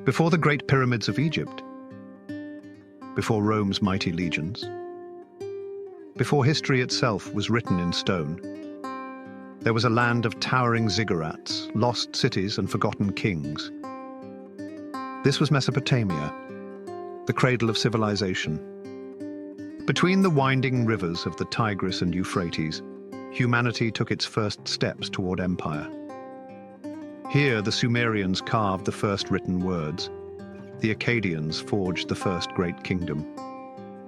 Before the great pyramids of Egypt, before Rome's mighty legions, before history itself was written in stone, there was a land of towering ziggurats, lost cities and forgotten kings. This was Mesopotamia, the cradle of civilization. Between the winding rivers of the Tigris and Euphrates, humanity took its first steps toward empire. Here, the Sumerians carved the first written words, the Akkadians forged the first great kingdom,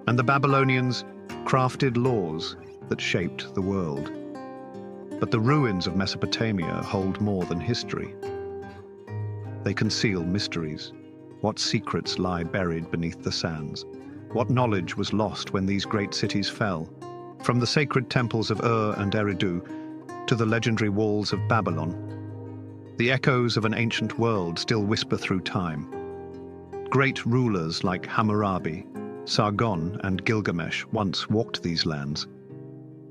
and the Babylonians crafted laws that shaped the world. But the ruins of Mesopotamia hold more than history. They conceal mysteries. What secrets lie buried beneath the sands? What knowledge was lost when these great cities fell? From the sacred temples of Ur and Eridu to the legendary walls of Babylon, the echoes of an ancient world still whisper through time. Great rulers like Hammurabi, Sargon, and Gilgamesh once walked these lands,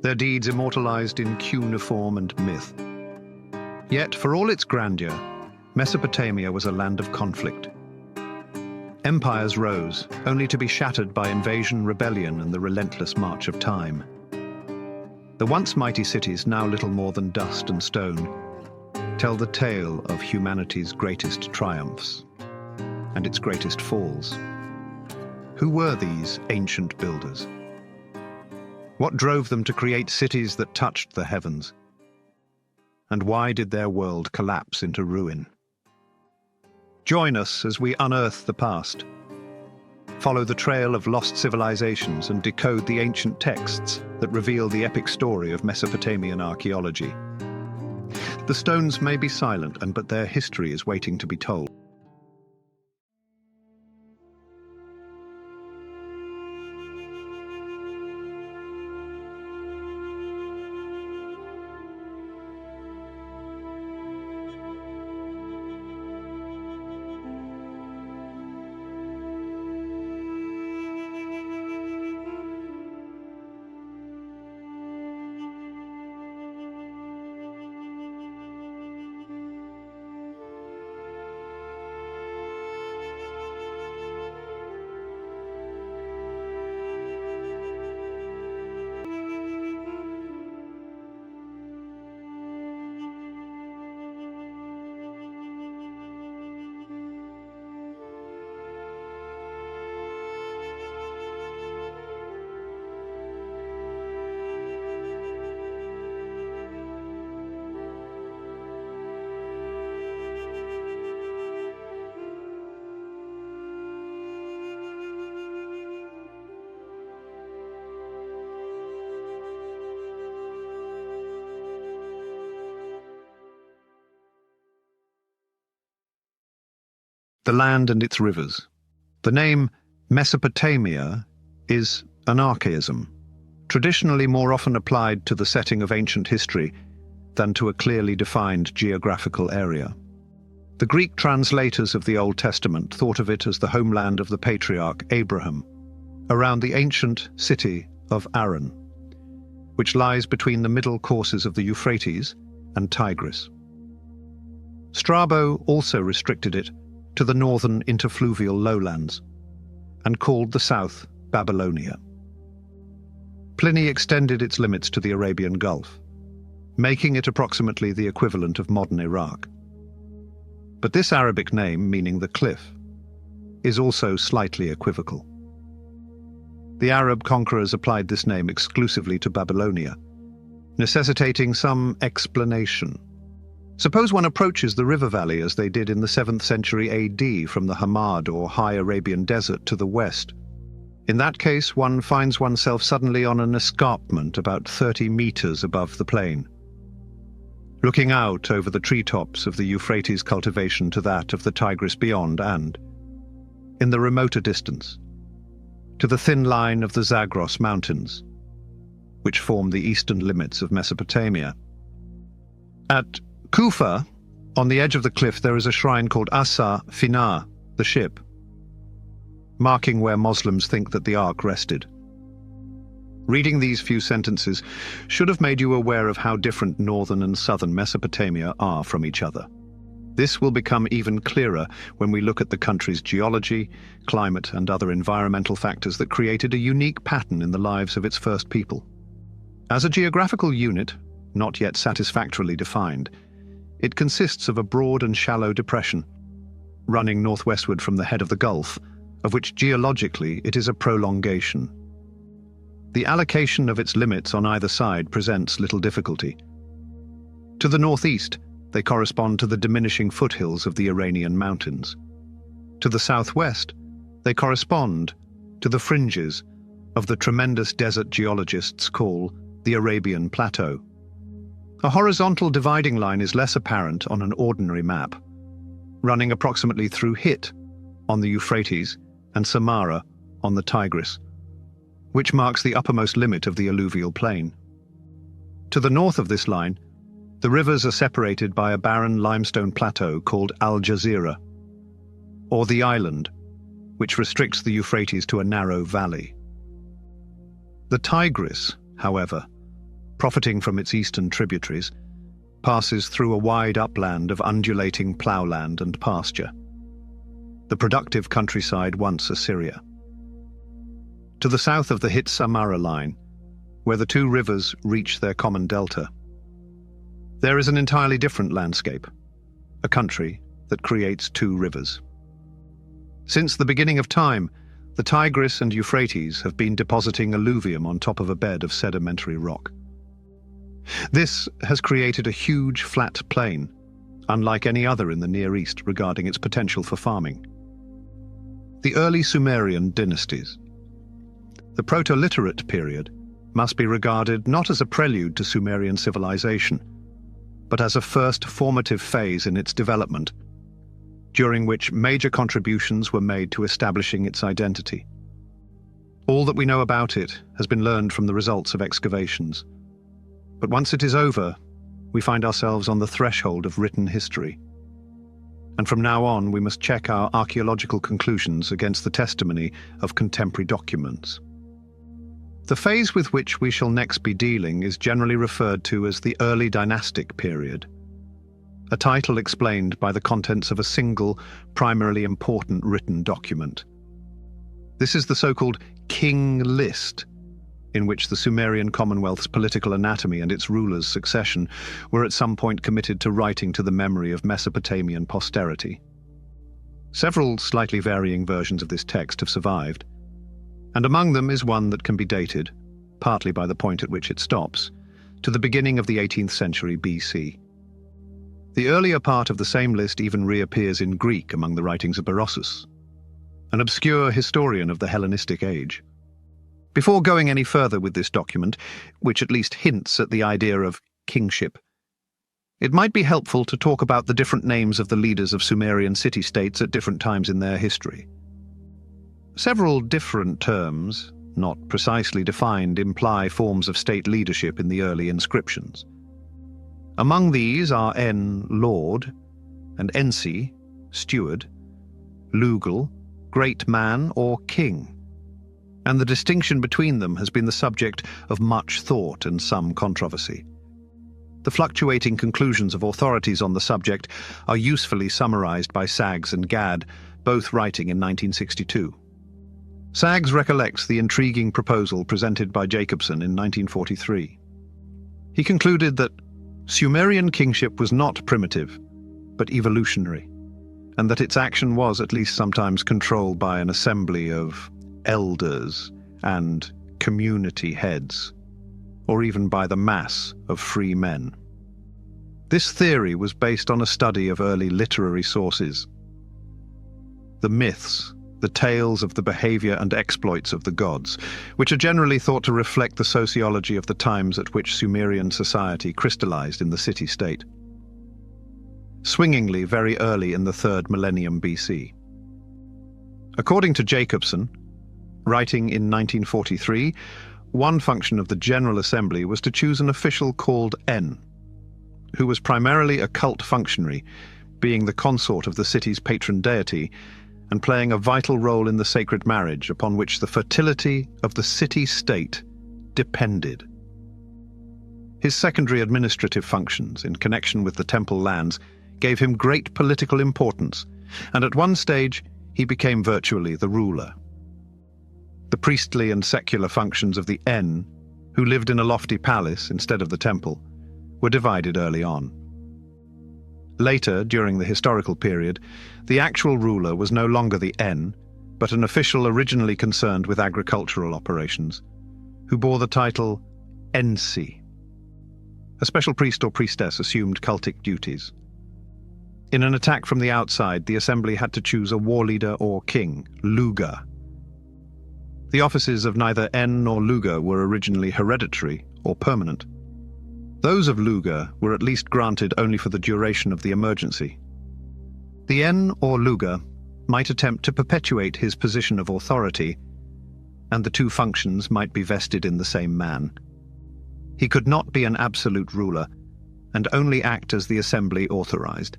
their deeds immortalized in cuneiform and myth. Yet, for all its grandeur, Mesopotamia was a land of conflict. Empires rose, only to be shattered by invasion, rebellion, and the relentless march of time. The once mighty cities, now little more than dust and stone, tell the tale of humanity's greatest triumphs and its greatest falls. Who were these ancient builders? What drove them to create cities that touched the heavens? And why did their world collapse into ruin? Join us as we unearth the past, follow the trail of lost civilizations, and decode the ancient texts that reveal the epic story of Mesopotamian archaeology. The stones may be silent, but their history is waiting to be told. The land and its rivers. The name Mesopotamia is an archaism, traditionally more often applied to the setting of ancient history than to a clearly defined geographical area. The Greek translators of the Old Testament thought of it as the homeland of the patriarch Abraham, around the ancient city of Arran, which lies between the middle courses of the Euphrates and Tigris. Strabo also restricted it to the northern interfluvial lowlands, and called the south Babylonia. Pliny extended its limits to the Arabian Gulf, making it approximately the equivalent of modern Iraq. But this Arabic name, meaning the cliff, is also slightly equivocal. The Arab conquerors applied this name exclusively to Babylonia, necessitating some explanation. Suppose one approaches the river valley as they did in the 7th century AD from the Hamad or High Arabian Desert to the west. In that case, one finds oneself suddenly on an escarpment about 30 meters above the plain, looking out over the treetops of the Euphrates cultivation to that of the Tigris beyond and, in the remoter distance, to the thin line of the Zagros Mountains, which form the eastern limits of Mesopotamia. At Kufa, on the edge of the cliff, there is a shrine called Asa Fina, the ship, marking where Muslims think that the Ark rested. Reading these few sentences should have made you aware of how different northern and southern Mesopotamia are from each other. This will become even clearer when we look at the country's geology, climate, and other environmental factors that created a unique pattern in the lives of its first people. As a geographical unit, not yet satisfactorily defined, it consists of a broad and shallow depression, running northwestward from the head of the Gulf, of which geologically it is a prolongation. The allocation of its limits on either side presents little difficulty. To the northeast, they correspond to the diminishing foothills of the Iranian mountains. To the southwest, they correspond to the fringes of the tremendous desert geologists call the Arabian Plateau. A horizontal dividing line is less apparent on an ordinary map, running approximately through Hit on the Euphrates and Samara on the Tigris, which marks the uppermost limit of the alluvial plain. To the north of this line, the rivers are separated by a barren limestone plateau called Al Jazeera, or the island, which restricts the Euphrates to a narrow valley. The Tigris, however, profiting from its eastern tributaries, passes through a wide upland of undulating ploughland and pasture, the productive countryside once Assyria. To the south of the Hit-Samara line, where the two rivers reach their common delta, there is an entirely different landscape, a country that creates two rivers. Since the beginning of time, the Tigris and Euphrates have been depositing alluvium on top of a bed of sedimentary rock. This has created a huge flat plain, unlike any other in the Near East regarding its potential for farming. The early Sumerian dynasties. The Proto-Literate period must be regarded not as a prelude to Sumerian civilization, but as a first formative phase in its development, during which major contributions were made to establishing its identity. All that we know about it has been learned from the results of excavations. But once it is over, we find ourselves on the threshold of written history. And from now on, we must check our archaeological conclusions against the testimony of contemporary documents. The phase with which we shall next be dealing is generally referred to as the early dynastic period, a title explained by the contents of a single, primarily important written document. This is the so-called King List, in which the Sumerian Commonwealth's political anatomy and its rulers' succession were at some point committed to writing to the memory of Mesopotamian posterity. Several slightly varying versions of this text have survived, and among them is one that can be dated, partly by the point at which it stops, to the beginning of the 18th century BC. The earlier part of the same list even reappears in Greek among the writings of Berossus, an obscure historian of the Hellenistic age. Before going any further with this document, which at least hints at the idea of kingship, it might be helpful to talk about the different names of the leaders of Sumerian city-states at different times in their history. Several different terms, not precisely defined, imply forms of state leadership in the early inscriptions. Among these are Lord, and Ensi, steward, Lugal, great man or king, and the distinction between them has been the subject of much thought and some controversy. The fluctuating conclusions of authorities on the subject are usefully summarized by Saggs and Gadd, both writing in 1962. Saggs recollects the intriguing proposal presented by Jacobson in 1943. He concluded that Sumerian kingship was not primitive, but evolutionary, and that its action was at least sometimes controlled by an assembly of elders and community heads, or even by the mass of free men. This theory was based on a study of early literary sources. The myths, the tales of the behavior and exploits of the gods, which are generally thought to reflect the sociology of the times at which Sumerian society crystallized in the city-state. Swingingly very early in the 3rd millennium BC. According to Jacobson, writing in 1943, one function of the General Assembly was to choose an official called En, who was primarily a cult functionary, being the consort of the city's patron deity, and playing a vital role in the sacred marriage upon which the fertility of the city-state depended. His secondary administrative functions in connection with the temple lands gave him great political importance, and at one stage he became virtually the ruler. The priestly and secular functions of the En, who lived in a lofty palace instead of the temple, were divided early on. Later, during the historical period, the actual ruler was no longer the En, but an official originally concerned with agricultural operations, who bore the title Ensi. A special priest or priestess assumed cultic duties. In an attack from the outside, the assembly had to choose a war leader or king, Luga. The offices of neither En nor Luga were originally hereditary or permanent. Those of Luga were at least granted only for the duration of the emergency. The En or Luga might attempt to perpetuate his position of authority, and the two functions might be vested in the same man. He could not be an absolute ruler, and only act as the assembly authorized.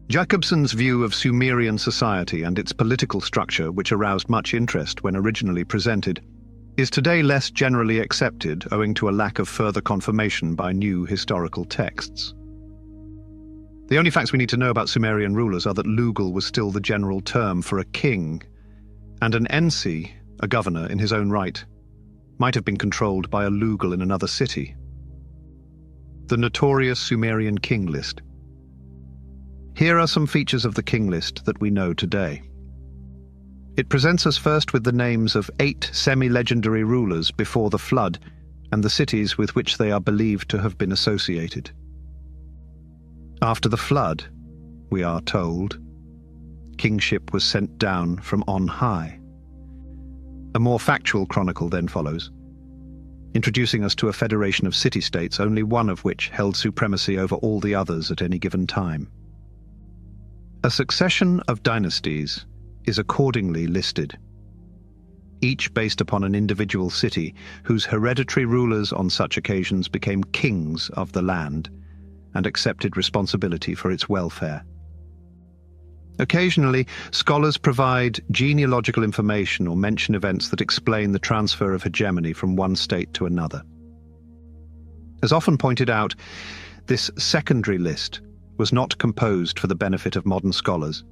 Jacobson's view of Sumerian society and its political structure, which aroused much interest when originally presented, is today less generally accepted owing to a lack of further confirmation by new historical texts. The only facts we need to know about Sumerian rulers are that Lugal was still the general term for a king, and an Ensi, a governor in his own right, might have been controlled by a Lugal in another city. The notorious Sumerian King List. Here are some features of the King List that we know today. It presents us first with the names of 8 semi-legendary rulers before the flood and the cities with which they are believed to have been associated. After the flood, we are told, kingship was sent down from on high. A more factual chronicle then follows, introducing us to a federation of city-states, only one of which held supremacy over all the others at any given time. A succession of dynasties is accordingly listed, each based upon an individual city whose hereditary rulers on such occasions became kings of the land and accepted responsibility for its welfare. Occasionally, scholars provide genealogical information or mention events that explain the transfer of hegemony from one state to another. As often pointed out, this secondary list was not composed for the benefit of modern scholars,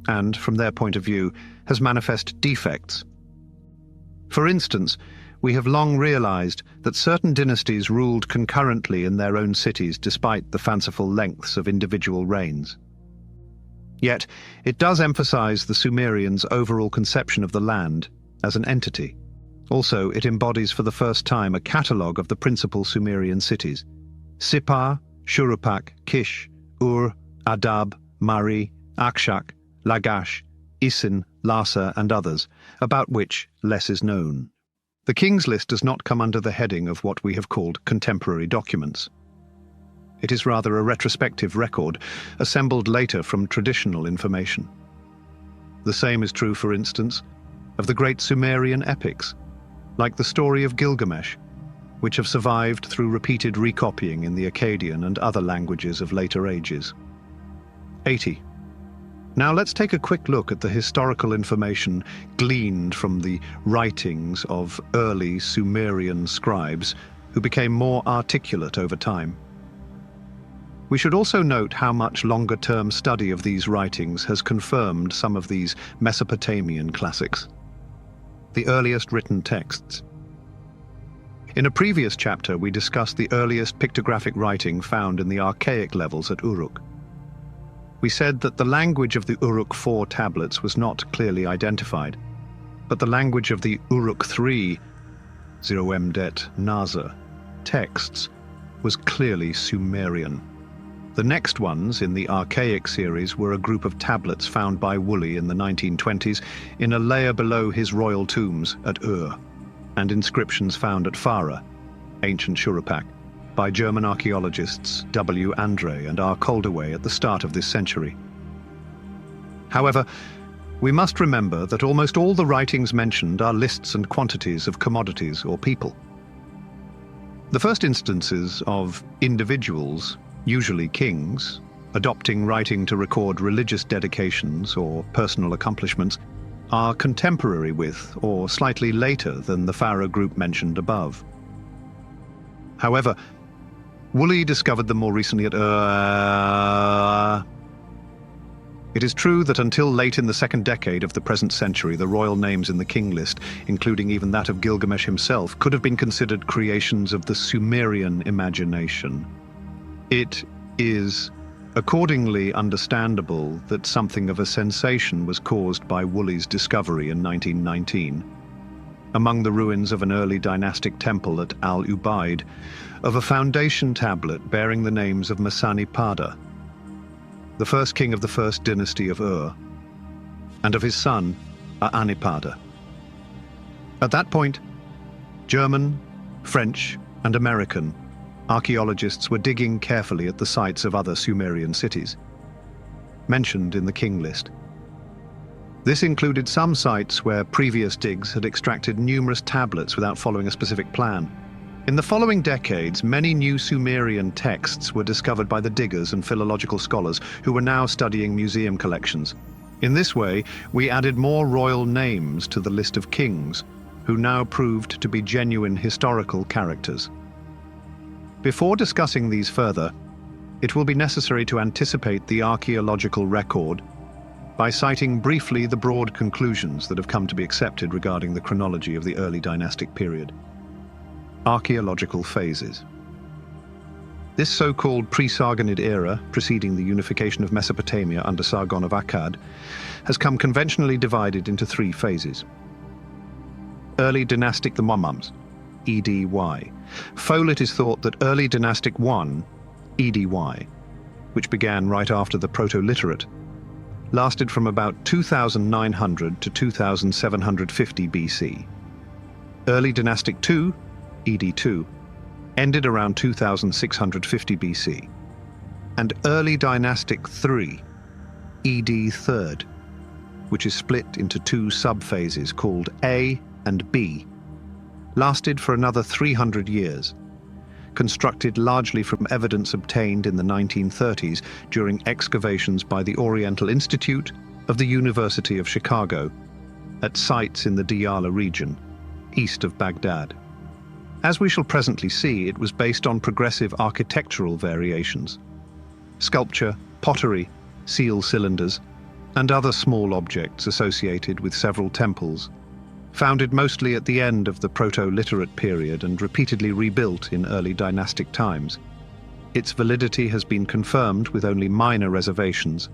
and, from their point of view, has manifest defects. For instance, we have long realized that certain dynasties ruled concurrently in their own cities despite the fanciful lengths of individual reigns. Yet, it does emphasize the Sumerians' overall conception of the land as an entity. Also, it embodies for the first time a catalogue of the principal Sumerian cities: Sippar, Shuruppak, Kish, Ur, Adab, Mari, Akshak, Lagash, Isin, Lhasa, and others, about which less is known. The King's List does not come under the heading of what we have called contemporary documents. It is rather a retrospective record, assembled later from traditional information. The same is true, for instance, of the great Sumerian epics, like the story of Gilgamesh, which have survived through repeated recopying in the Akkadian and other languages of later ages. 80. Now let's take a quick look at the historical information gleaned from the writings of early Sumerian scribes who became more articulate over time. We should also note how much longer-term study of these writings has confirmed some of these Mesopotamian classics, the earliest written texts. In a previous chapter, we discussed the earliest pictographic writing found in the archaic levels at Uruk. We said that the language of the Uruk 4 tablets was not clearly identified, but the language of the Uruk 3, Zeromdet Naza, texts was clearly Sumerian. The next ones in the archaic series were a group of tablets found by Woolley in the 1920s in a layer below his royal tombs at Ur, and inscriptions found at Farah, ancient Shuruppak, by German archaeologists W. Andre and R. Coldaway at the start of this century. However, we must remember that almost all the writings mentioned are lists and quantities of commodities or people. The first instances of individuals, usually kings, adopting writing to record religious dedications or personal accomplishments, are contemporary with, or slightly later than the pharaoh group mentioned above. However, Woolley discovered them more recently at It is true that until late in the second decade of the present century, the royal names in the King List, including even that of Gilgamesh himself, could have been considered creations of the Sumerian imagination. It is accordingly understandable that something of a sensation was caused by Woolley's discovery in 1919, among the ruins of an early dynastic temple at Al-Ubaid, of a foundation tablet bearing the names of Masanipada, the first king of the first dynasty of Ur, and of his son, Anipada. At that point, German, French, and American archaeologists were digging carefully at the sites of other Sumerian cities, mentioned in the King List. This included some sites where previous digs had extracted numerous tablets without following a specific plan. In the following decades, many new Sumerian texts were discovered by the diggers and philological scholars who were now studying museum collections. In this way, we added more royal names to the list of kings, who now proved to be genuine historical characters. Before discussing these further, it will be necessary to anticipate the archaeological record by citing briefly the broad conclusions that have come to be accepted regarding the chronology of the early dynastic period. Archaeological phases. This so-called pre-Sargonid era, preceding the unification of Mesopotamia under Sargon of Akkad, has come conventionally divided into three phases. Early dynastic the Mummums, EDY. Follett is thought that early dynastic 1, EDY, which began right after the Proto-Literate, lasted from about 2900 to 2750 BC. Early dynastic 2, ED2, ended around 2650 BC, and early dynastic 3, ED3, which is split into two subphases called A and B, lasted for another 300 years, constructed largely from evidence obtained in the 1930s during excavations by the Oriental Institute of the University of Chicago at sites in the Diala region, east of Baghdad. As we shall presently see, it was based on progressive architectural variations. Sculpture, pottery, seal cylinders, and other small objects associated with several temples, founded mostly at the end of the Proto-Literate period and repeatedly rebuilt in early dynastic times. Its validity has been confirmed with only minor reservations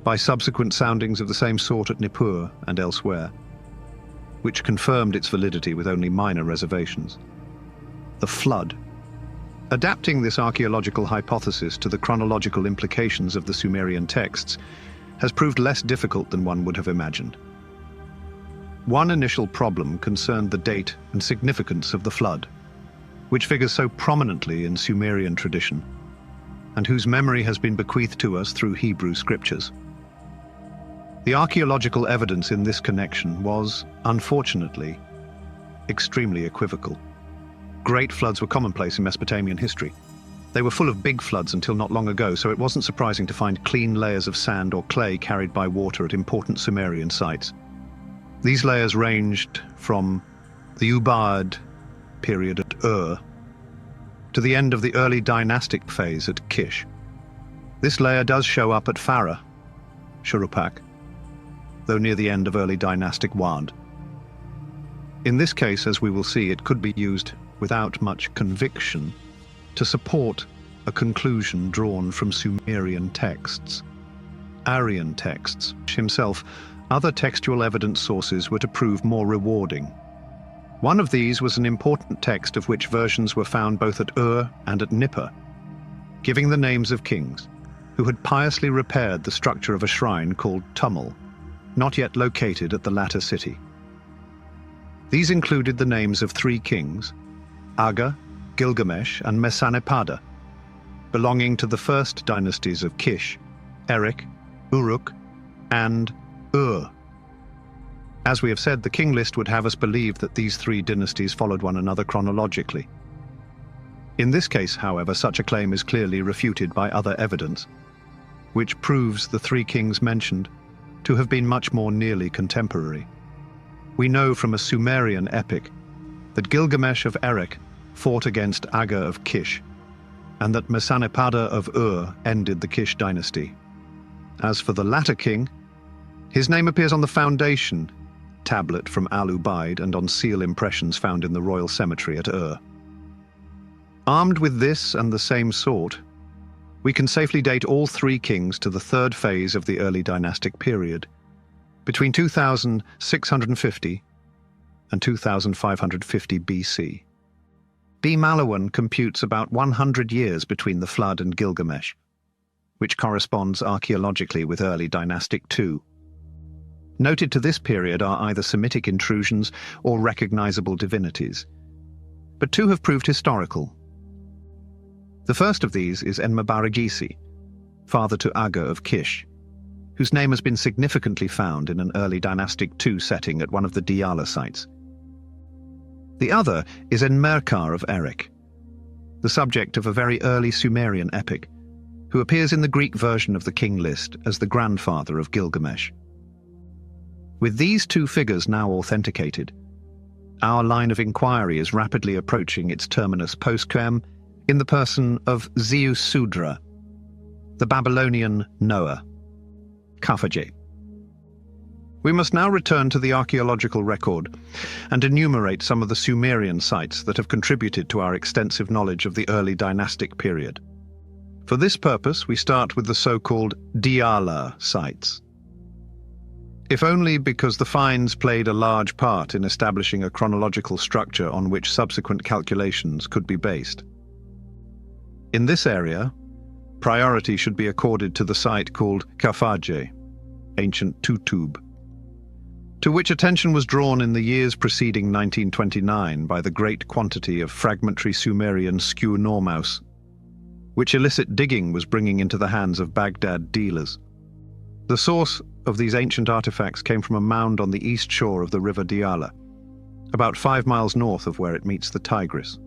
by subsequent soundings of the same sort at Nippur and elsewhere, which confirmed its validity with only minor reservations. The flood. Adapting this archaeological hypothesis to the chronological implications of the Sumerian texts has proved less difficult than one would have imagined. One initial problem concerned the date and significance of the flood, which figures so prominently in Sumerian tradition, and whose memory has been bequeathed to us through Hebrew scriptures. The archaeological evidence in this connection was, unfortunately, extremely equivocal. Great floods were commonplace in Mesopotamian history. They were full of big floods until not long ago, so it wasn't surprising to find clean layers of sand or clay carried by water at important Sumerian sites. These layers ranged from the Ubaid period at Ur to the end of the early dynastic phase at Kish. This layer does show up at Farah, Shurupak, though near the end of early dynastic Wad. In this case, as we will see, it could be used without much conviction to support a conclusion drawn from Sumerian texts. Aryan texts himself, other textual evidence sources were to prove more rewarding. One of these was an important text of which versions were found both at Ur and at Nippur, giving the names of kings who had piously repaired the structure of a shrine called Tumul, not yet located at the latter city. These included the names of three kings, Aga, Gilgamesh, and Mesanipada, belonging to the first dynasties of Kish, Eridu, Uruk, and Ur. As we have said, the King List would have us believe that these three dynasties followed one another chronologically. In this case, however, such a claim is clearly refuted by other evidence, which proves the three kings mentioned to have been much more nearly contemporary. We know from a Sumerian epic that Gilgamesh of Erech fought against Aga of Kish, and that Mesopotamian of Ur ended the Kish dynasty. As for the latter king, his name appears on the foundation tablet from Ubaid and on seal impressions found in the royal cemetery at Ur. Armed with this and the same sort, we can safely date all three kings to the third phase of the early dynastic period, between 2650 and 2550 BC. B. Malawan computes about 100 years between the flood and Gilgamesh, which corresponds archaeologically with early dynastic II. Noted to this period are either Semitic intrusions or recognizable divinities, but two have proved historical. The first of these is Enmebaragisi, father to Aga of Kish, whose name has been significantly found in an early dynastic II setting at one of the Diala sites. The other is Enmerkar of Erech, the subject of a very early Sumerian epic, who appears in the Greek version of the King List as the grandfather of Gilgamesh. With these two figures now authenticated, our line of inquiry is rapidly approaching its terminus postquem in the person of Zeus Sudra, the Babylonian Noah, Khafre. We must now return to the archaeological record and enumerate some of the Sumerian sites that have contributed to our extensive knowledge of the early dynastic period. For this purpose, we start with the so-called Diala sites. If only because the finds played a large part in establishing a chronological structure on which subsequent calculations could be based. In this area, priority should be accorded to the site called Khafre, ancient Tutub, to which attention was drawn in the years preceding 1929 by the great quantity of fragmentary Sumerian skew normaus, which illicit digging was bringing into the hands of Baghdad dealers. The source of these ancient artifacts came from a mound on the east shore of the river Diala, about 5 miles north of where it meets the Tigris.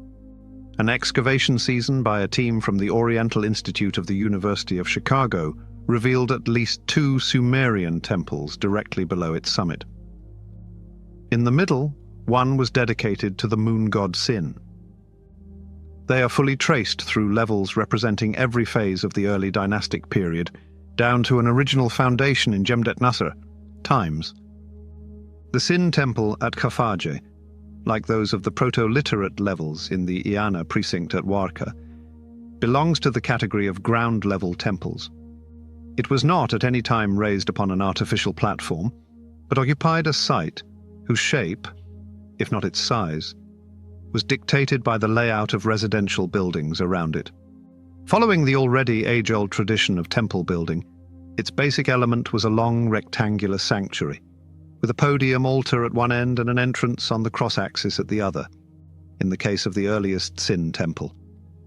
An excavation season by a team from the Oriental Institute of the University of Chicago revealed at least 2 Sumerian temples directly below its summit. In the middle, one was dedicated to the moon god Sin. They are fully traced through levels representing every phase of the early dynastic period, down to an original foundation in Jemdet Nasr times. The Sin temple at Khafre, like those of the proto-literate levels in the Iana precinct at Warka, belongs to the category of ground-level temples. It was not at any time raised upon an artificial platform, but occupied a site whose shape, if not its size, was dictated by the layout of residential buildings around it. Following the already age-old tradition of temple building, its basic element was a long rectangular sanctuary, with a podium altar at one end and an entrance on the cross-axis at the other, in the case of the earliest Sin temple.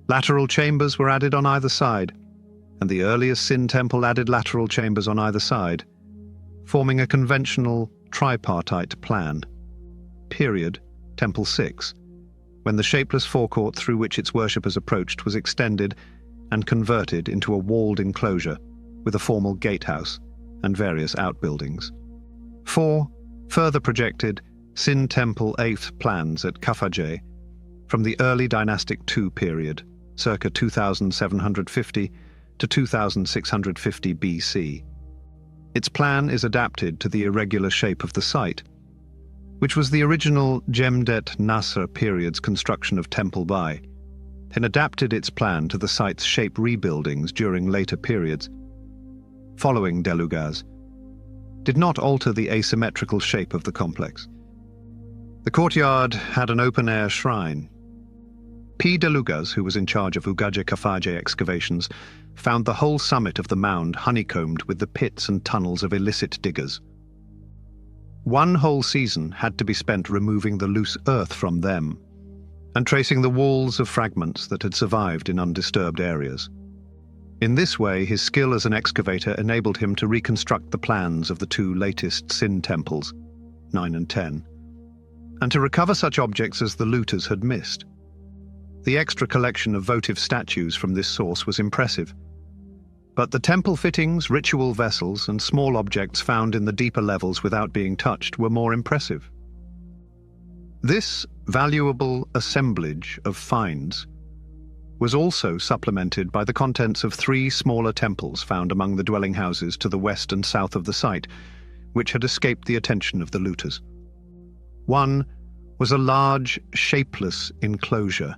Lateral chambers were added on either side, and the earliest Sin temple added lateral chambers on either side, forming a conventional tripartite plan. Period, Temple 6, when the shapeless forecourt through which its worshippers approached was extended and converted into a walled enclosure with a formal gatehouse and various outbuildings. 4 further projected Sin Temple 8th plans at Khafre from the early dynastic II period, circa 2750 to 2650 BC. Its plan is adapted to the irregular shape of the site, which was the original Jemdet Nasr period's construction of Temple Bai, and adapted its plan to the site's shape rebuildings during later periods. Following Delugaz, did not alter the asymmetrical shape of the complex. The courtyard had an open-air shrine. P. Delugaz, who was in charge of Ugaje Khafre excavations, found the whole summit of the mound honeycombed with the pits and tunnels of illicit diggers. 1 whole season had to be spent removing the loose earth from them and tracing the walls of fragments that had survived in undisturbed areas. In this way, his skill as an excavator enabled him to reconstruct the plans of the 2 latest Sin temples, 9 and 10, and to recover such objects as the looters had missed. The extra collection of votive statues from this source was impressive, but the temple fittings, ritual vessels, and small objects found in the deeper levels without being touched were more impressive. This valuable assemblage of finds was also supplemented by the contents of 3 smaller temples found among the dwelling houses to the west and south of the site, which had escaped the attention of the looters. One was a large, shapeless enclosure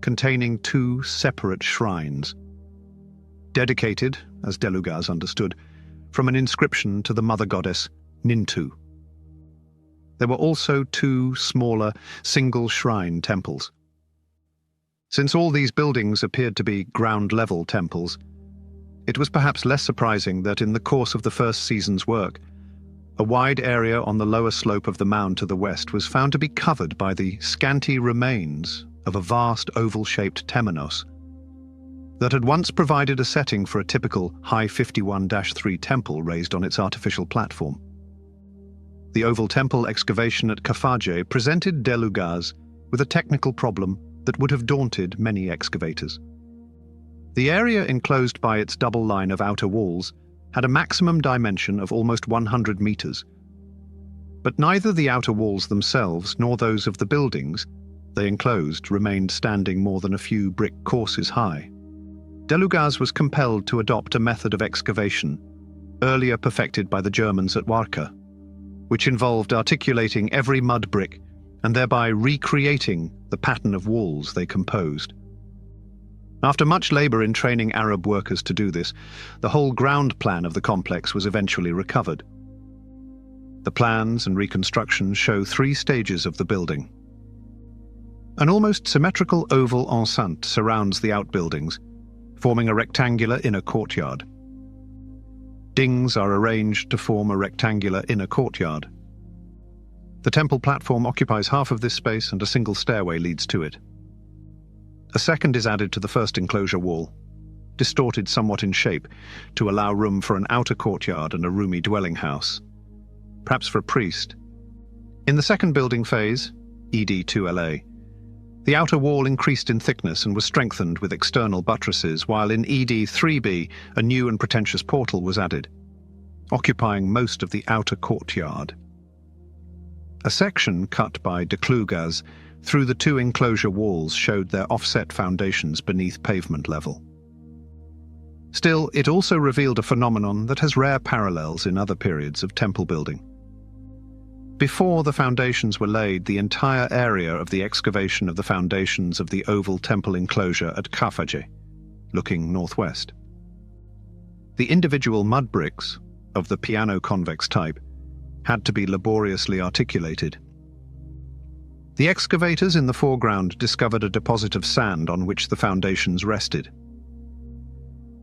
containing 2 separate shrines, dedicated, as Delugaz understood, from an inscription to the mother goddess Nintu. There were also 2 smaller, single shrine temples. Since all these buildings appeared to be ground-level temples, it was perhaps less surprising that in the course of the first season's work, a wide area on the lower slope of the mound to the west was found to be covered by the scanty remains of a vast oval-shaped temenos that had once provided a setting for a typical high 51-3 temple raised on its artificial platform. The oval temple excavation at Kafaje presented Delugaz with a technical problem that would have daunted many excavators. The area enclosed by its double line of outer walls had a maximum dimension of almost 100 meters. But neither the outer walls themselves nor those of the buildings they enclosed remained standing more than a few brick courses high. Delugaz was compelled to adopt a method of excavation, earlier perfected by the Germans at Warka, which involved articulating every mud brick and thereby recreating the pattern of walls they composed. After much labor in training Arab workers to do this, the whole ground plan of the complex was eventually recovered. The plans and reconstructions show 3 stages of the building. An almost symmetrical oval enceinte surrounds the outbuildings, forming a rectangular inner courtyard. Dings are arranged to form a rectangular inner courtyard. The temple platform occupies half of this space and a single stairway leads to it. A second is added to the first enclosure wall, distorted somewhat in shape to allow room for an outer courtyard and a roomy dwelling house, perhaps for a priest. In the second building phase, ED2LA, the outer wall increased in thickness and was strengthened with external buttresses, while in ED3B a new and pretentious portal was added, occupying most of the outer courtyard. A section cut by Delugaz through the 2 enclosure walls showed their offset foundations beneath pavement level. Still, it also revealed a phenomenon that has rare parallels in other periods of temple building. Before the foundations were laid, the entire area of the excavation of the foundations of the oval temple enclosure at Kafaje, looking northwest. The individual mud bricks, of the piano-convex type, had to be laboriously articulated. The excavators in the foreground discovered a deposit of sand on which the foundations rested.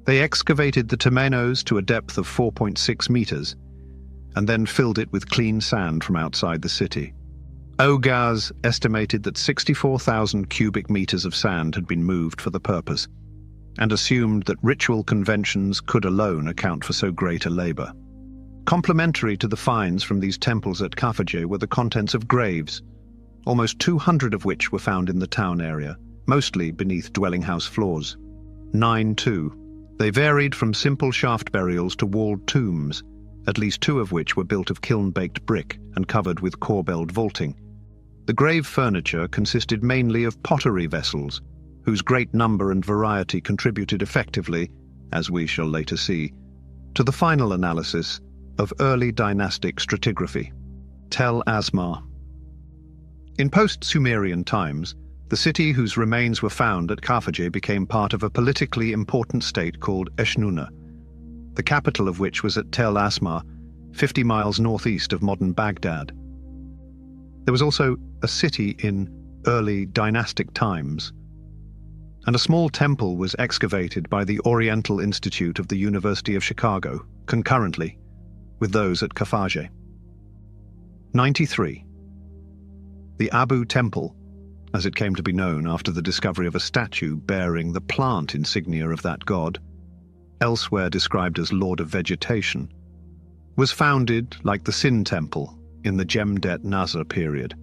They excavated the temenos to a depth of 4.6 meters, and then filled it with clean sand from outside the city. Ogaz estimated that 64,000 cubic meters of sand had been moved for the purpose, and assumed that ritual conventions could alone account for so great a labor. Complementary to the finds from these temples at Kafaje were the contents of graves, almost 200 of which were found in the town area, mostly beneath dwelling house floors. 9 too. They varied from simple shaft burials to walled tombs, at least 2 of which were built of kiln-baked brick and covered with corbelled vaulting. The grave furniture consisted mainly of pottery vessels, whose great number and variety contributed effectively, as we shall later see, to the final analysis of early dynastic stratigraphy. Tel Asmar. In post-Sumerian times, the city whose remains were found at Kafaje became part of a politically important state called Eshnunna, the capital of which was at Tel Asmar, 50 miles northeast of modern Baghdad. There was also a city in early dynastic times, and a small temple was excavated by the Oriental Institute of the University of Chicago, concurrently with those at Kafaje. 93. The Abu Temple, as it came to be known after the discovery of a statue bearing the plant insignia of that god, elsewhere described as Lord of Vegetation, was founded, like the Sin Temple, in the Jemdet Nazar period,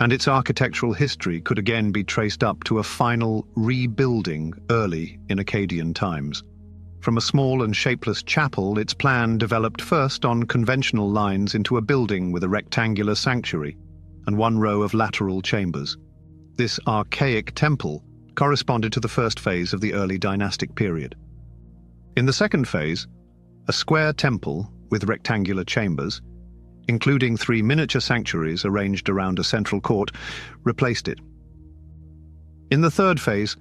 and its architectural history could again be traced up to a final rebuilding early in Akkadian times. From a small and shapeless chapel, its plan developed first on conventional lines into a building with a rectangular sanctuary and 1 row of lateral chambers. This archaic temple corresponded to the first phase of the early dynastic period. In the second phase, a square temple with rectangular chambers, including 3 miniature sanctuaries arranged around a central court, replaced it. In the third phase,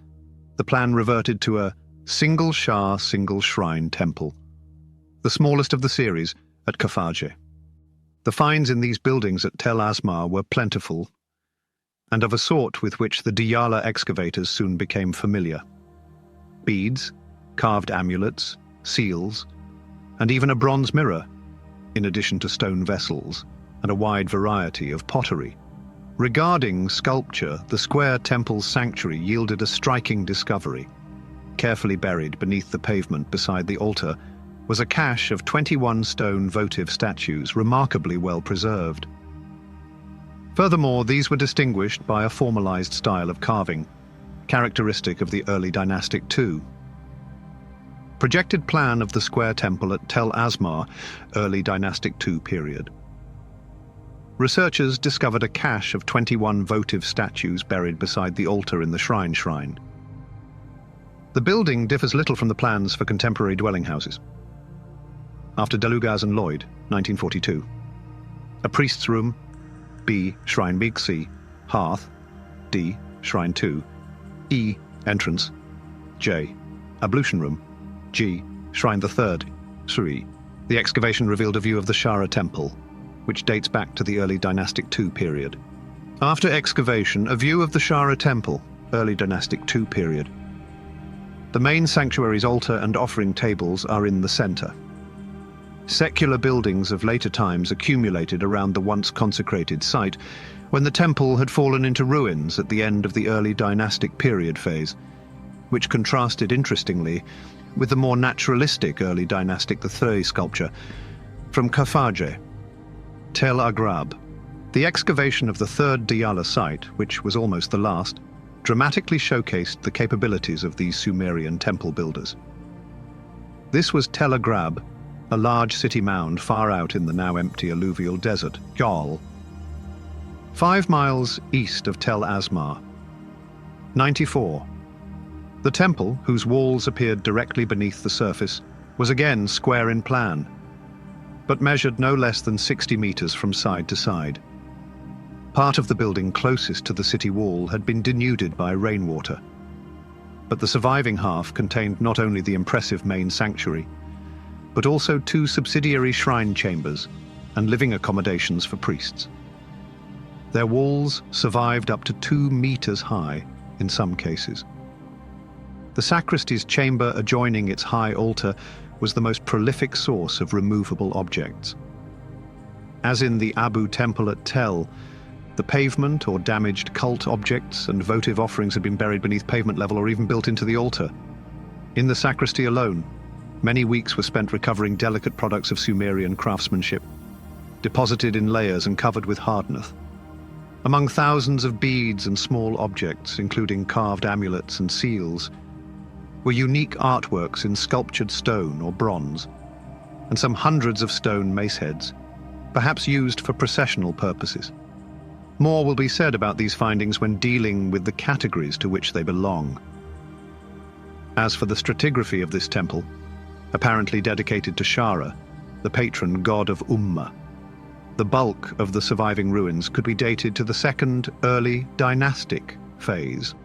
the plan reverted to a single Shah, single shrine temple, the smallest of the series at Kafaje. The finds in these buildings at Tel Asmar were plentiful, and of a sort with which the Diala excavators soon became familiar. Beads, carved amulets, seals, and even a bronze mirror, in addition to stone vessels and a wide variety of pottery. Regarding sculpture, the square temple's sanctuary yielded a striking discovery. Carefully buried beneath the pavement beside the altar was a cache of 21 stone votive statues, remarkably well preserved. Furthermore, these were distinguished by a formalized style of carving, characteristic of the early dynastic II. Projected plan of the square temple at Tel Asmar, early dynastic II period. Researchers discovered a cache of 21 votive statues buried beside the altar in the shrine. The building differs little from the plans for contemporary dwelling houses. After Delugas and Lloyd, 1942. A priest's room, B. Shrine big C. Hearth, D. Shrine 2. E. Entrance, J. Ablution room, G. Shrine the third, Sri. The excavation revealed a view of the Shara temple, which dates back to the early dynastic II period. After excavation, a view of the Shara temple, early dynastic II period. The main sanctuary's altar and offering tables are in the center. Secular buildings of later times accumulated around the once consecrated site when the temple had fallen into ruins at the end of the early dynastic period phase, which contrasted interestingly with the more naturalistic early dynastic III sculpture from Kafaje, Tel Agrab. The excavation of the third Diala site, which was almost the last, dramatically showcased the capabilities of these Sumerian temple builders. This was Tel Agrab, a large city mound far out in the now empty alluvial desert, Gal, 5 miles east of Tel Asmar. 94. The temple, whose walls appeared directly beneath the surface, was again square in plan, but measured no less than 60 meters from side to side. Part of the building closest to the city wall had been denuded by rainwater, but the surviving half contained not only the impressive main sanctuary, but also 2 subsidiary shrine chambers and living accommodations for priests. Their walls survived up to 2 meters high in some cases. The sacristy's chamber adjoining its high altar was the most prolific source of removable objects. As in the Abu temple at Tel, the pavement or damaged cult objects and votive offerings had been buried beneath pavement level or even built into the altar. In the sacristy alone, many weeks were spent recovering delicate products of Sumerian craftsmanship, deposited in layers and covered with hardness. Among thousands of beads and small objects, including carved amulets and seals, were unique artworks in sculptured stone or bronze, and some hundreds of stone mace heads, perhaps used for processional purposes. More will be said about these findings when dealing with the categories to which they belong. As for the stratigraphy of this temple, apparently dedicated to Shara, the patron god of Ummah, the bulk of the surviving ruins could be dated to the second early dynastic phase.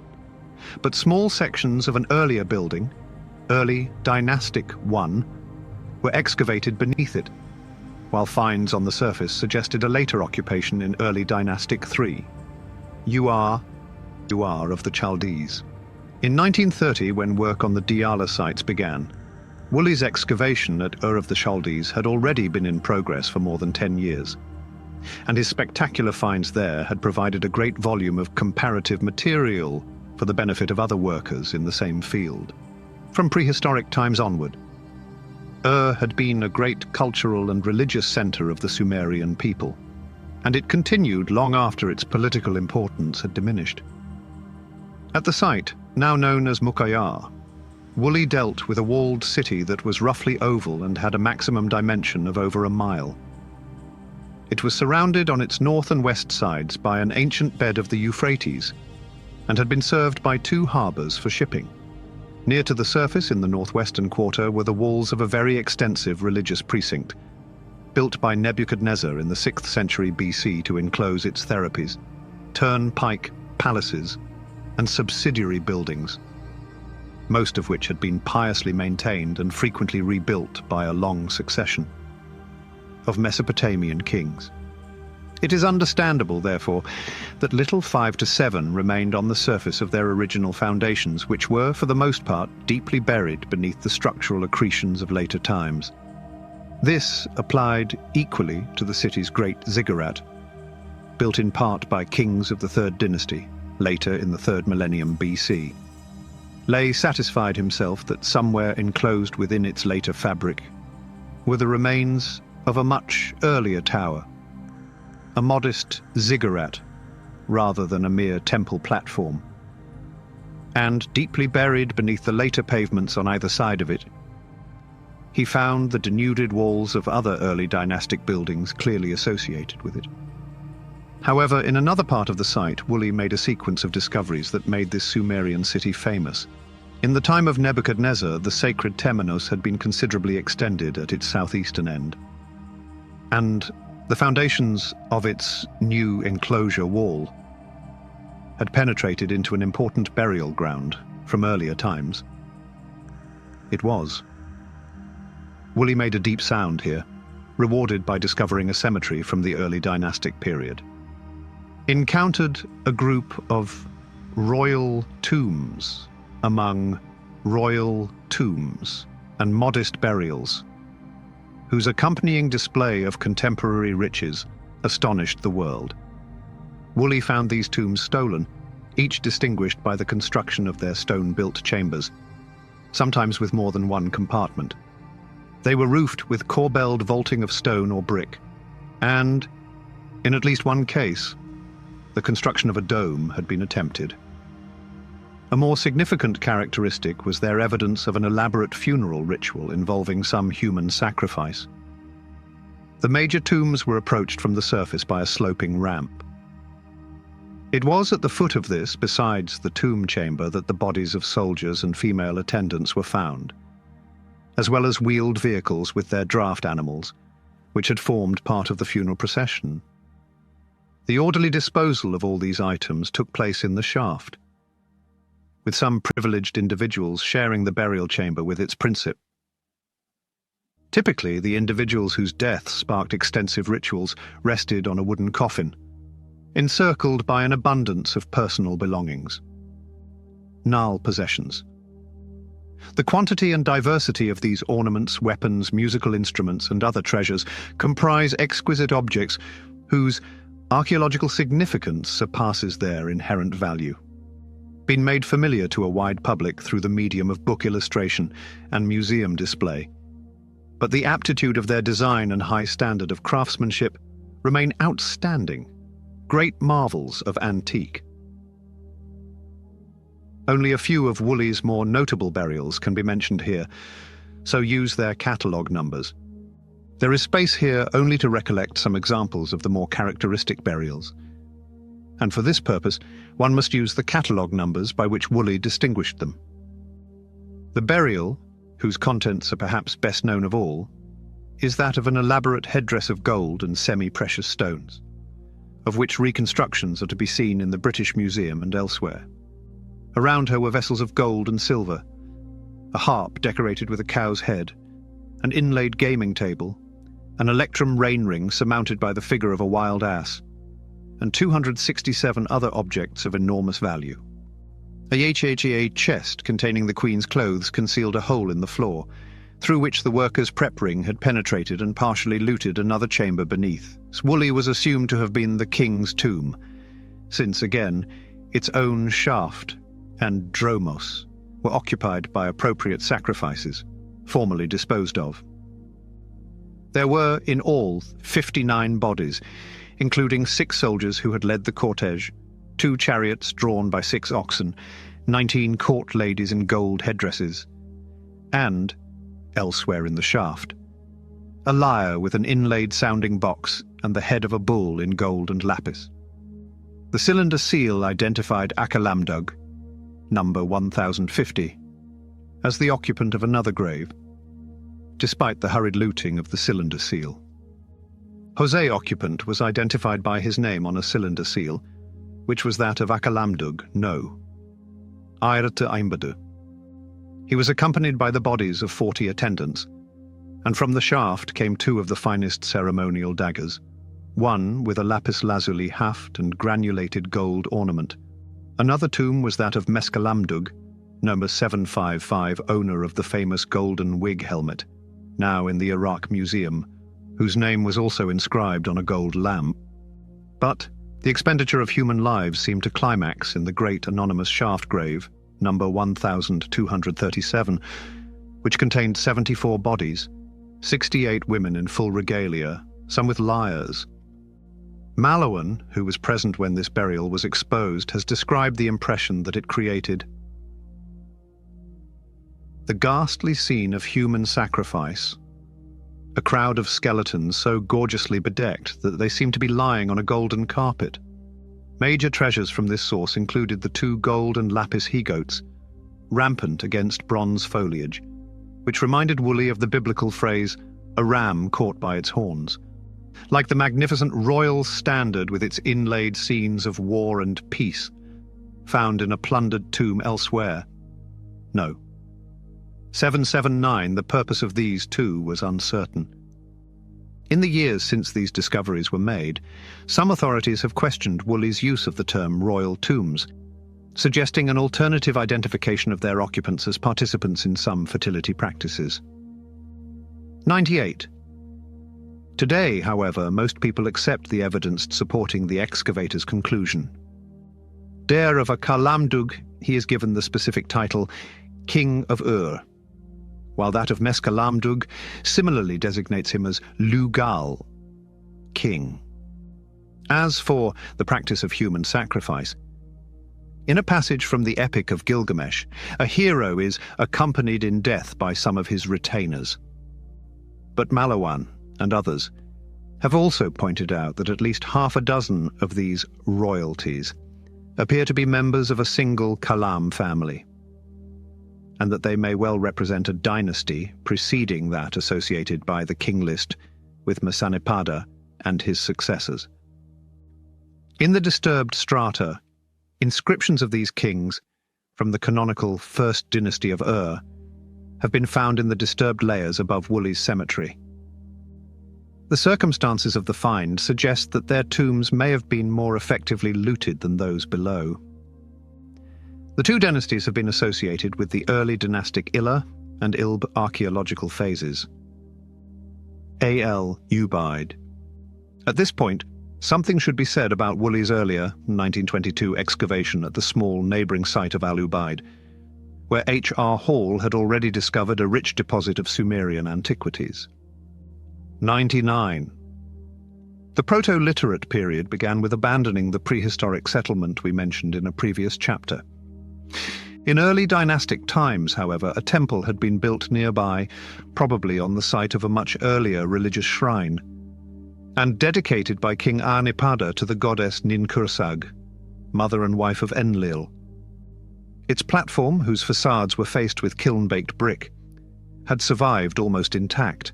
But small sections of an earlier building, early dynastic I, were excavated beneath it, while finds on the surface suggested a later occupation in early dynastic III, Ur of the Chaldees. In 1930, when work on the Diala sites began, Woolley's excavation at Ur of the Chaldees had already been in progress for more than 10 years, and his spectacular finds there had provided a great volume of comparative material for the benefit of other workers in the same field. From prehistoric times onward, Ur had been a great cultural and religious center of the Sumerian people, and it continued long after its political importance had diminished. At the site, now known as Muqayyar, Woolley dealt with a walled city that was roughly oval and had a maximum dimension of over a mile. It was surrounded on its north and west sides by an ancient bed of the Euphrates, and had been served by 2 harbours for shipping. Near to the surface in the northwestern quarter were the walls of a very extensive religious precinct, built by Nebuchadnezzar in the 6th century BC to enclose its therapies, turnpike palaces, and subsidiary buildings, most of which had been piously maintained and frequently rebuilt by a long succession of Mesopotamian kings. It is understandable, therefore, that little 5 to 7 remained on the surface of their original foundations, which were, for the most part, deeply buried beneath the structural accretions of later times. This applied equally to the city's great ziggurat, built in part by kings of the 3rd dynasty, later in the 3rd millennium BC. Lay satisfied himself that somewhere enclosed within its later fabric were the remains of a much earlier tower, a modest ziggurat rather than a mere temple platform. And deeply buried beneath the later pavements on either side of it, he found the denuded walls of other early dynastic buildings clearly associated with it. However, in another part of the site, Woolley made a sequence of discoveries that made this Sumerian city famous. In the time of Nebuchadnezzar, the sacred temenos had been considerably extended at its southeastern end, and the foundations of its new enclosure wall had penetrated into an important burial ground from earlier times. It was. Woolley made a deep sound here, rewarded by discovering a cemetery from the early dynastic period. Encountered a group of royal tombs among royal tombs and modest burials, whose accompanying display of contemporary riches astonished the world. Woolley found these tombs stolen, each distinguished by the construction of their stone-built chambers, sometimes with more than one compartment. They were roofed with corbelled vaulting of stone or brick, and, in at least one case, the construction of a dome had been attempted. A more significant characteristic was their evidence of an elaborate funeral ritual involving some human sacrifice. The major tombs were approached from the surface by a sloping ramp. It was at the foot of this, besides the tomb chamber, that the bodies of soldiers and female attendants were found, as well as wheeled vehicles with their draft animals, which had formed part of the funeral procession. The orderly disposal of all these items took place in the shaft, with some privileged individuals sharing the burial chamber with its princeps. Typically, the individuals whose deaths sparked extensive rituals rested on a wooden coffin, encircled by an abundance of personal belongings. Nal possessions. The quantity and diversity of these ornaments, weapons, musical instruments, and other treasures comprise exquisite objects whose archaeological significance surpasses their inherent value. Been made familiar to a wide public through the medium of book illustration and museum display, but the aptitude of their design and high standard of craftsmanship remain outstanding, great marvels of antique. Only a few of Woolley's more notable burials can be mentioned here, so use their catalogue numbers. There is space here only to recollect some examples of the more characteristic burials, and for this purpose one must use the catalogue numbers by which Woolley distinguished them. The burial, whose contents are perhaps best known of all, is that of an elaborate headdress of gold and semi-precious stones, of which reconstructions are to be seen in the British Museum and elsewhere. Around her were vessels of gold and silver, a harp decorated with a cow's head, an inlaid gaming table, an electrum rain ring surmounted by the figure of a wild ass, and 267 other objects of enormous value. A HHEA chest containing the Queen's clothes concealed a hole in the floor, through which the workers' prep ring had penetrated and partially looted another chamber beneath. Woolley was assumed to have been the king's tomb, since, again, its own shaft and dromos were occupied by appropriate sacrifices, formerly disposed of. There were, in all, 59 bodies, including 6 soldiers who had led the cortege, 2 chariots drawn by 6 oxen, 19 court ladies in gold headdresses, and, elsewhere in the shaft, a lyre with an inlaid sounding box and the head of a bull in gold and lapis. The cylinder seal identified Akalamdug, number 1050, as the occupant of another grave, despite the hurried looting of the cylinder seal. Jose occupant was identified by his name on a cylinder seal, which was that of Akalamdug No, Irte Aimbadu. He was accompanied by the bodies of 40 attendants, and from the shaft came 2 of the finest ceremonial daggers, one with a lapis lazuli haft and granulated gold ornament. Another tomb was that of Meskalamdug, number 755, owner of the famous golden wig helmet, now in the Iraq Museum, whose name was also inscribed on a gold lamp. But the expenditure of human lives seemed to climax in the great anonymous shaft grave, number 1237, which contained 74 bodies, 68 women in full regalia, some with lyres. Malawan, who was present when this burial was exposed, has described the impression that it created. The ghastly scene of human sacrifice, a crowd of skeletons so gorgeously bedecked that they seemed to be lying on a golden carpet. Major treasures from this source included the 2 gold and lapis he-goats, rampant against bronze foliage, which reminded Woolley of the biblical phrase, "a ram caught by its horns," like the magnificent royal standard with its inlaid scenes of war and peace, found in a plundered tomb elsewhere. No. 779, the purpose of these too was uncertain. In the years since these discoveries were made, some authorities have questioned Woolley's use of the term royal tombs, suggesting an alternative identification of their occupants as participants in some fertility practices. 98. Today, however, most people accept the evidence supporting the excavator's conclusion. There of Akalamdug, he is given the specific title King of Ur, while that of Meskalamdug similarly designates him as Lugal, king. As for the practice of human sacrifice, in a passage from the Epic of Gilgamesh, a hero is accompanied in death by some of his retainers. But Malawan and others have also pointed out that at least half a dozen of these royalties appear to be members of a single Kalam family, and that they may well represent a dynasty preceding that associated by the King List with Masanipada and his successors. In the disturbed strata, inscriptions of these kings from the canonical First Dynasty of Ur have been found in the disturbed layers above Woolley's cemetery. The circumstances of the find suggest that their tombs may have been more effectively looted than those below. The 2 dynasties have been associated with the early dynastic Illa and Ilb archaeological phases. A.L. Ubaid. At this point, something should be said about Woolley's earlier, 1922, excavation at the small neighbouring site of Al-Ubaid, where H.R. Hall had already discovered a rich deposit of Sumerian antiquities. 99. The Proto-Literate period began with abandoning the prehistoric settlement we mentioned in a previous chapter. In early dynastic times, however, a temple had been built nearby, probably on the site of a much earlier religious shrine, and dedicated by King Anipada to the goddess Ninkursag, mother and wife of Enlil. Its platform, whose facades were faced with kiln-baked brick, had survived almost intact,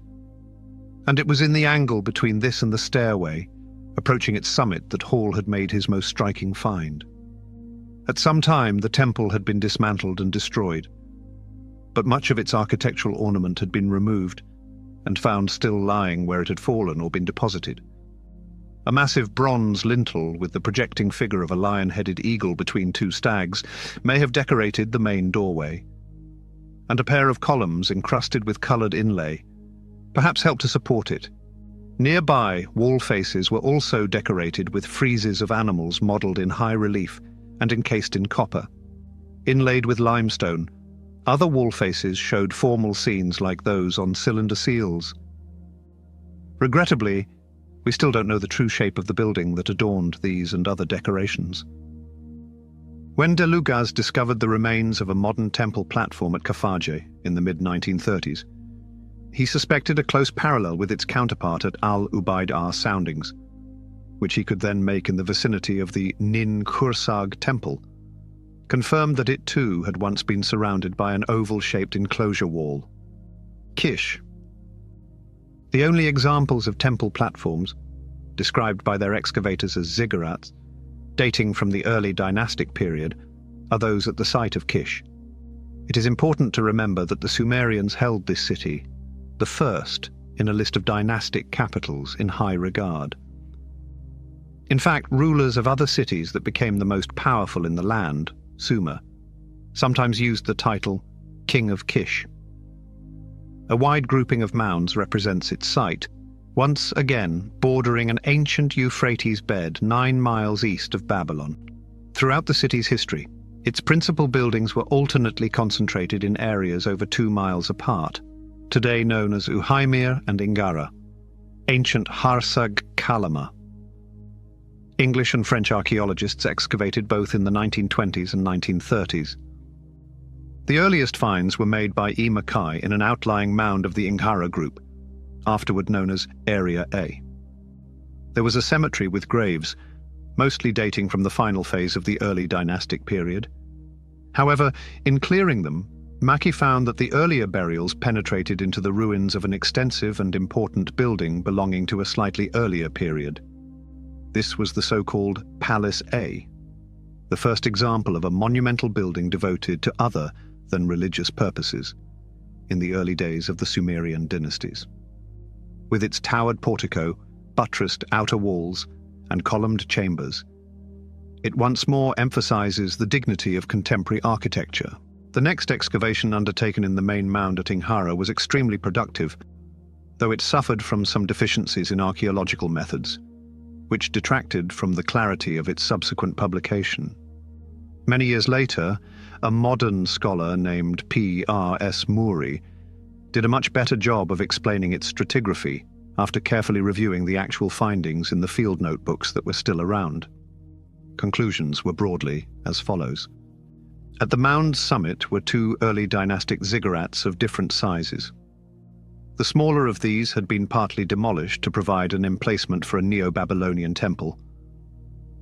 and it was in the angle between this and the stairway, approaching its summit, that Hall had made his most striking find. At some time, the temple had been dismantled and destroyed, but much of its architectural ornament had been removed and found still lying where it had fallen or been deposited. A massive bronze lintel with the projecting figure of a lion-headed eagle between 2 stags may have decorated the main doorway, and a pair of columns encrusted with coloured inlay perhaps helped to support it. Nearby, wall faces were also decorated with friezes of animals modelled in high relief and encased in copper. Inlaid with limestone, other wall faces showed formal scenes like those on cylinder seals. Regrettably, we still don't know the true shape of the building that adorned these and other decorations. When de Lugaz discovered the remains of a modern temple platform at Kafaje in the mid-1930s, he suspected a close parallel with its counterpart at Al-Ubaid soundings. which he could then make in the vicinity of the Nin Kursag temple, confirmed that it too had once been surrounded by an oval-shaped enclosure wall. Kish. The only examples of temple platforms, described by their excavators as ziggurats, dating from the early dynastic period, are those at the site of Kish. It is important to remember that the Sumerians held this city, the first in a list of dynastic capitals, in high regard. In fact, rulers of other cities that became the most powerful in the land, Sumer, sometimes used the title King of Kish. A wide grouping of mounds represents its site, once again bordering an ancient Euphrates bed 9 miles east of Babylon. Throughout the city's history, its principal buildings were alternately concentrated in areas over 2 miles apart, today known as Uhaimir and Ingara, ancient Harsag Kalama. English and French archaeologists excavated both in the 1920s and 1930s. The earliest finds were made by E. Mackay in an outlying mound of the Ingara group, afterward known as Area A. There was a cemetery with graves, mostly dating from the final phase of the early dynastic period. However, in clearing them, Mackay found that the earlier burials penetrated into the ruins of an extensive and important building belonging to a slightly earlier period. This was the so-called Palace A, the first example of a monumental building devoted to other than religious purposes in the early days of the Sumerian dynasties. With its towered portico, buttressed outer walls, and columned chambers, it once more emphasizes the dignity of contemporary architecture. The next excavation undertaken in the main mound at Ingara was extremely productive, though it suffered from some deficiencies in archaeological methods, which detracted from the clarity of its subsequent publication. Many years later, a modern scholar named P.R.S. Muri did a much better job of explaining its stratigraphy after carefully reviewing the actual findings in the field notebooks that were still around. Conclusions were broadly as follows. At the mound's summit were 2 early dynastic ziggurats of different sizes. The smaller of these had been partly demolished to provide an emplacement for a Neo-Babylonian temple,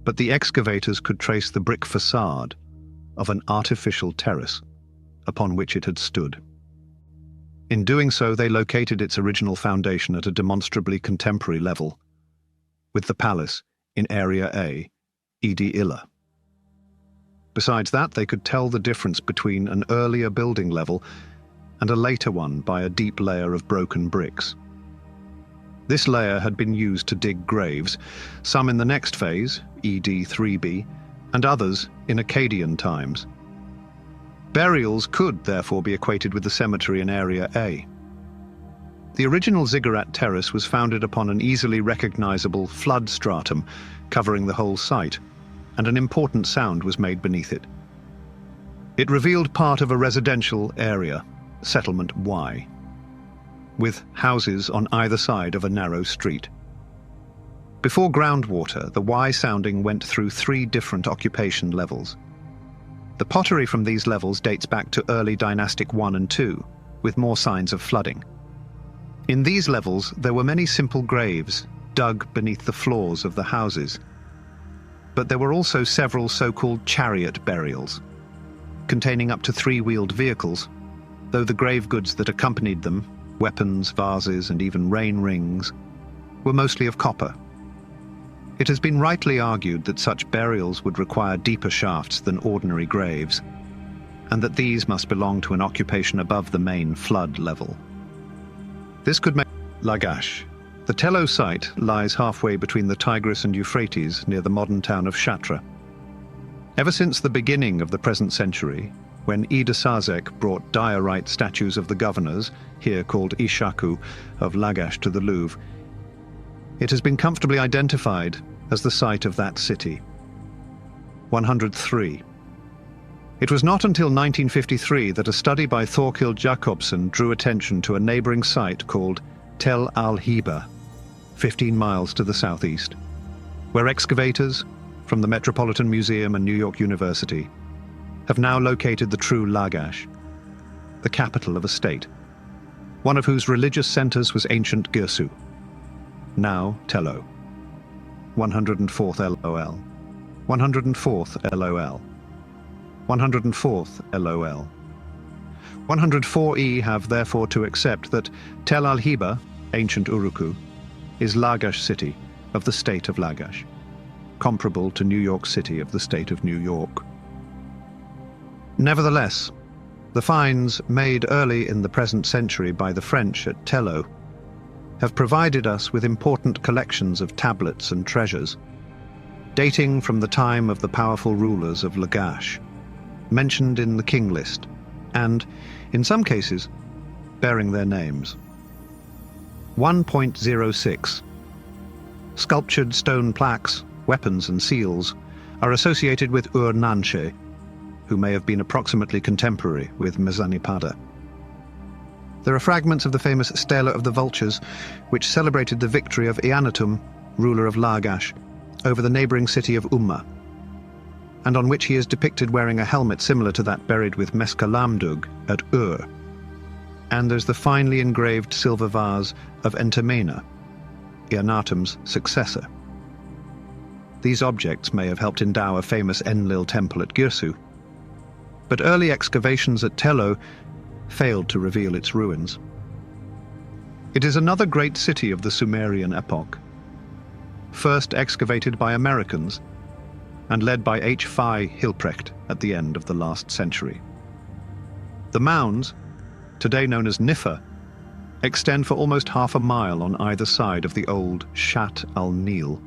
but the excavators could trace the brick facade of an artificial terrace upon which it had stood. In doing so, they located its original foundation at a demonstrably contemporary level, with the palace in Area A, Ila. Besides that, they could tell the difference between an earlier building level and a later one by a deep layer of broken bricks. This layer had been used to dig graves, some in the next phase, ED3b, and others in Akkadian times. Burials could therefore be equated with the cemetery in Area A. The original ziggurat terrace was founded upon an easily recognizable flood stratum covering the whole site, and an important sound was made beneath it. It revealed part of a residential area, Settlement Y, with houses on either side of a narrow street. Before groundwater, the Y sounding went through 3 different occupation levels. The pottery from these levels dates back to early dynastic 1 and 2, with more signs of flooding. In these levels, there were many simple graves dug beneath the floors of the houses. But there were also several so-called chariot burials, containing up to 3-wheeled vehicles, though the grave goods that accompanied them, weapons, vases, and even rain rings, were mostly of copper. It has been rightly argued that such burials would require deeper shafts than ordinary graves, and that these must belong to an occupation above the main flood level. This could make Lagash. The Tello site lies halfway between the Tigris and Euphrates near the modern town of Shatra. Ever since the beginning of the present century, when Sazek brought diorite statues of the governors, here called Ishaku, of Lagash to the Louvre, it has been comfortably identified as the site of that city. 103. It was not until 1953 that a study by Thorkild Jacobsen drew attention to a neighboring site called Tel al-Hiba, 15 miles to the southeast, where excavators from the Metropolitan Museum and New York University have now located the true Lagash, the capital of a state, one of whose religious centers was ancient Girsu, now Tello. 104th LOL, 104th LOL, 104th LOL. 104E have therefore to accept that Tel al-Hiba, ancient Uruku, is Lagash city of the state of Lagash, comparable to New York City of the state of New York. Nevertheless, the finds made early in the present century by the French at Tello have provided us with important collections of tablets and treasures, dating from the time of the powerful rulers of Lagash, mentioned in the King List, and, in some cases, bearing their names. 1.06. Sculptured stone plaques, weapons and seals are associated with Ur-Nanshe, who may have been approximately contemporary with Mezanipada. There are fragments of the famous Stela of the Vultures, which celebrated the victory of Eannatum, ruler of Lagash, over the neighboring city of Umma, and on which he is depicted wearing a helmet similar to that buried with Meskalamdug at Ur. And there's the finely engraved silver vase of Entemena, Eannatum's successor. These objects may have helped endow a famous Enlil temple at Girsu, but early excavations at Tello failed to reveal its ruins. It is another great city of the Sumerian epoch, first excavated by Americans and led by H. Phi Hilprecht at the end of the last century. The mounds, today known as Nippur, extend for almost half a mile on either side of the old Shat al-Nil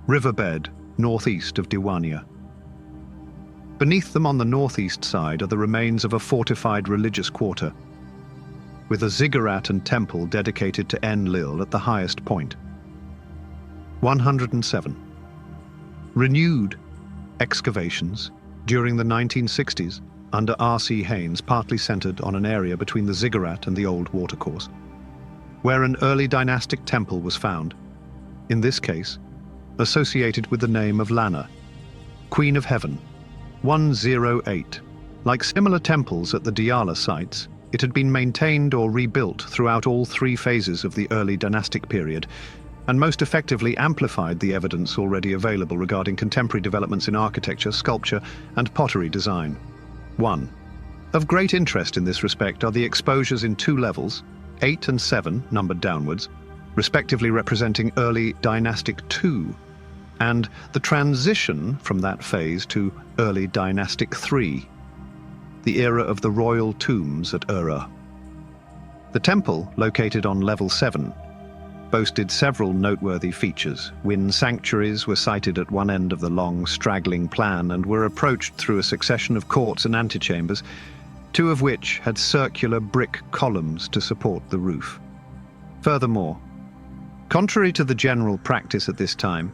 riverbed northeast of Diwania. Beneath them on the northeast side are the remains of a fortified religious quarter, with a ziggurat and temple dedicated to Enlil at the highest point. 107. Renewed excavations during the 1960s under R.C. Haynes partly centered on an area between the ziggurat and the old watercourse, where an early dynastic temple was found, in this case associated with the name of Lana, Queen of Heaven. 108. Like similar temples at the Diala sites, it had been maintained or rebuilt throughout all three phases of the early dynastic period, and most effectively amplified the evidence already available regarding contemporary developments in architecture, sculpture, and pottery design. 1. Of great interest in this respect are the exposures in two levels, 8 and 7, numbered downwards, respectively representing early dynastic II, and the transition from that phase to early dynastic III, the era of the royal tombs at Ura. The temple, located on level 7, boasted several noteworthy features. Wind sanctuaries were sited at one end of the long, straggling plan and were approached through a succession of courts and antechambers, two of which had circular brick columns to support the roof. Furthermore, contrary to the general practice at this time,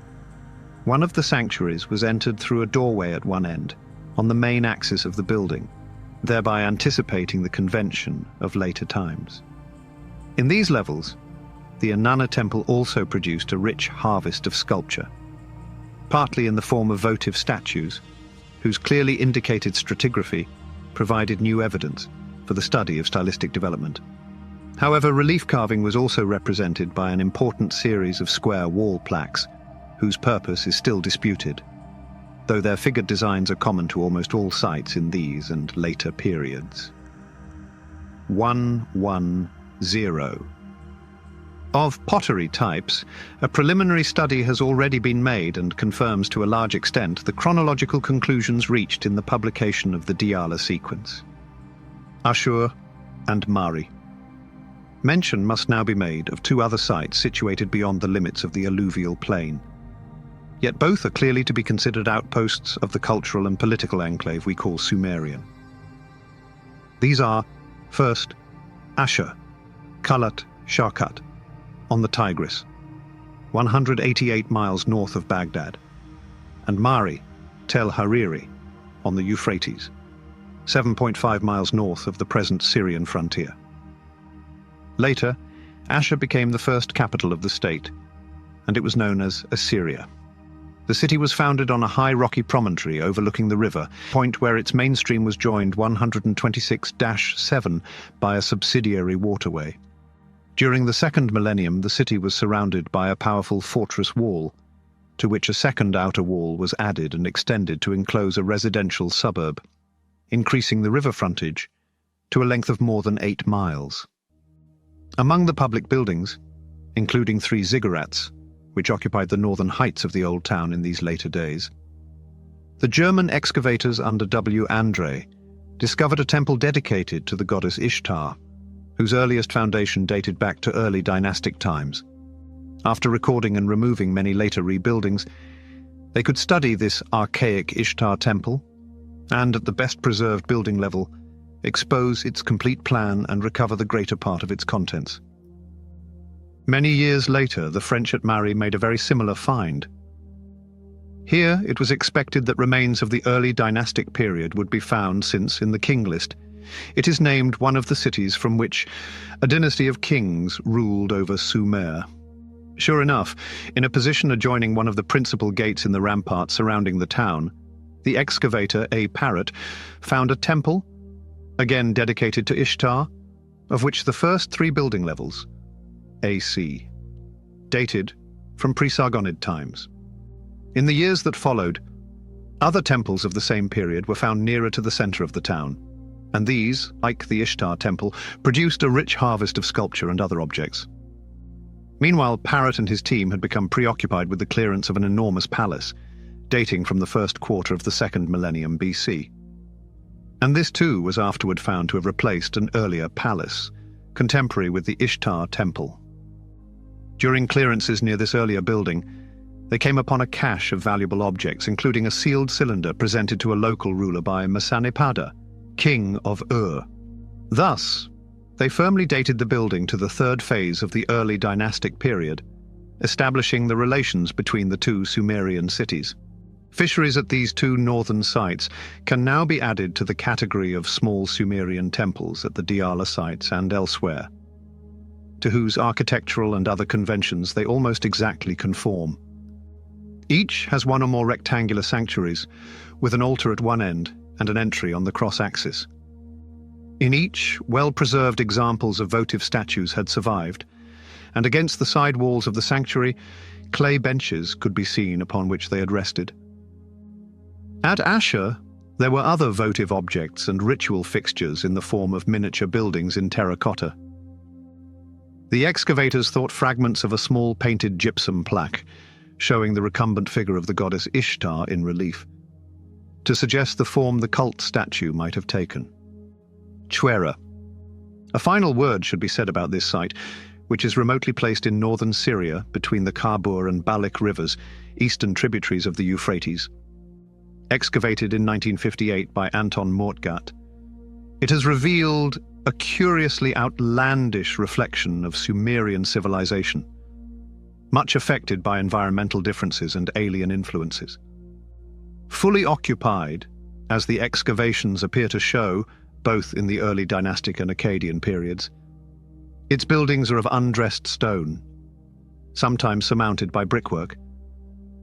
one of the sanctuaries was entered through a doorway at one end, on the main axis of the building, thereby anticipating the convention of later times. In these levels, the Inanna temple also produced a rich harvest of sculpture, partly in the form of votive statues, whose clearly indicated stratigraphy provided new evidence for the study of stylistic development. However, relief carving was also represented by an important series of square wall plaques, whose purpose is still disputed, though their figured designs are common to almost all sites in these and later periods. 110. Of pottery types, a preliminary study has already been made and confirms to a large extent the chronological conclusions reached in the publication of the Diala sequence. Assur and Mari. Mention must now be made of two other sites situated beyond the limits of the alluvial plain. Yet both are clearly to be considered outposts of the cultural and political enclave we call Sumerian. These are, first, Assur, Kalat Sharkat, on the Tigris, 188 miles north of Baghdad, and Mari, Tel Hariri, on the Euphrates, 7.5 miles north of the present Syrian frontier. Later, Assur became the first capital of the state, and it was known as Assyria. The city was founded on a high rocky promontory overlooking the river, a point where its mainstream was joined 126-7 by a subsidiary waterway. During the second millennium, the city was surrounded by a powerful fortress wall, to which a second outer wall was added and extended to enclose a residential suburb, increasing the river frontage to a length of more than 8 miles. Among the public buildings, including 3 ziggurats, which occupied the northern heights of the old town in these later days, the German excavators under W. Andre discovered a temple dedicated to the goddess Ishtar, whose earliest foundation dated back to early dynastic times. After recording and removing many later rebuildings, they could study this archaic Ishtar temple and, at the best preserved building level, expose its complete plan and recover the greater part of its contents. Many years later, the French at Mari made a very similar find. Here, it was expected that remains of the early dynastic period would be found since, in the King List, it is named one of the cities from which a dynasty of kings ruled over Sumer. Sure enough, in a position adjoining one of the principal gates in the ramparts surrounding the town, the excavator A. Parrott found a temple, again dedicated to Ishtar, of which the first 3 building levels, AC, dated from pre-Sargonid times. In the years that followed, other temples of the same period were found nearer to the center of the town, and these, like the Ishtar temple, produced a rich harvest of sculpture and other objects. Meanwhile, Parrott and his team had become preoccupied with the clearance of an enormous palace, dating from the first quarter of the 2nd millennium BC. And this too was afterward found to have replaced an earlier palace, contemporary with the Ishtar temple. During clearances near this earlier building, they came upon a cache of valuable objects, including a sealed cylinder presented to a local ruler by Masanipada, king of Ur. Thus, they firmly dated the building to the 3rd phase of the early dynastic period, establishing the relations between the 2 Sumerian cities. Fisheries at these 2 northern sites can now be added to the category of small Sumerian temples at the Diala sites and elsewhere, to whose architectural and other conventions they almost exactly conform. Each has 1 or more rectangular sanctuaries, with an altar at one end and an entry on the cross-axis. In each, well-preserved examples of votive statues had survived, and against the side walls of the sanctuary, clay benches could be seen upon which they had rested. At Assur, there were other votive objects and ritual fixtures in the form of miniature buildings in terracotta. The excavators thought fragments of a small painted gypsum plaque, showing the recumbent figure of the goddess Ishtar in relief, to suggest the form the cult statue might have taken. Chwera. A final word should be said about this site, which is remotely placed in northern Syria between the Khabur and Balik rivers, eastern tributaries of the Euphrates. Excavated in 1958 by Anton Mortgat, it has revealed a curiously outlandish reflection of Sumerian civilization, much affected by environmental differences and alien influences. Fully occupied, as the excavations appear to show, both in the early dynastic and Akkadian periods, its buildings are of undressed stone, sometimes surmounted by brickwork,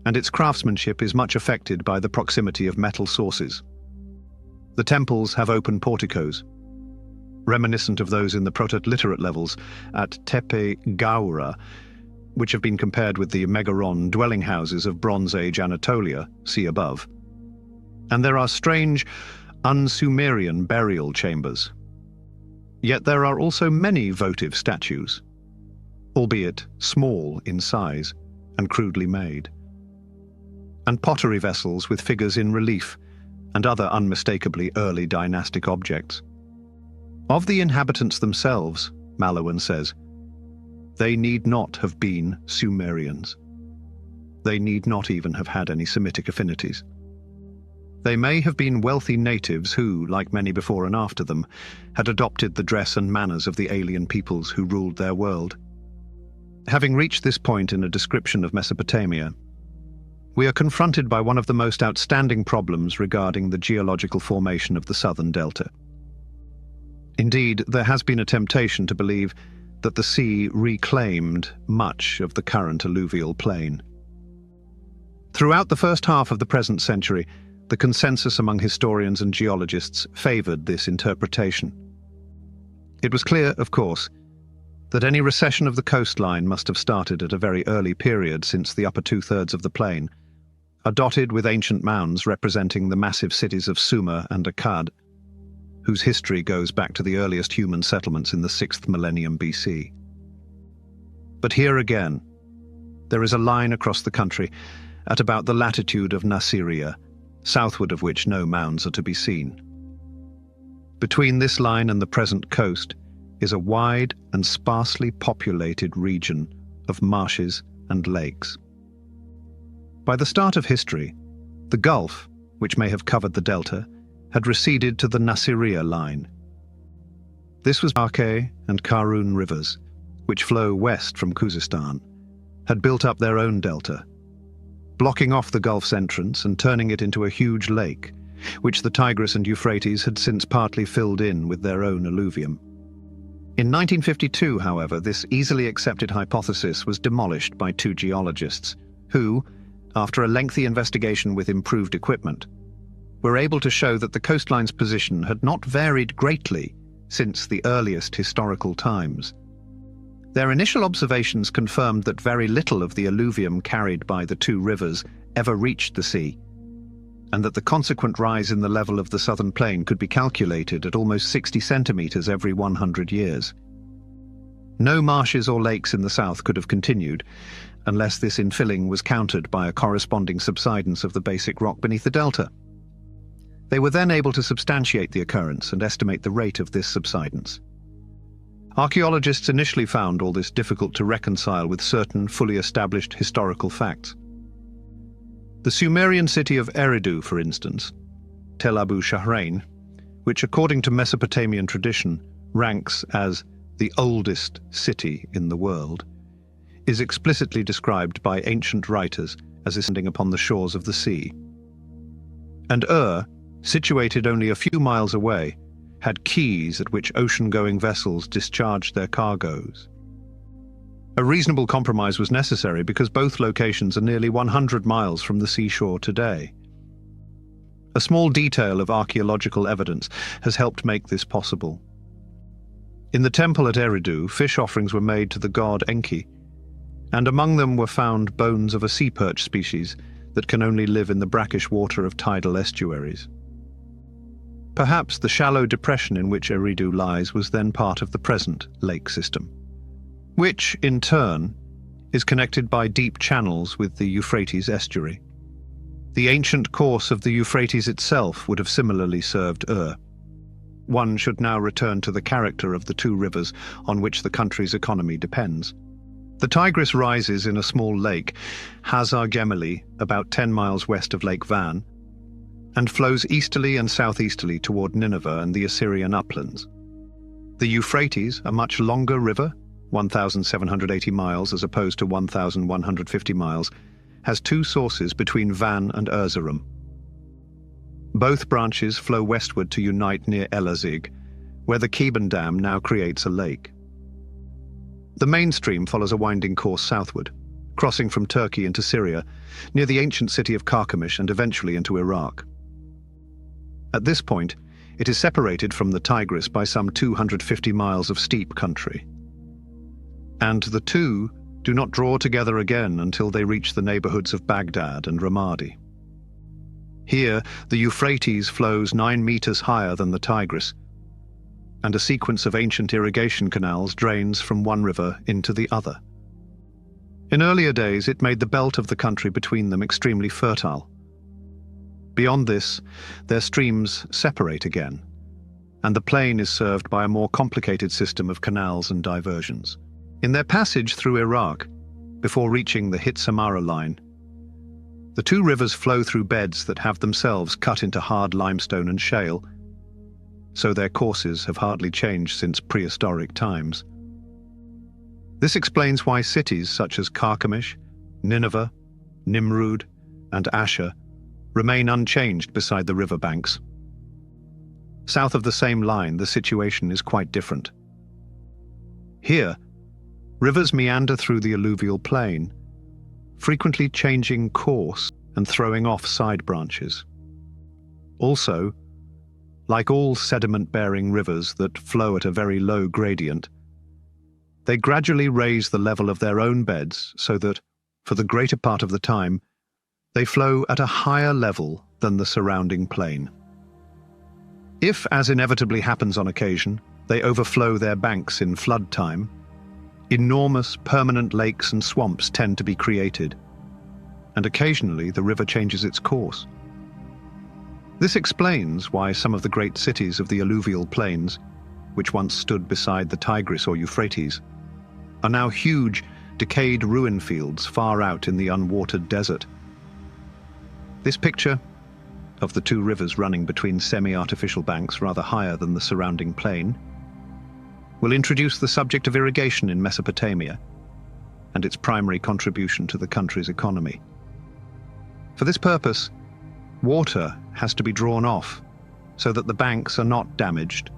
and its craftsmanship is much affected by the proximity of metal sources. The temples have open porticos, reminiscent of those in the proto-literate levels at Tepe Gaura, which have been compared with the Megaron dwelling houses of Bronze Age Anatolia, see above. And there are strange, un-Sumerian burial chambers. Yet there are also many votive statues, albeit small in size and crudely made, and pottery vessels with figures in relief and other unmistakably early dynastic objects. Of the inhabitants themselves, Malouin says, they need not have been Sumerians. They need not even have had any Semitic affinities. They may have been wealthy natives who, like many before and after them, had adopted the dress and manners of the alien peoples who ruled their world. Having reached this point in a description of Mesopotamia, we are confronted by one of the most outstanding problems regarding the geological formation of the southern delta. Indeed, there has been a temptation to believe that the sea reclaimed much of the current alluvial plain. Throughout the first half of the present century, the consensus among historians and geologists favored this interpretation. It was clear, of course, that any recession of the coastline must have started at a very early period, since the upper two-thirds of the plain are dotted with ancient mounds representing the massive cities of Sumer and Akkad, whose history goes back to the earliest human settlements in the 6th millennium BC. But here again, there is a line across the country at about the latitude of Nasiriyah, southward of which no mounds are to be seen. Between this line and the present coast is a wide and sparsely populated region of marshes and lakes. By the start of history, the Gulf, which may have covered the delta, had receded to the Nasiriyah line. This was Arke and Karun rivers, which flow west from Khuzestan, had built up their own delta, blocking off the Gulf's entrance and turning it into a huge lake, which the Tigris and Euphrates had since partly filled in with their own alluvium. In 1952, however, this easily accepted hypothesis was demolished by two geologists who, after a lengthy investigation with improved equipment, were able to show that the coastline's position had not varied greatly since the earliest historical times. Their initial observations confirmed that very little of the alluvium carried by the two rivers ever reached the sea, and that the consequent rise in the level of the southern plain could be calculated at almost 60 centimeters every 100 years. No marshes or lakes in the south could have continued, unless this infilling was countered by a corresponding subsidence of the basic rock beneath the delta. They were then able to substantiate the occurrence and estimate the rate of this subsidence. Archaeologists initially found all this difficult to reconcile with certain fully established historical facts. The Sumerian city of Eridu, for instance, Tel Abu Shahrain, which according to Mesopotamian tradition ranks as the oldest city in the world, is explicitly described by ancient writers as standing upon the shores of the sea. And situated only a few miles away, had quays at which ocean-going vessels discharged their cargoes. A reasonable compromise was necessary because both locations are nearly 100 miles from the seashore today. A small detail of archaeological evidence has helped make this possible. In the temple at Eridu, fish offerings were made to the god Enki, and among them were found bones of a sea perch species that can only live in the brackish water of tidal estuaries. Perhaps the shallow depression in which Eridu lies was then part of the present lake system, which, in turn, is connected by deep channels with the Euphrates estuary. The ancient course of the Euphrates itself would have similarly served One should now return to the character of the two rivers on which the country's economy depends. The Tigris rises in a small lake, Hazar Gemili, about 10 miles west of Lake Van, and flows easterly and southeasterly toward Nineveh and the Assyrian uplands. The Euphrates, a much longer river, 1,780 miles as opposed to 1,150 miles, has two sources between Van and Erzurum. Both branches flow westward to unite near Elazig, where the Keben Dam now creates a lake. The main stream follows a winding course southward, crossing from Turkey into Syria, near the ancient city of Carchemish and eventually into Iraq. At this point, it is separated from the Tigris by some 250 miles of steep country. And the two do not draw together again until they reach the neighborhoods of Baghdad and Ramadi. Here, the Euphrates flows 9 meters higher than the Tigris, and a sequence of ancient irrigation canals drains from one river into the other. In earlier days, it made the belt of the country between them extremely fertile. Beyond this, their streams separate again, and the plain is served by a more complicated system of canals and diversions. In their passage through Iraq, before reaching the Hit-Samara line, the two rivers flow through beds that have themselves cut into hard limestone and shale, so their courses have hardly changed since prehistoric times. This explains why cities such as Carchemish, Nineveh, Nimrud, and Assur remain unchanged beside the riverbanks. South of the same line, the situation is quite different. Here, rivers meander through the alluvial plain, frequently changing course and throwing off side branches. Also, like all sediment-bearing rivers that flow at a very low gradient, they gradually raise the level of their own beds so that, for the greater part of the time, they flow at a higher level than the surrounding plain. If, as inevitably happens on occasion, they overflow their banks in flood time, enormous permanent lakes and swamps tend to be created, and occasionally the river changes its course. This explains why some of the great cities of the alluvial plains, which once stood beside the Tigris or Euphrates, are now huge, decayed ruin fields far out in the unwatered desert. This picture of the two rivers running between semi-artificial banks rather higher than the surrounding plain will introduce the subject of irrigation in Mesopotamia and its primary contribution to the country's economy. For this purpose, water has to be drawn off so that the banks are not damaged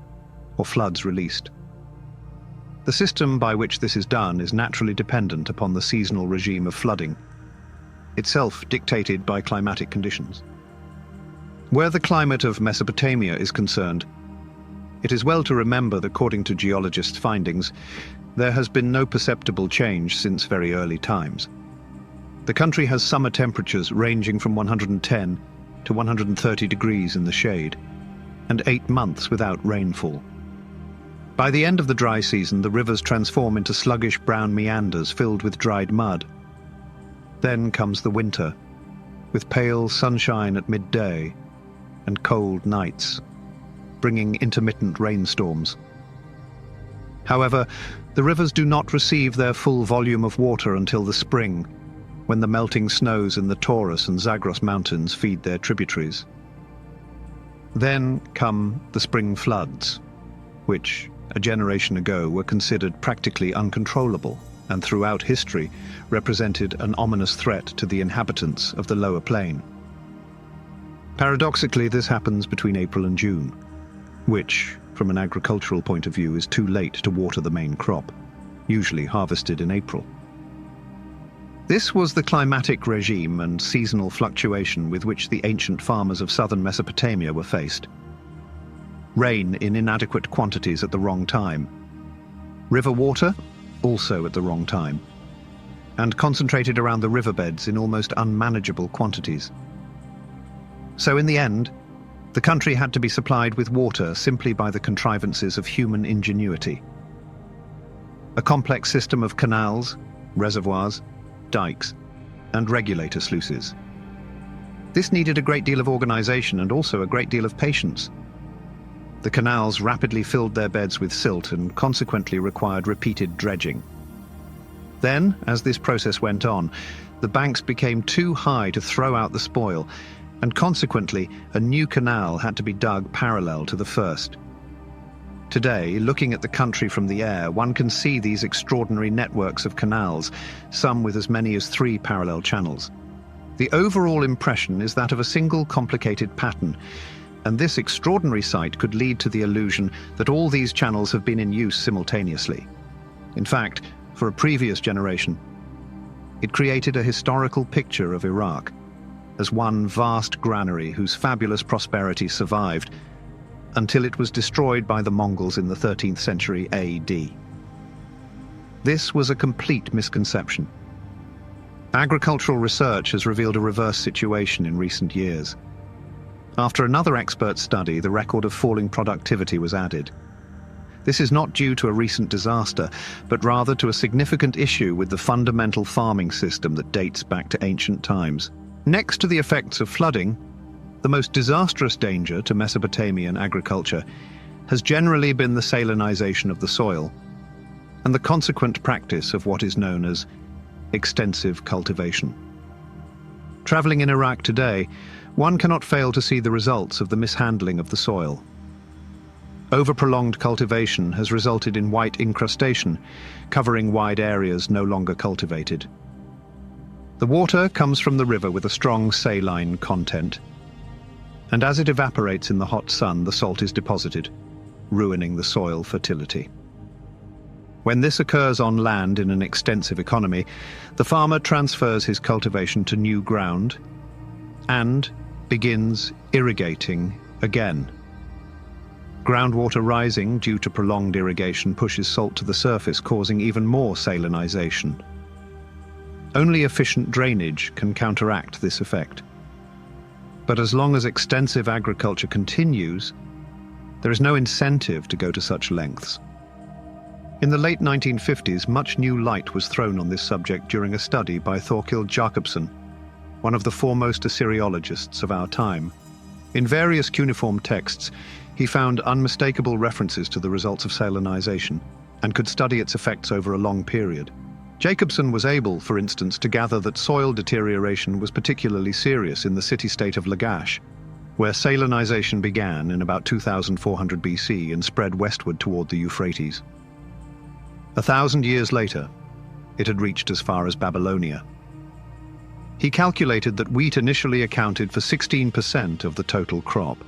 or floods released. The system by which this is done is naturally dependent upon the seasonal regime of flooding, itself dictated by climatic conditions. Where the climate of Mesopotamia is concerned, it is well to remember that according to geologists' findings, there has been no perceptible change since very early times. The country has summer temperatures ranging from 110 to 130 degrees in the shade, and 8 months without rainfall. By the end of the dry season, the rivers transform into sluggish brown meanders filled with dried mud. Then comes the winter, with pale sunshine at midday and cold nights, bringing intermittent rainstorms. However, the rivers do not receive their full volume of water until the spring, when the melting snows in the Taurus and Zagros mountains feed their tributaries. Then come the spring floods, which, a generation ago, were considered practically uncontrollable and throughout history represented an ominous threat to the inhabitants of the lower plain. Paradoxically, this happens between April and June, which, from an agricultural point of view, is too late to water the main crop, usually harvested in April. This was the climatic regime and seasonal fluctuation with which the ancient farmers of southern Mesopotamia were faced. Rain in inadequate quantities at the wrong time. River water, also at the wrong time. And concentrated around the riverbeds in almost unmanageable quantities. So in the end, the country had to be supplied with water simply by the contrivances of human ingenuity. A complex system of canals, reservoirs, dikes, and regulator sluices. This needed a great deal of organization and also a great deal of patience. The canals rapidly filled their beds with silt and consequently required repeated dredging. Then, as this process went on, the banks became too high to throw out the spoil, and consequently a new canal had to be dug parallel to the first. Today, looking at the country from the air, one can see these extraordinary networks of canals, some with as many as 3 parallel channels. The overall impression is that of a single complicated pattern, and this extraordinary sight could lead to the illusion that all these channels have been in use simultaneously. In fact, for a previous generation, it created a historical picture of Iraq as one vast granary whose fabulous prosperity survived until it was destroyed by the Mongols in the 13th century AD. This was a complete misconception. Agricultural research has revealed a reverse situation in recent years. After another expert study, the record of falling productivity was added. This is not due to a recent disaster, but rather to a significant issue with the fundamental farming system that dates back to ancient times. Next to the effects of flooding, the most disastrous danger to Mesopotamian agriculture has generally been the salinization of the soil and the consequent practice of what is known as extensive cultivation. Traveling in Iraq today, one cannot fail to see the results of the mishandling of the soil. Over-prolonged cultivation has resulted in white incrustation, covering wide areas no longer cultivated. The water comes from the river with a strong saline content, and as it evaporates in the hot sun, the salt is deposited, ruining the soil fertility. When this occurs on land in an extensive economy, the farmer transfers his cultivation to new ground and begins irrigating again. Groundwater rising due to prolonged irrigation pushes salt to the surface, causing even more salinization. Only efficient drainage can counteract this effect. But as long as extensive agriculture continues, there is no incentive to go to such lengths. In the late 1950s, much new light was thrown on this subject during a study by Thorkild Jakobsen, one of the foremost Assyriologists of our time. In various cuneiform texts, he found unmistakable references to the results of salinization and could study its effects over a long period. Jakobsen was able, for instance, to gather that soil deterioration was particularly serious in the city-state of Lagash, where salinization began in about 2400 BC and spread westward toward the Euphrates. 1,000 years later, it had reached as far as Babylonia. He calculated that wheat initially accounted for 16% of the total crop.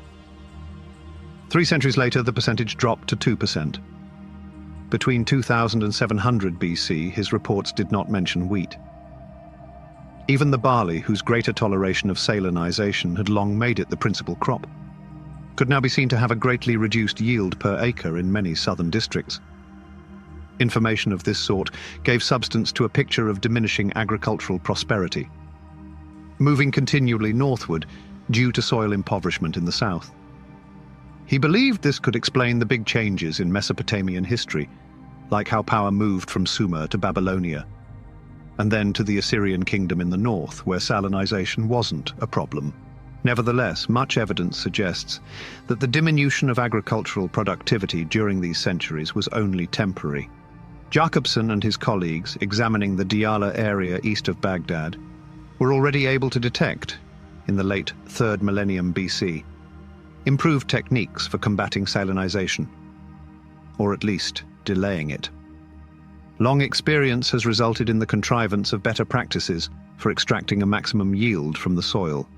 3 centuries later, the percentage dropped to 2%. Between 2000 and 700 BC, his reports did not mention wheat. Even the barley, whose greater toleration of salinization had long made it the principal crop, could now be seen to have a greatly reduced yield per acre in many southern districts. Information of this sort gave substance to a picture of diminishing agricultural prosperity, moving continually northward due to soil impoverishment in the south. He believed this could explain the big changes in Mesopotamian history, like how power moved from Sumer to Babylonia, and then to the Assyrian kingdom in the north, where salinization wasn't a problem. Nevertheless, much evidence suggests that the diminution of agricultural productivity during these centuries was only temporary. Jakobsen and his colleagues, examining the Diala area east of Baghdad, were already able to detect, in the late 3rd millennium BC, improved techniques for combating salinization, or at least delaying it. Long experience has resulted in the contrivance of better practices for extracting a maximum yield from the soil.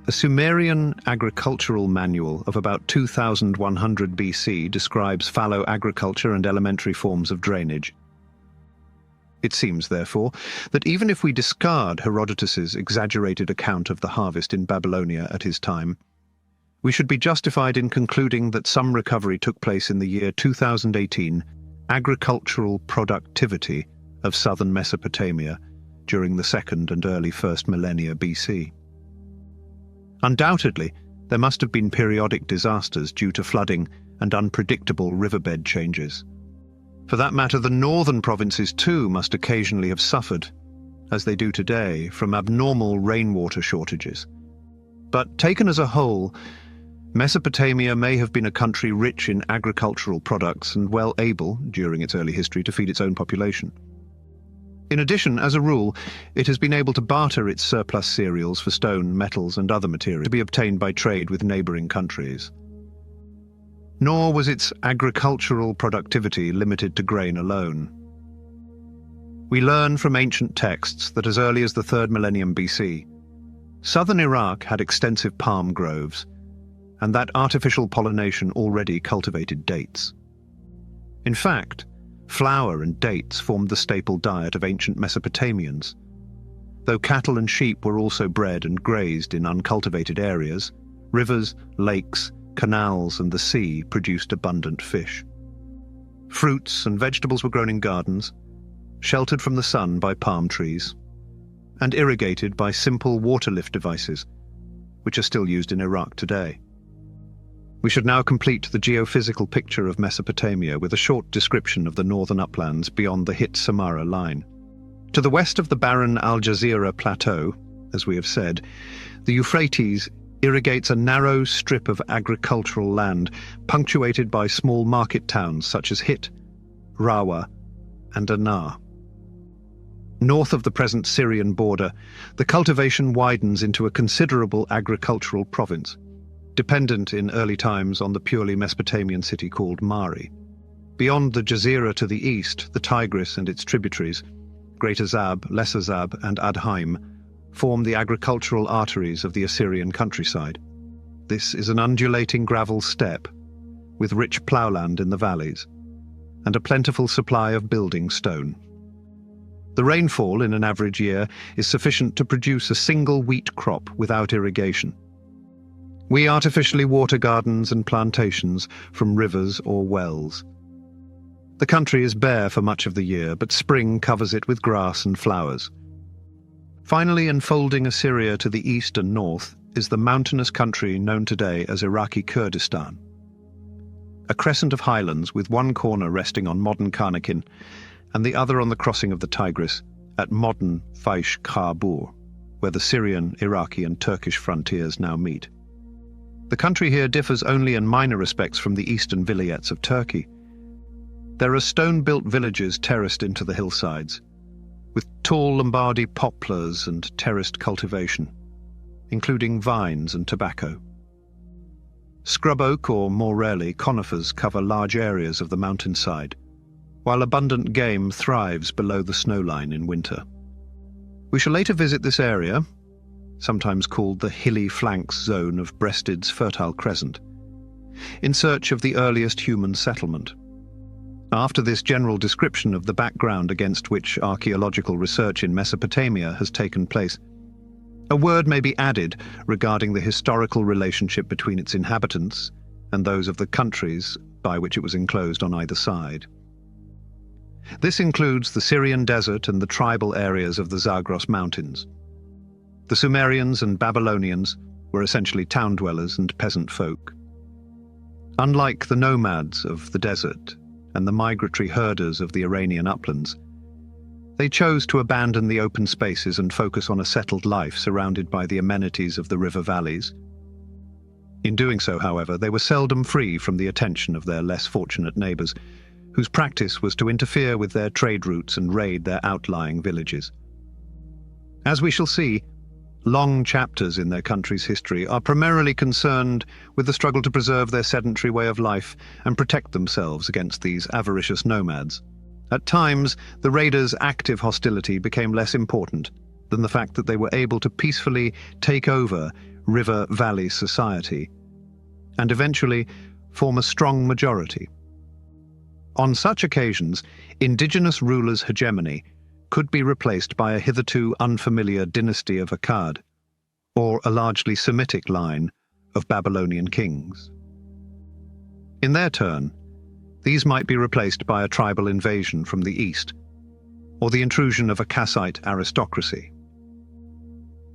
A Sumerian agricultural manual of about 2100 BC describes fallow agriculture and elementary forms of drainage. It seems, therefore, that even if we discard Herodotus's exaggerated account of the harvest in Babylonia at his time, we should be justified in concluding that some recovery took place in the year 2018 agricultural productivity of southern Mesopotamia during the 2nd and early 1st millennia BC. Undoubtedly, there must have been periodic disasters due to flooding and unpredictable riverbed changes. For that matter, the northern provinces too must occasionally have suffered, as they do today, from abnormal rainwater shortages. But taken as a whole, Mesopotamia may have been a country rich in agricultural products and well able, during its early history, to feed its own population. In addition, as a rule, it has been able to barter its surplus cereals for stone, metals, and other materials to be obtained by trade with neighboring countries. Nor was its agricultural productivity limited to grain alone. We learn from ancient texts that as early as the 3rd millennium BC, southern Iraq had extensive palm groves, and that artificial pollination already cultivated dates. In fact, flour and dates formed the staple diet of ancient Mesopotamians. Though cattle and sheep were also bred and grazed in uncultivated areas, rivers, lakes, canals, and the sea produced abundant fish. Fruits and vegetables were grown in gardens, sheltered from the sun by palm trees, and irrigated by simple water lift devices, which are still used in Iraq today. We should now complete the geophysical picture of Mesopotamia with a short description of the northern uplands beyond the Hit-Samara line. To the west of the barren Al Jazeera Plateau, as we have said, the Euphrates irrigates a narrow strip of agricultural land punctuated by small market towns such as Hit, Rawa, and Anar. North of the present Syrian border, the cultivation widens into a considerable agricultural province, dependent in early times on the purely Mesopotamian city called Mari. Beyond the Jazeera to the east, the Tigris and its tributaries, Greater Zab, Lesser Zab, and Adhaim, form the agricultural arteries of the Assyrian countryside. This is an undulating gravel steppe, with rich ploughland in the valleys, and a plentiful supply of building stone. The rainfall in an average year is sufficient to produce a single wheat crop without irrigation. We artificially water gardens and plantations from rivers or wells. The country is bare for much of the year, but spring covers it with grass and flowers. Finally, enfolding Assyria to the east and north is the mountainous country known today as Iraqi Kurdistan. A crescent of highlands with one corner resting on modern Karnakin and the other on the crossing of the Tigris at modern Faish Khabur, where the Syrian, Iraqi and Turkish frontiers now meet. The country here differs only in minor respects from the eastern vilayets of Turkey. There are stone-built villages terraced into the hillsides, with tall Lombardy poplars and terraced cultivation, including vines and tobacco. Scrub oak, or more rarely conifers, cover large areas of the mountainside, while abundant game thrives below the snowline in winter. We shall later visit this area, sometimes called the hilly flanks zone of Breasted's Fertile Crescent, in search of the earliest human settlement. After this general description of the background against which archaeological research in Mesopotamia has taken place, a word may be added regarding the historical relationship between its inhabitants and those of the countries by which it was enclosed on either side. This includes the Syrian desert and the tribal areas of the Zagros Mountains. The Sumerians and Babylonians were essentially town dwellers and peasant folk. Unlike the nomads of the desert and the migratory herders of the Iranian uplands, they chose to abandon the open spaces and focus on a settled life surrounded by the amenities of the river valleys. In doing so, however, they were seldom free from the attention of their less fortunate neighbors, whose practice was to interfere with their trade routes and raid their outlying villages. As we shall see, long chapters in their country's history are primarily concerned with the struggle to preserve their sedentary way of life and protect themselves against these avaricious nomads. At times, the raiders' active hostility became less important than the fact that they were able to peacefully take over river-valley society and eventually form a strong majority. On such occasions, indigenous rulers' hegemony could be replaced by a hitherto unfamiliar dynasty of Akkad, or a largely Semitic line of Babylonian kings. In their turn, these might be replaced by a tribal invasion from the east, or the intrusion of a Kassite aristocracy.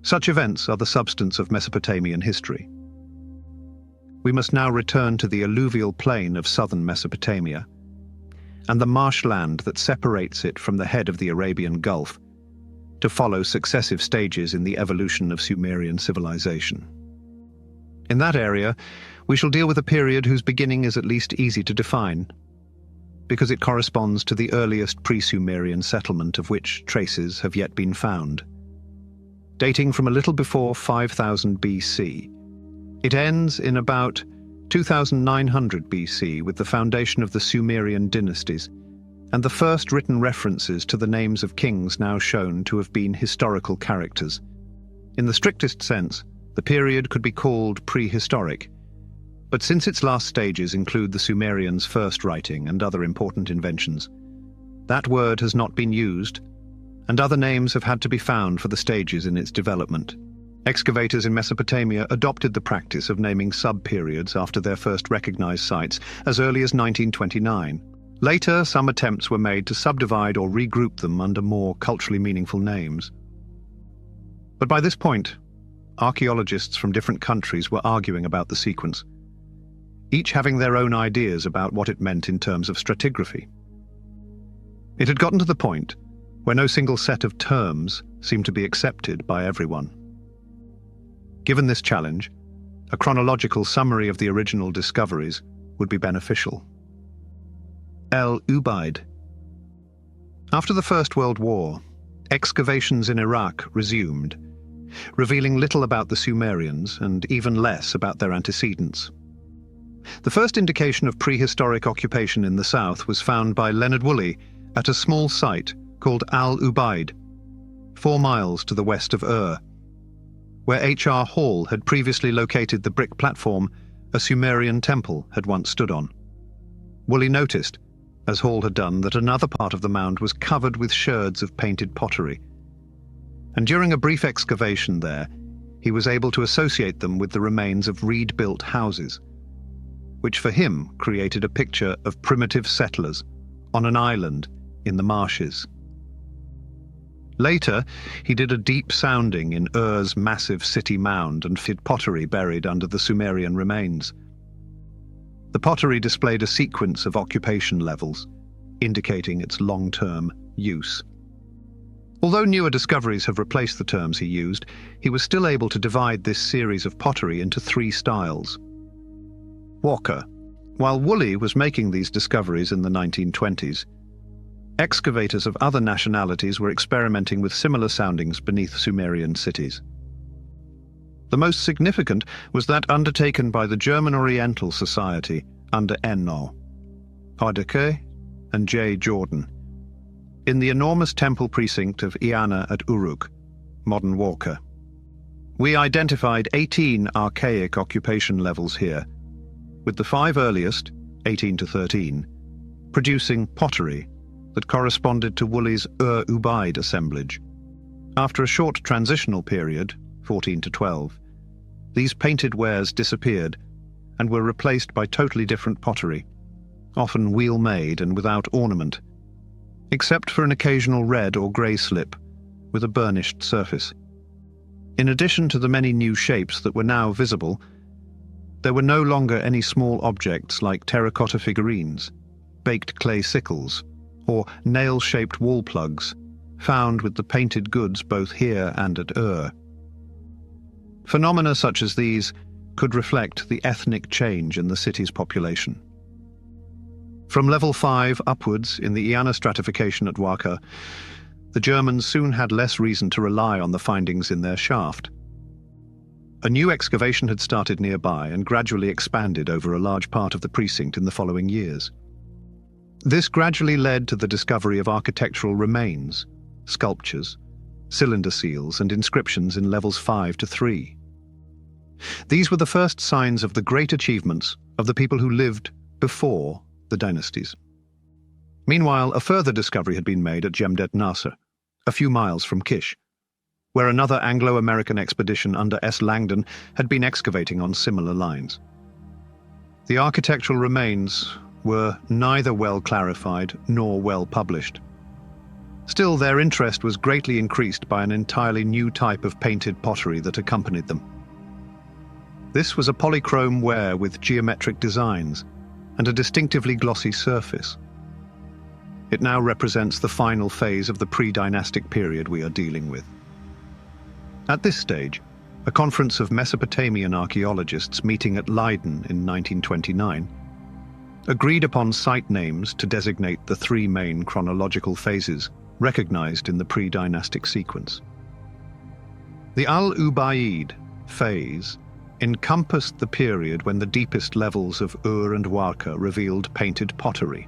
Such events are the substance of Mesopotamian history. We must now return to the alluvial plain of southern Mesopotamia, and the marshland that separates it from the head of the Arabian Gulf, to follow successive stages in the evolution of Sumerian civilization. In that area, we shall deal with a period whose beginning is at least easy to define, because it corresponds to the earliest pre-Sumerian settlement of which traces have yet been found. Dating from a little before 5000 BC, it ends in about 2900 BC with the foundation of the Sumerian dynasties, and the first written references to the names of kings now shown to have been historical characters. In the strictest sense, the period could be called prehistoric, but since its last stages include the Sumerians' first writing and other important inventions, that word has not been used, and other names have had to be found for the stages in its development. Excavators in Mesopotamia adopted the practice of naming sub-periods after their first recognized sites as early as 1929. Later, some attempts were made to subdivide or regroup them under more culturally meaningful names. But by this point, archaeologists from different countries were arguing about the sequence, each having their own ideas about what it meant in terms of stratigraphy. It had gotten to the point where no single set of terms seemed to be accepted by everyone. Given this challenge, a chronological summary of the original discoveries would be beneficial. Ubaid. After the First World War, excavations in Iraq resumed, revealing little about the Sumerians and even less about their antecedents. The first indication of prehistoric occupation in the south was found by Leonard Woolley at a small site called Ubaid, 4 miles to the west of Ur, where H.R. Hall had previously located the brick platform a Sumerian temple had once stood on. Woolley noticed, as Hall had done, that another part of the mound was covered with sherds of painted pottery. And during a brief excavation there, he was able to associate them with the remains of reed-built houses, which for him created a picture of primitive settlers on an island in the marshes. Later, he did a deep sounding in Ur's massive city mound and found pottery buried under the Sumerian remains. The pottery displayed a sequence of occupation levels, indicating its long-term use. Although newer discoveries have replaced the terms he used, he was still able to divide this series of pottery into 3 styles. Walker. While Woolley was making these discoveries in the 1920s, excavators of other nationalities were experimenting with similar soundings beneath Sumerian cities. The most significant was that undertaken by the German Oriental Society under N.O. Hardeke and J. Jordan, in the enormous temple precinct of Iana at Uruk, modern Walker. We identified 18 archaic occupation levels here, with the 5 earliest, 18 to 13, producing pottery that corresponded to Woolley's Ubaid assemblage. After a short transitional period, 14 to 12, these painted wares disappeared and were replaced by totally different pottery, often wheel-made and without ornament, except for an occasional red or grey slip with a burnished surface. In addition to the many new shapes that were now visible, there were no longer any small objects like terracotta figurines, baked clay sickles, or nail-shaped wall plugs, found with the painted goods both here and at Ur. Phenomena such as these could reflect the ethnic change in the city's population. From level 5 upwards in the Iana stratification at Waka, the Germans soon had less reason to rely on the findings in their shaft. A new excavation had started nearby and gradually expanded over a large part of the precinct in the following years. This gradually led to the discovery of architectural remains, sculptures, cylinder seals, and inscriptions in levels 5 to 3. These were the first signs of the great achievements of the people who lived before the dynasties. Meanwhile, a further discovery had been made at Jemdet Nasser, a few miles from Kish, where another Anglo-American expedition under S. Langdon had been excavating on similar lines. The architectural remains were neither well clarified nor well published. Still, their interest was greatly increased by an entirely new type of painted pottery that accompanied them. This was a polychrome ware with geometric designs and a distinctively glossy surface. It now represents the final phase of the pre-dynastic period we are dealing with. At this stage, a conference of Mesopotamian archaeologists meeting at Leiden in 1929 agreed upon site names to designate the 3 main chronological phases recognized in the pre-dynastic sequence. The Al-Ubaid phase encompassed the period when the deepest levels of Ur and Warka revealed painted pottery.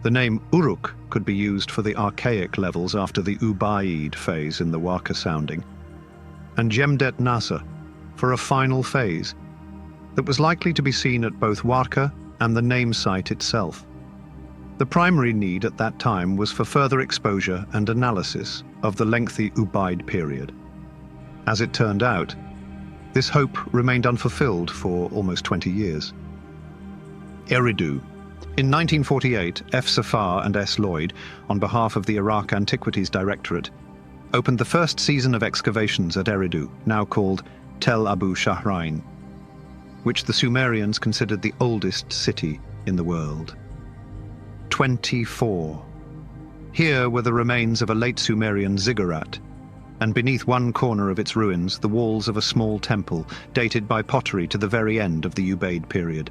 The name Uruk could be used for the archaic levels after the Ubaid phase in the Warka sounding, and Jemdet Nasser for a final phase that was likely to be seen at both Warka and the name site itself. The primary need at that time was for further exposure and analysis of the lengthy Ubaid period. As it turned out, this hope remained unfulfilled for almost 20 years. Eridu. In 1948, F. Safar and S. Lloyd, on behalf of the Iraq Antiquities Directorate, opened the first season of excavations at Eridu, now called Tel Abu Shahrain, which the Sumerians considered the oldest city in the world. 24. Here were the remains of a late Sumerian ziggurat, and beneath one corner of its ruins, the walls of a small temple dated by pottery to the very end of the Ubaid period.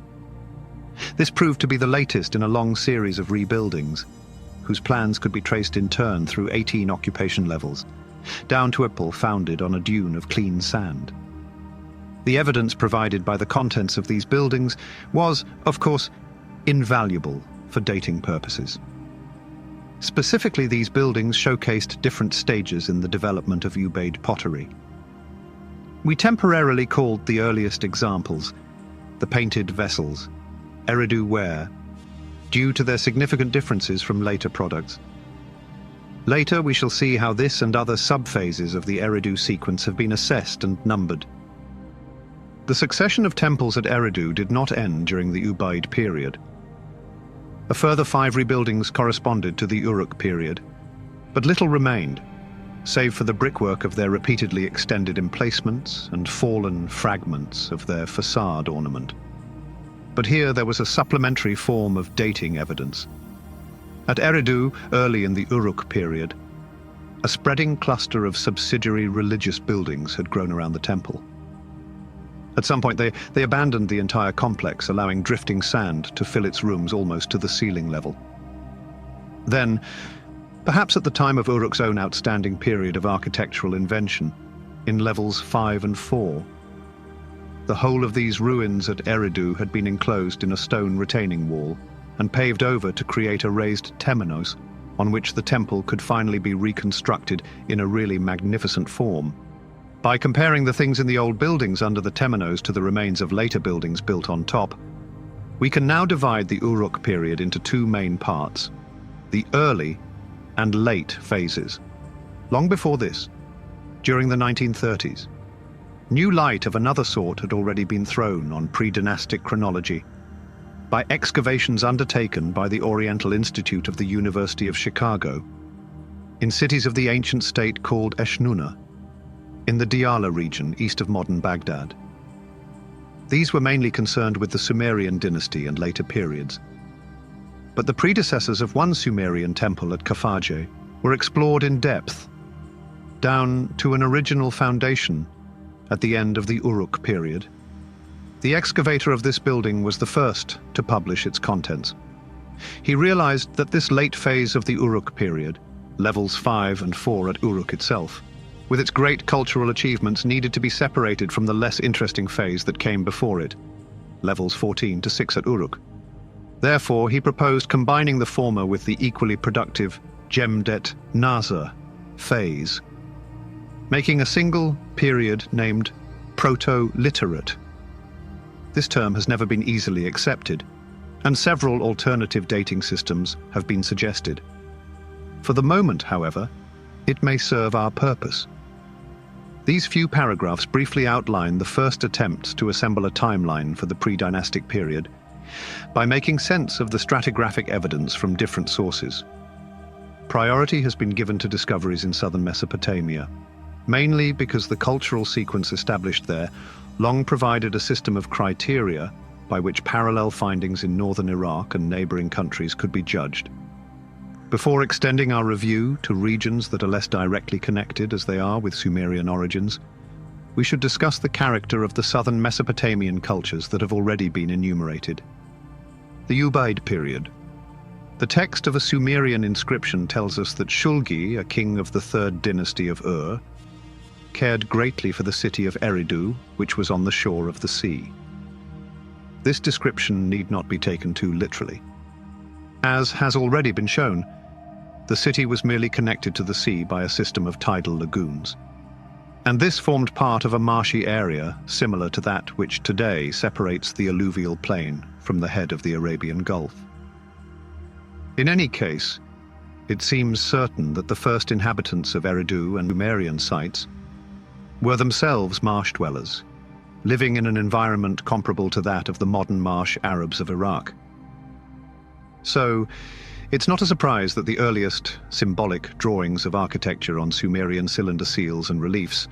This proved to be the latest in a long series of rebuildings, whose plans could be traced in turn through 18 occupation levels, down to a temple founded on a dune of clean sand. The evidence provided by the contents of these buildings was, of course, invaluable for dating purposes. Specifically, these buildings showcased different stages in the development of Ubaid pottery. We temporarily called the earliest examples the painted vessels, Eridu ware, due to their significant differences from later products. Later, we shall see how this and other subphases of the Eridu sequence have been assessed and numbered. The succession of temples at Eridu did not end during the Ubaid period. A further 5 rebuildings corresponded to the Uruk period, but little remained, save for the brickwork of their repeatedly extended emplacements and fallen fragments of their facade ornament. But here there was a supplementary form of dating evidence. At Eridu, early in the Uruk period, a spreading cluster of subsidiary religious buildings had grown around the temple. At some point they abandoned the entire complex, allowing drifting sand to fill its rooms almost to the ceiling level. Then, perhaps at the time of Uruk's own outstanding period of architectural invention, in levels 5 and 4, the whole of these ruins at Eridu had been enclosed in a stone retaining wall and paved over to create a raised temenos on which the temple could finally be reconstructed in a really magnificent form. By comparing the things in the old buildings under the temenos to the remains of later buildings built on top, we can now divide the Uruk period into 2 main parts, the early and late phases. Long before this, during the 1930s, new light of another sort had already been thrown on pre-dynastic chronology by excavations undertaken by the Oriental Institute of the University of Chicago in cities of the ancient state called Eshnunna, in the Diala region east of modern Baghdad. These were mainly concerned with the Sumerian dynasty and later periods. But the predecessors of one Sumerian temple at Kafaje were explored in depth, down to an original foundation at the end of the Uruk period. The excavator of this building was the first to publish its contents. He realized that this late phase of the Uruk period, levels 5 and 4 at Uruk itself, with its great cultural achievements, needed to be separated from the less interesting phase that came before it, levels 14 to 6 at Uruk. Therefore, he proposed combining the former with the equally productive Jemdet Nazar phase, making a single period named Proto-Literate. This term has never been easily accepted, and several alternative dating systems have been suggested. For the moment, however, it may serve our purpose. These few paragraphs briefly outline the first attempts to assemble a timeline for the pre-dynastic period by making sense of the stratigraphic evidence from different sources. Priority has been given to discoveries in southern Mesopotamia, mainly because the cultural sequence established there long provided a system of criteria by which parallel findings in northern Iraq and neighboring countries could be judged. Before extending our review to regions that are less directly connected as they are with Sumerian origins, we should discuss the character of the southern Mesopotamian cultures that have already been enumerated. The Ubaid period. The text of a Sumerian inscription tells us that Shulgi, a king of the 3rd dynasty of Ur, cared greatly for the city of Eridu, which was on the shore of the sea. This description need not be taken too literally. As has already been shown, the city was merely connected to the sea by a system of tidal lagoons. And this formed part of a marshy area similar to that which today separates the alluvial plain from the head of the Arabian Gulf. In any case, it seems certain that the first inhabitants of Eridu and Sumerian sites were themselves marsh dwellers, living in an environment comparable to that of the modern marsh Arabs of Iraq. So, it's not a surprise that the earliest symbolic drawings of architecture on Sumerian cylinder seals and reliefs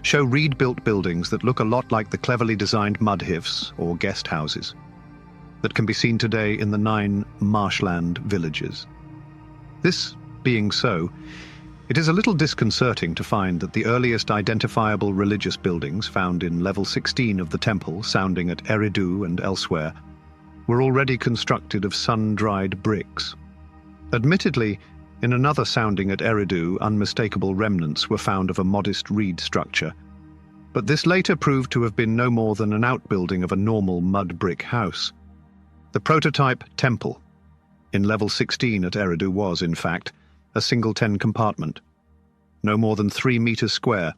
show reed-built buildings that look a lot like the cleverly designed mudhifs or guest houses that can be seen today in the 9 marshland villages. This being so, it is a little disconcerting to find that the earliest identifiable religious buildings found in level 16 of the temple sounding at Eridu and elsewhere were already constructed of sun-dried bricks. Admittedly, in another sounding at Eridu, unmistakable remnants were found of a modest reed structure, but this later proved to have been no more than an outbuilding of a normal mud brick house. The prototype temple in level 16 at Eridu was, in fact, a single 10-compartment, no more than 3 meters square,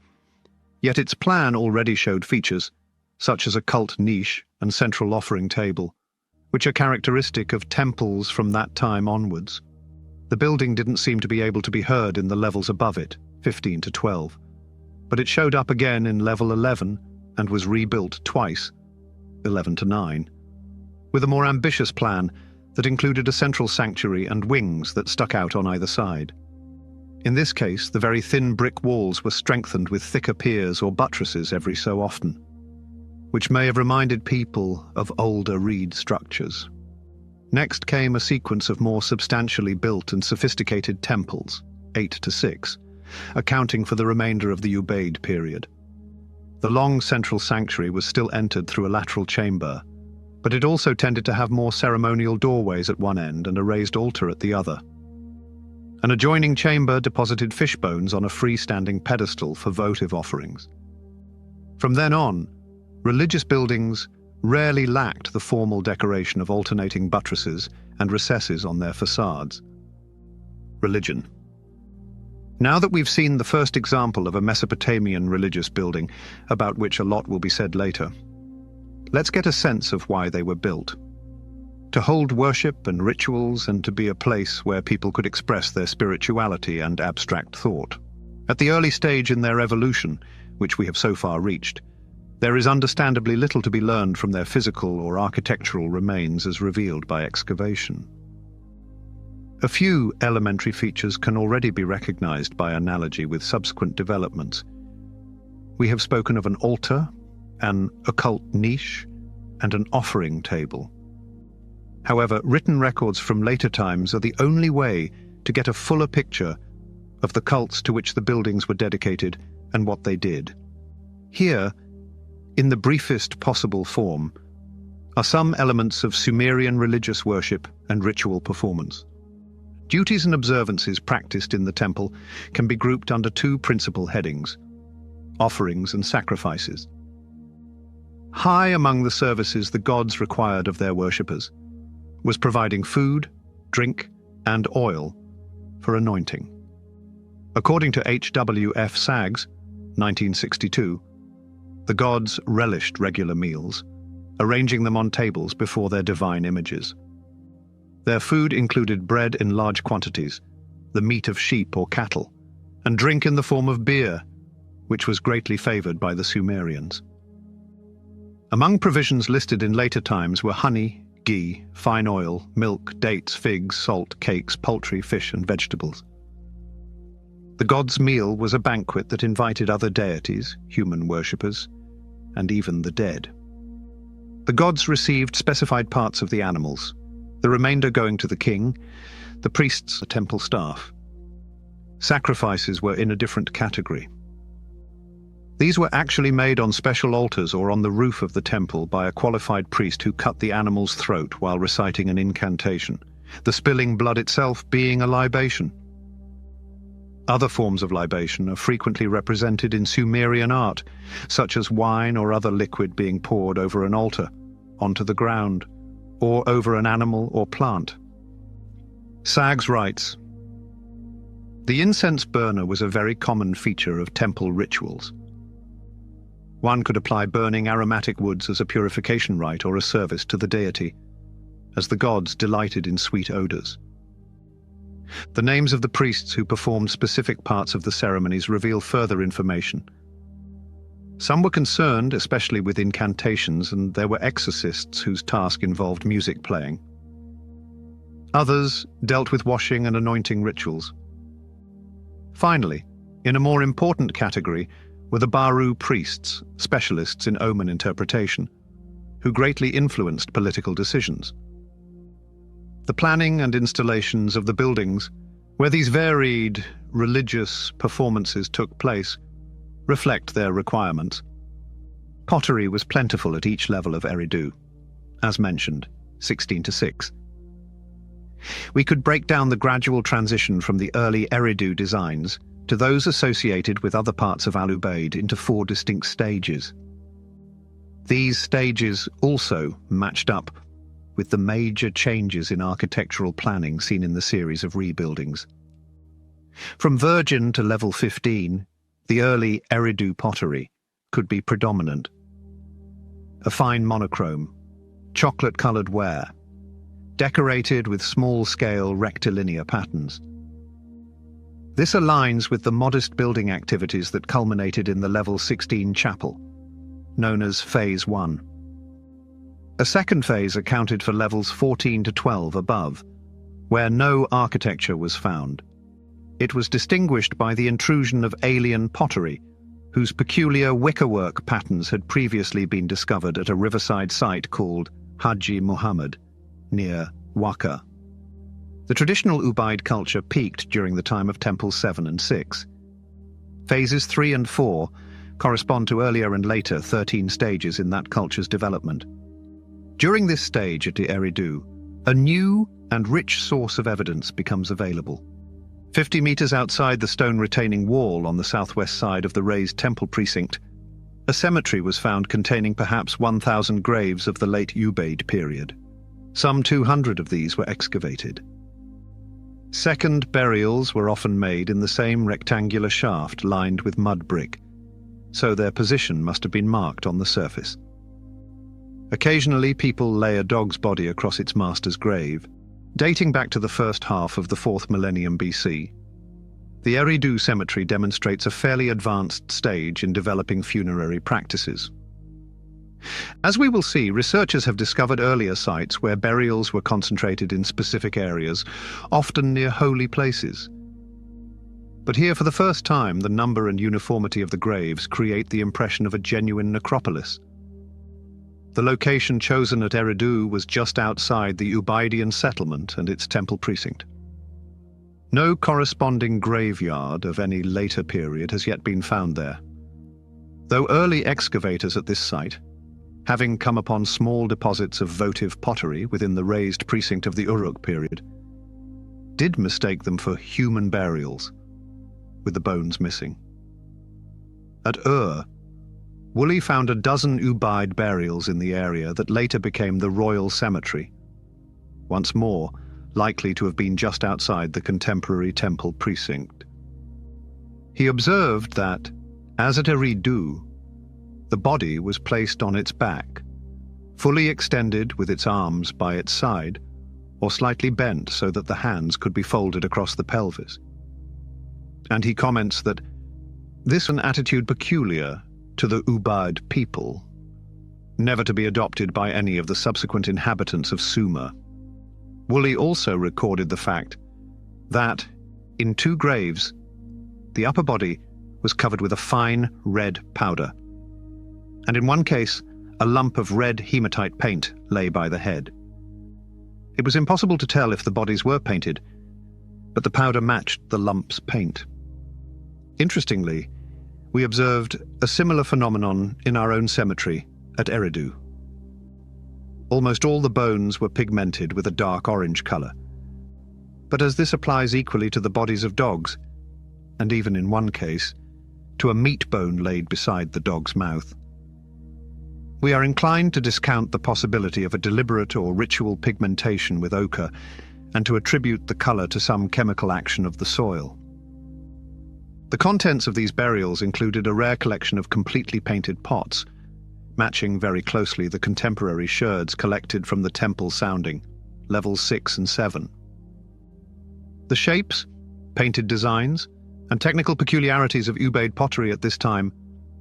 yet its plan already showed features, such as a cult niche and central offering table, which are characteristic of temples from that time onwards. The building didn't seem to be able to be heard in the levels above it, 15 to 12, but it showed up again in level 11 and was rebuilt twice, 11 to 9, with a more ambitious plan that included a central sanctuary and wings that stuck out on either side. In this case, the very thin brick walls were strengthened with thicker piers or buttresses every so often, which may have reminded people of older reed structures. Next came a sequence of more substantially built and sophisticated temples, 8 to 6, accounting for the remainder of the Ubaid period. The long central sanctuary was still entered through a lateral chamber, but it also tended to have more ceremonial doorways at one end and a raised altar at the other. An adjoining chamber deposited fish bones on a freestanding pedestal for votive offerings. From then on, religious buildings rarely lacked the formal decoration of alternating buttresses and recesses on their facades. Religion. Now that we've seen the first example of a Mesopotamian religious building, about which a lot will be said later, let's get a sense of why they were built. To hold worship and rituals and to be a place where people could express their spirituality and abstract thought. At the early stage in their evolution, which we have so far reached, there is understandably little to be learned from their physical or architectural remains as revealed by excavation. A few elementary features can already be recognized by analogy with subsequent developments. We have spoken of an altar, an occult niche, and an offering table. However, written records from later times are the only way to get a fuller picture of the cults to which the buildings were dedicated and what they did. Here, in the briefest possible form, are some elements of Sumerian religious worship and ritual performance. Duties and observances practiced in the temple can be grouped under two principal headings: offerings and sacrifices. High among the services the gods required of their worshippers was providing food, drink, and oil for anointing. According to H.W.F. Saggs, 1962, the gods relished regular meals, arranging them on tables before their divine images. Their food included bread in large quantities, the meat of sheep or cattle, and drink in the form of beer, which was greatly favored by the Sumerians. Among provisions listed in later times were honey, ghee, fine oil, milk, dates, figs, salt, cakes, poultry, fish, and vegetables. The gods' meal was a banquet that invited other deities, human worshippers, and even the dead. The gods received specified parts of the animals, the remainder going to the king, the priests, the temple staff. Sacrifices were in a different category. These were actually made on special altars or on the roof of the temple by a qualified priest who cut the animal's throat while reciting an incantation, the spilling blood itself being a libation. Other forms of libation are frequently represented in Sumerian art, such as wine or other liquid being poured over an altar, onto the ground, or over an animal or plant. Saggs writes, "The incense burner was a very common feature of temple rituals. One could apply burning aromatic woods as a purification rite or a service to the deity, as the gods delighted in sweet odors. The names of the priests who performed specific parts of the ceremonies reveal further information. Some were concerned, especially with incantations, and there were exorcists whose task involved music playing. Others dealt with washing and anointing rituals. Finally, in a more important category, were the Baru priests, specialists in omen interpretation, who greatly influenced political decisions. The planning and installations of the buildings, where these varied religious performances took place, reflect their requirements. Pottery was plentiful at each level of Eridu, as mentioned, 16 to 6. We could break down the gradual transition from the early Eridu designs to those associated with other parts of Al-Ubaid into 4 distinct stages. These stages also matched up with the major changes in architectural planning seen in the series of rebuildings. From virgin to level 15, the early Eridu pottery could be predominant. A fine monochrome, chocolate-coloured ware, decorated with small-scale rectilinear patterns. This aligns with the modest building activities that culminated in the level 16 chapel, known as Phase 1. A second phase accounted for levels 14 to 12 above, where no architecture was found. It was distinguished by the intrusion of alien pottery, whose peculiar wickerwork patterns had previously been discovered at a riverside site called Haji Muhammad, near Waka. The traditional Ubaid culture peaked during the time of Temples 7 and 6. Phases 3 and 4 correspond to earlier and later 13 stages in that culture's development. During this stage at the Eridu, a new and rich source of evidence becomes available. 50 meters outside the stone retaining wall on the southwest side of the raised temple precinct, a cemetery was found containing perhaps 1,000 graves of the late Ubaid period. Some 200 of these were excavated. Second burials were often made in the same rectangular shaft lined with mud brick, so their position must have been marked on the surface. Occasionally, people lay a dog's body across its master's grave. Dating back to the first half of the 4th millennium BC, the Eridu cemetery demonstrates a fairly advanced stage in developing funerary practices. As we will see, researchers have discovered earlier sites where burials were concentrated in specific areas, often near holy places. But here, for the first time, the number and uniformity of the graves create the impression of a genuine necropolis. The location chosen at Eridu was just outside the Ubaidian settlement and its temple precinct. No corresponding graveyard of any later period has yet been found there, though early excavators at this site, having come upon small deposits of votive pottery within the raised precinct of the Uruk period, did mistake them for human burials, with the bones missing. At Woolley found a dozen Ubaid burials in the area that later became the Royal Cemetery, once more likely to have been just outside the contemporary temple precinct. He observed that, as at Eridu, the body was placed on its back, fully extended with its arms by its side, or slightly bent so that the hands could be folded across the pelvis. And he comments that this is an attitude peculiar to the Ubaid people, never to be adopted by any of the subsequent inhabitants of Sumer. Woolley also recorded the fact that, in 2 graves, the upper body was covered with a fine red powder, and in one case, a lump of red hematite paint lay by the head. It was impossible to tell if the bodies were painted, but the powder matched the lump's paint. Interestingly, we observed a similar phenomenon in our own cemetery at Eridu. Almost all the bones were pigmented with a dark orange color. But as this applies equally to the bodies of dogs, and even in one case, to a meat bone laid beside the dog's mouth, we are inclined to discount the possibility of a deliberate or ritual pigmentation with ochre and to attribute the color to some chemical action of the soil. The contents of these burials included a rare collection of completely painted pots, matching very closely the contemporary sherds collected from the temple sounding, levels 6 and 7. The shapes, painted designs, and technical peculiarities of Ubaid pottery at this time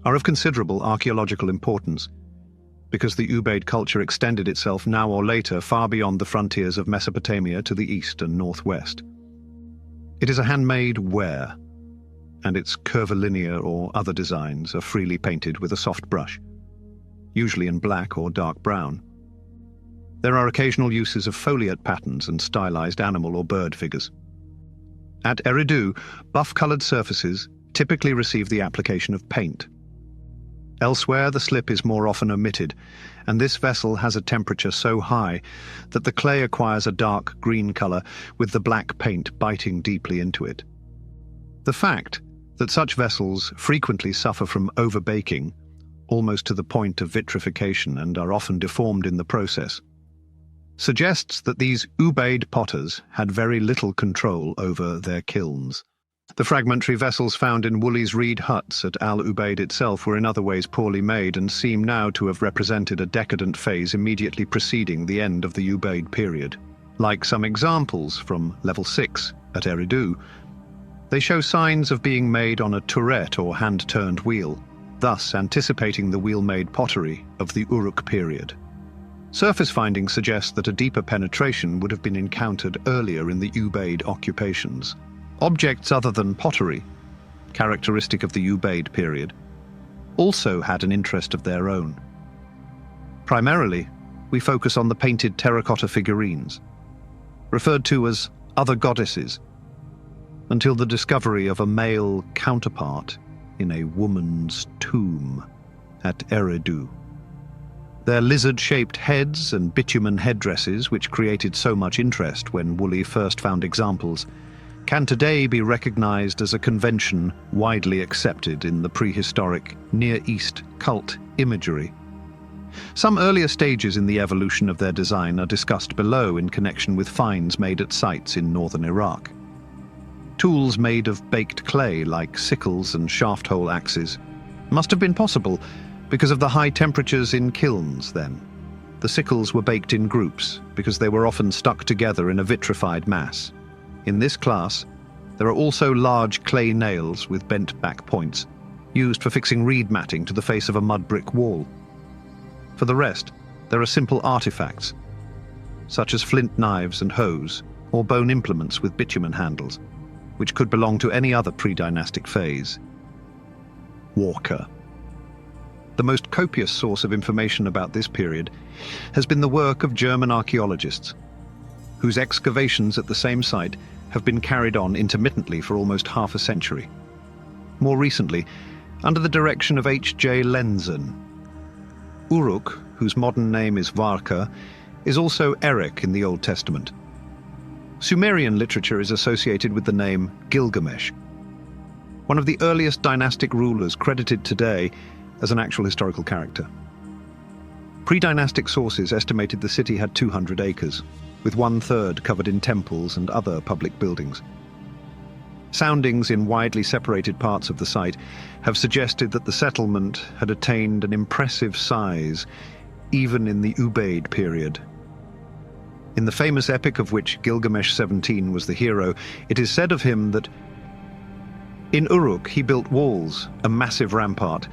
are of considerable archaeological importance, because the Ubaid culture extended itself now or later far beyond the frontiers of Mesopotamia to the east and northwest. It is a handmade ware, and its curvilinear or other designs are freely painted with a soft brush, usually in black or dark brown. There are occasional uses of foliate patterns and stylized animal or bird figures. At Eridu, buff-colored surfaces typically receive the application of paint. Elsewhere, the slip is more often omitted, and this vessel has a temperature so high that the clay acquires a dark green color with the black paint biting deeply into it. The fact that such vessels frequently suffer from overbaking, almost to the point of vitrification, and are often deformed in the process, suggests that these Ubaid potters had very little control over their kilns. The fragmentary vessels found in Woolley's reed huts at Al-Ubaid itself were in other ways poorly made and seem now to have represented a decadent phase immediately preceding the end of the Ubaid period. Like some examples from level 6 at Eridu, they show signs of being made on a turret or hand-turned wheel, thus anticipating the wheel-made pottery of the Uruk period. Surface findings suggest that a deeper penetration would have been encountered earlier in the Ubaid occupations. Objects other than pottery, characteristic of the Ubaid period, also had an interest of their own. Primarily, we focus on the painted terracotta figurines, referred to as other goddesses, until the discovery of a male counterpart in a woman's tomb at Eridu. Their lizard-shaped heads and bitumen headdresses, which created so much interest when Woolley first found examples, can today be recognized as a convention widely accepted in the prehistoric Near East cult imagery. Some earlier stages in the evolution of their design are discussed below in connection with finds made at sites in northern Iraq. Tools made of baked clay like sickles and shaft-hole axes must have been possible because of the high temperatures in kilns then. The sickles were baked in groups because they were often stuck together in a vitrified mass. In this class, there are also large clay nails with bent back points, used for fixing reed matting to the face of a mud brick wall. For the rest, there are simple artifacts, such as flint knives and hoes, or bone implements with bitumen handles, which could belong to any other pre-dynastic phase. Walker. The most copious source of information about this period has been the work of German archaeologists, whose excavations at the same site have been carried on intermittently for almost half a century. More recently, under the direction of H.J. Lenzen. Uruk, whose modern name is Varka, is also Eric in the Old Testament. Sumerian literature is associated with the name Gilgamesh, one of the earliest dynastic rulers credited today as an actual historical character. Pre-dynastic sources estimated the city had 200 acres, with 1/3 covered in temples and other public buildings. Soundings in widely separated parts of the site have suggested that the settlement had attained an impressive size even in the Ubaid period. In the famous epic of which Gilgamesh 17 was the hero, it is said of him that in Uruk he built walls, a massive rampart,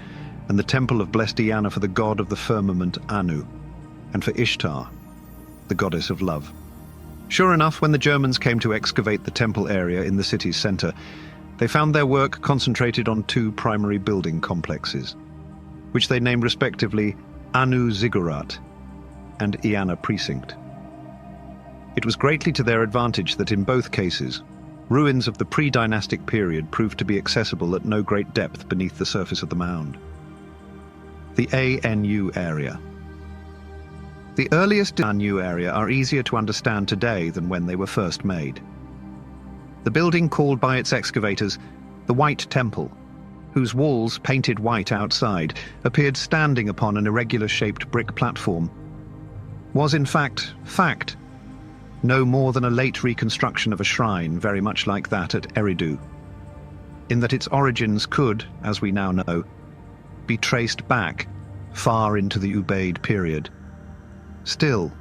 and the temple of blessed Diana for the god of the firmament Anu, and for Ishtar, the goddess of love. Sure enough, when the Germans came to excavate the temple area in the city's center, they found their work concentrated on 2 primary building complexes, which they named respectively Anu Ziggurat and Iana Precinct. It was greatly to their advantage that in both cases, ruins of the pre-dynastic period proved to be accessible at no great depth beneath the surface of the mound. The ANU area. The earliest ANU area are easier to understand today than when they were first made. The building called by its excavators the White Temple, whose walls, painted white outside, appeared standing upon an irregular-shaped brick platform, was in fact no more than a late reconstruction of a shrine very much like that at Eridu, in that its origins could, as we now know, be traced back far into the Ubaid period. Still,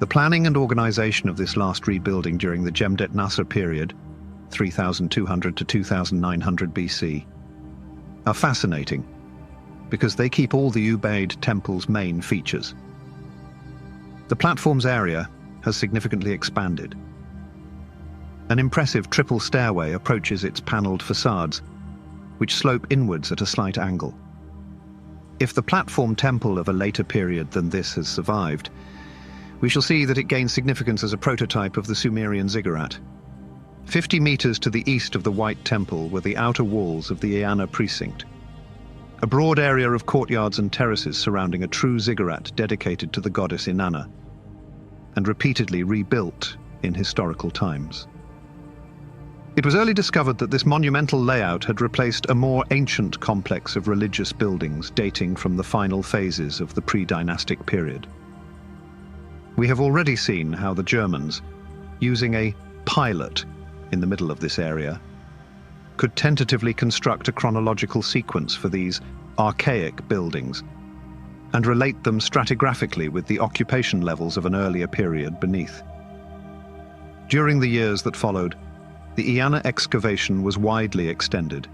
the planning and organization of this last rebuilding during the Jemdet Nasr period, 3200 to 2900 BC, are fascinating because they keep all the Ubaid temple's main features. The platform's area has significantly expanded. An impressive triple stairway approaches its paneled facades, which slope inwards at a slight angle. If the platform temple of a later period than this has survived, we shall see that it gains significance as a prototype of the Sumerian ziggurat. 50 meters to the east of the White Temple were the outer walls of the Iana Precinct, a broad area of courtyards and terraces surrounding a true ziggurat dedicated to the goddess Inanna, and repeatedly rebuilt in historical times. It was early discovered that this monumental layout had replaced a more ancient complex of religious buildings dating from the final phases of the pre-dynastic period. We have already seen how the Germans, using a pilot in the middle of this area, could tentatively construct a chronological sequence for these archaic buildings and relate them stratigraphically with the occupation levels of an earlier period beneath. During the years that followed, the Iana excavation was widely extended,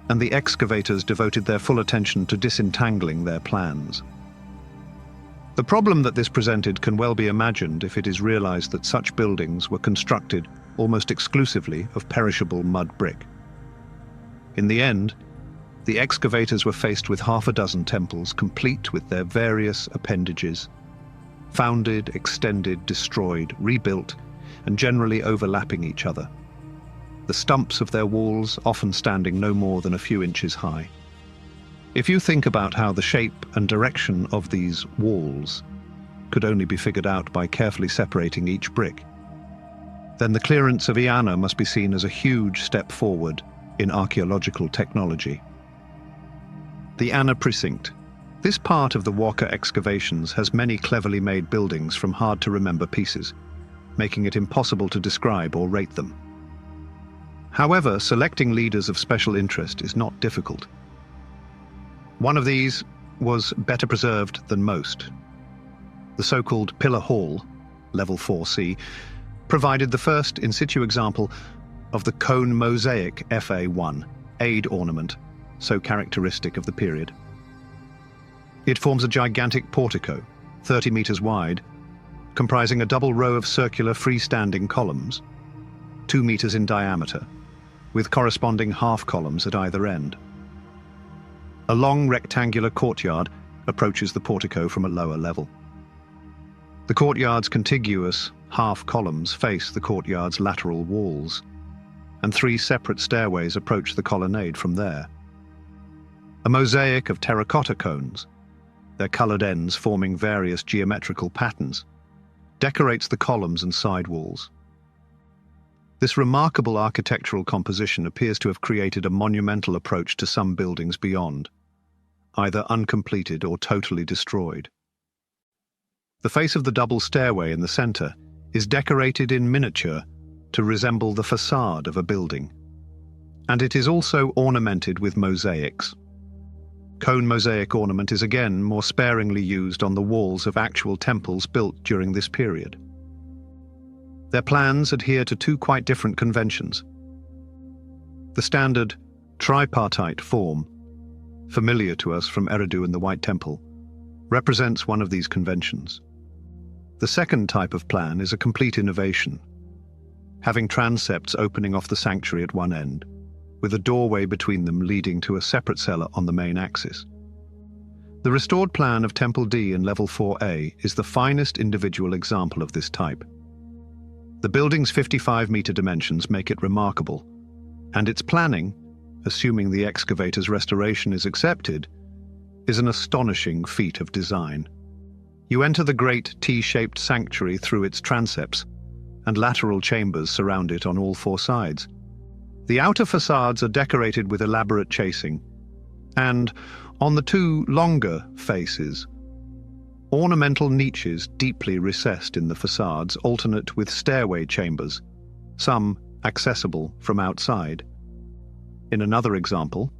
and the excavators devoted their full attention to disentangling their plans. The problem that this presented can well be imagined if it is realized that such buildings were constructed almost exclusively of perishable mud brick. In the end, the excavators were faced with half a dozen temples complete with their various appendages, founded, extended, destroyed, rebuilt, and generally overlapping each other. The stumps of their walls often standing no more than a few inches high. If you think about how the shape and direction of these walls could only be figured out by carefully separating each brick, then the clearance of Iana must be seen as a huge step forward in archaeological technology. The Iana Precinct. This part of the Waka excavations has many cleverly made buildings from hard-to-remember pieces, making it impossible to describe or rate them. However, selecting leaders of special interest is not difficult. One of these was better preserved than most. The so-called Pillar Hall, level 4C, provided the first in situ example of the cone mosaic FA1, aid ornament, so characteristic of the period. It forms a gigantic portico, 30 meters wide, comprising a double row of circular freestanding columns, 2 meters in diameter, with corresponding half columns at either end. A long rectangular courtyard approaches the portico from a lower level. The courtyard's contiguous half columns face the courtyard's lateral walls, and 3 separate stairways approach the colonnade from there. A mosaic of terracotta cones, their colored ends forming various geometrical patterns, decorates the columns and side walls. This remarkable architectural composition appears to have created a monumental approach to some buildings beyond, either uncompleted or totally destroyed. The face of the double stairway in the center is decorated in miniature to resemble the facade of a building, and it is also ornamented with mosaics. Cone mosaic ornament is again more sparingly used on the walls of actual temples built during this period. Their plans adhere to 2 quite different conventions. The standard tripartite form, familiar to us from Eridu and the White Temple, represents one of these conventions. The second type of plan is a complete innovation, having transepts opening off the sanctuary at one end, with a doorway between them leading to a separate cellar on the main axis. The restored plan of Temple D in Level 4A is the finest individual example of this type. The building's 55-meter dimensions make it remarkable, and its planning, assuming the excavator's restoration is accepted, is an astonishing feat of design. You enter the great T-shaped sanctuary through its transepts, and lateral chambers surround it on all 4 sides. The outer facades are decorated with elaborate chasing, and, on the 2 longer faces, ornamental niches deeply recessed in the facades alternate with stairway chambers, some accessible from outside. In another example,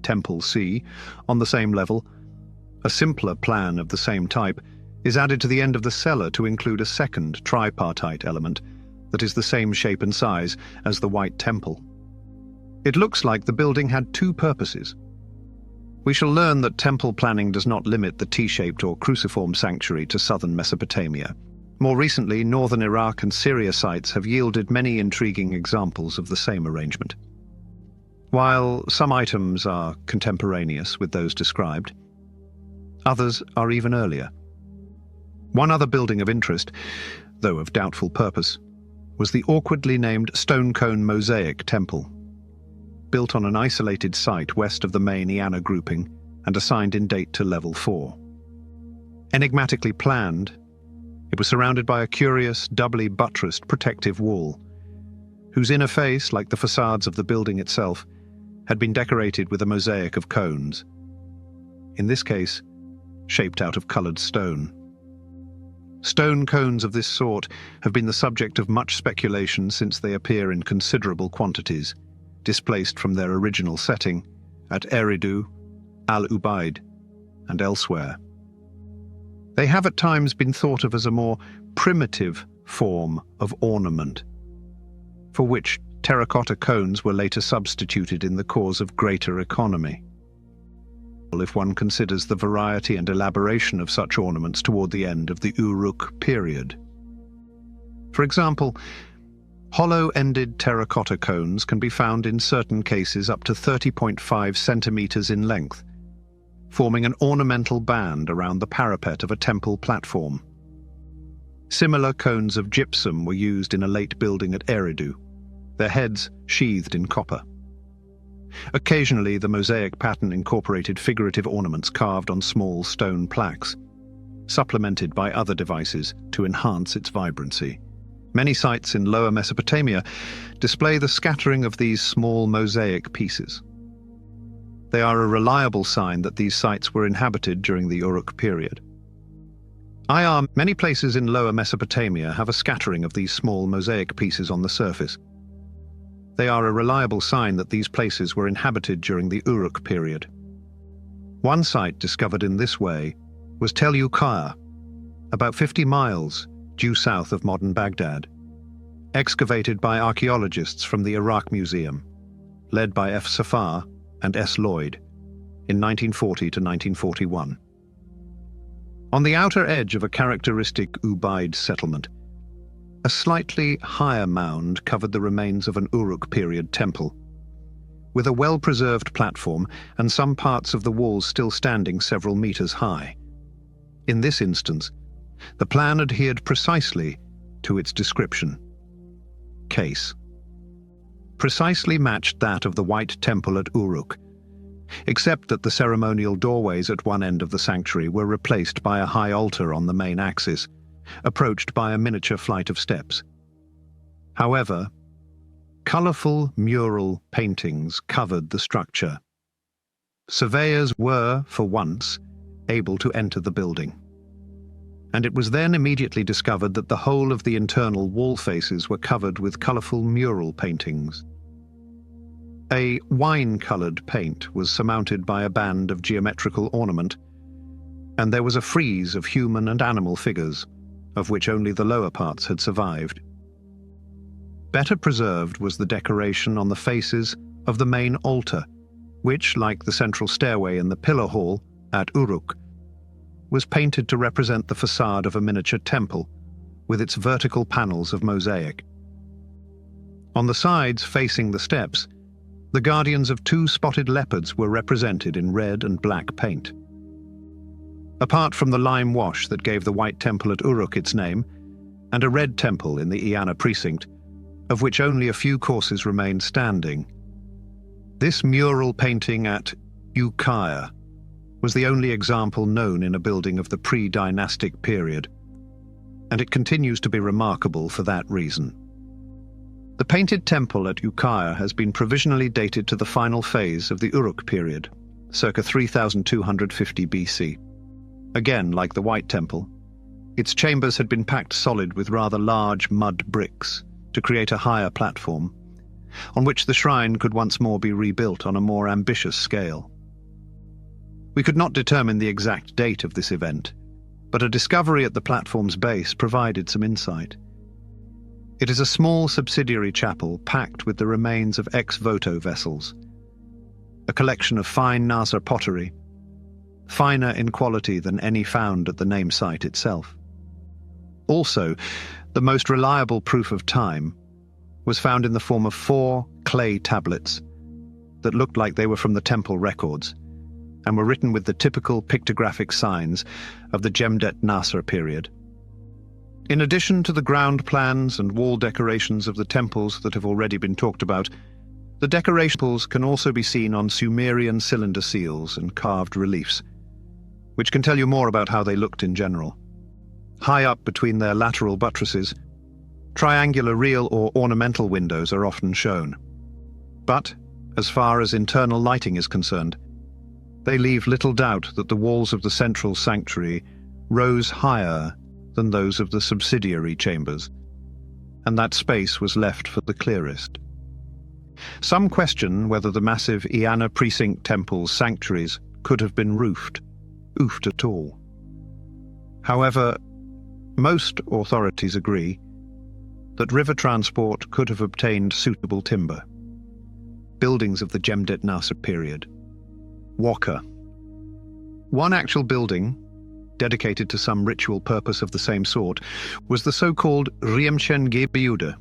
Temple C, on the same level, a simpler plan of the same type is added to the end of the cellar to include a second tripartite element that is the same shape and size as the White Temple. It looks like the building had 2 purposes. We shall learn that temple planning does not limit the T-shaped or cruciform sanctuary to southern Mesopotamia. More recently, northern Iraq and Syria sites have yielded many intriguing examples of the same arrangement. While some items are contemporaneous with those described, others are even earlier. One other building of interest, though of doubtful purpose, was the awkwardly named Stone Cone Mosaic Temple, built on an isolated site west of the main Iana grouping and assigned in date to Level 4. Enigmatically planned, it was surrounded by a curious, doubly buttressed protective wall, whose inner face, like the facades of the building itself, had been decorated with a mosaic of cones, in this case, shaped out of colored stone. Stone cones of this sort have been the subject of much speculation since they appear in considerable quantities, displaced from their original setting at Eridu, Ubaid, and elsewhere. They have at times been thought of as a more primitive form of ornament for which terracotta cones were later substituted in the cause of greater economy, if one considers the variety and elaboration of such ornaments toward the end of the Uruk period. For example, hollow-ended terracotta cones can be found in certain cases up to 30.5 centimeters in length, forming an ornamental band around the parapet of a temple platform. Similar cones of gypsum were used in a late building at Eridu, their heads sheathed in copper. Occasionally, the mosaic pattern incorporated figurative ornaments carved on small stone plaques, supplemented by other devices to enhance its vibrancy. Many sites in Lower Mesopotamia display the scattering of these small mosaic pieces. They are a reliable sign that these sites were inhabited during the Uruk period. Many places in Lower Mesopotamia have a scattering of these small mosaic pieces on the surface. They are a reliable sign that these places were inhabited during the Uruk period. One site discovered in this way was Tel Uqayr, about 50 miles due south of modern Baghdad, excavated by archaeologists from the Iraq Museum, led by F. Safar and S. Lloyd, in 1940 to 1941. On the outer edge of a characteristic Ubaid settlement, a slightly higher mound covered the remains of an Uruk period temple, with a well-preserved platform and some parts of the walls still standing several meters high. In this instance, the plan adhered precisely to its description. Case precisely matched that of the White Temple at Uruk, except that the ceremonial doorways at one end of the sanctuary were replaced by a high altar on the main axis, approached by a miniature flight of steps. However, colorful mural paintings covered the structure. Surveyors were, for once, able to enter the building. And it was then immediately discovered that the whole of the internal wall faces were covered with colorful mural paintings. A wine-colored paint was surmounted by a band of geometrical ornament, and there was a frieze of human and animal figures, of which only the lower parts had survived. Better preserved was the decoration on the faces of the main altar, which, like the central stairway in the pillar hall at Uruk, was painted to represent the facade of a miniature temple, with its vertical panels of mosaic. On the sides facing the steps, the guardians of two spotted leopards were represented in red and black paint. Apart from the lime wash that gave the White Temple at Uruk its name, and a red temple in the Iana precinct, of which only a few courses remained standing, this mural painting at Uqayr was the only example known in a building of the pre-dynastic period, and it continues to be remarkable for that reason. The painted temple at Uqayr has been provisionally dated to the final phase of the Uruk period, circa 3250 BC. Again, like the White Temple, its chambers had been packed solid with rather large mud bricks to create a higher platform, on which the shrine could once more be rebuilt on a more ambitious scale. We could not determine the exact date of this event, but a discovery at the platform's base provided some insight. It is a small subsidiary chapel packed with the remains of ex-voto vessels, a collection of fine Nasr pottery, finer in quality than any found at the name site itself. Also, the most reliable proof of time was found in the form of 4 clay tablets that looked like they were from the temple records and were written with the typical pictographic signs of the Jemdet Nasr period. In addition to the ground plans and wall decorations of the temples that have already been talked about, the decorations can also be seen on Sumerian cylinder seals and carved reliefs, which can tell you more about how they looked in general. High up between their lateral buttresses, triangular real or ornamental windows are often shown. But, as far as internal lighting is concerned, they leave little doubt that the walls of the central sanctuary rose higher than those of the subsidiary chambers, and that space was left for the clearest. Some question whether the massive Iana precinct temple's sanctuaries could have been roofed at all. However, most authorities agree that river transport could have obtained suitable timber. Buildings of the Jemdet Nasr period. Waka. One actual building, dedicated to some ritual purpose of the same sort, was the so-called Riemchen Gebeude,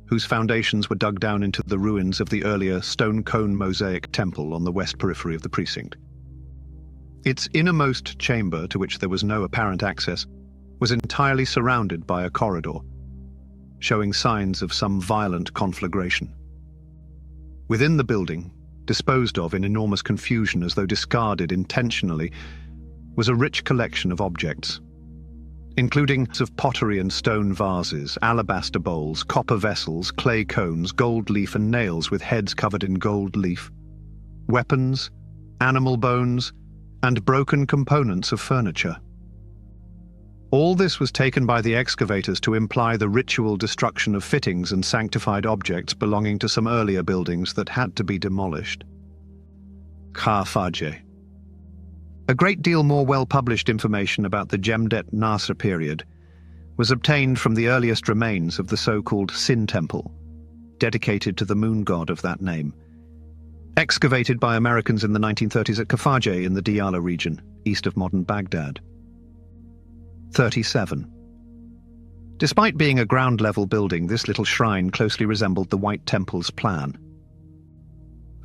whose foundations were dug down into the ruins of the earlier stone cone mosaic temple on the west periphery of the precinct. Its innermost chamber, to which there was no apparent access, was entirely surrounded by a corridor, showing signs of some violent conflagration. Within the building, disposed of in enormous confusion as though discarded intentionally, was a rich collection of objects, including of pottery and stone vases, alabaster bowls, copper vessels, clay cones, gold leaf and nails with heads covered in gold leaf, weapons, animal bones, and broken components of furniture. All this was taken by the excavators to imply the ritual destruction of fittings and sanctified objects belonging to some earlier buildings that had to be demolished. Kha-Fajeh. A great deal more well-published information about the Jemdet Nasr period was obtained from the earliest remains of the so-called Sin Temple, dedicated to the moon god of that name, excavated by Americans in the 1930s at Kha-Fajeh in the Diala region, east of modern Baghdad. 37. Despite being a ground-level building, this little shrine closely resembled the White Temple's plan.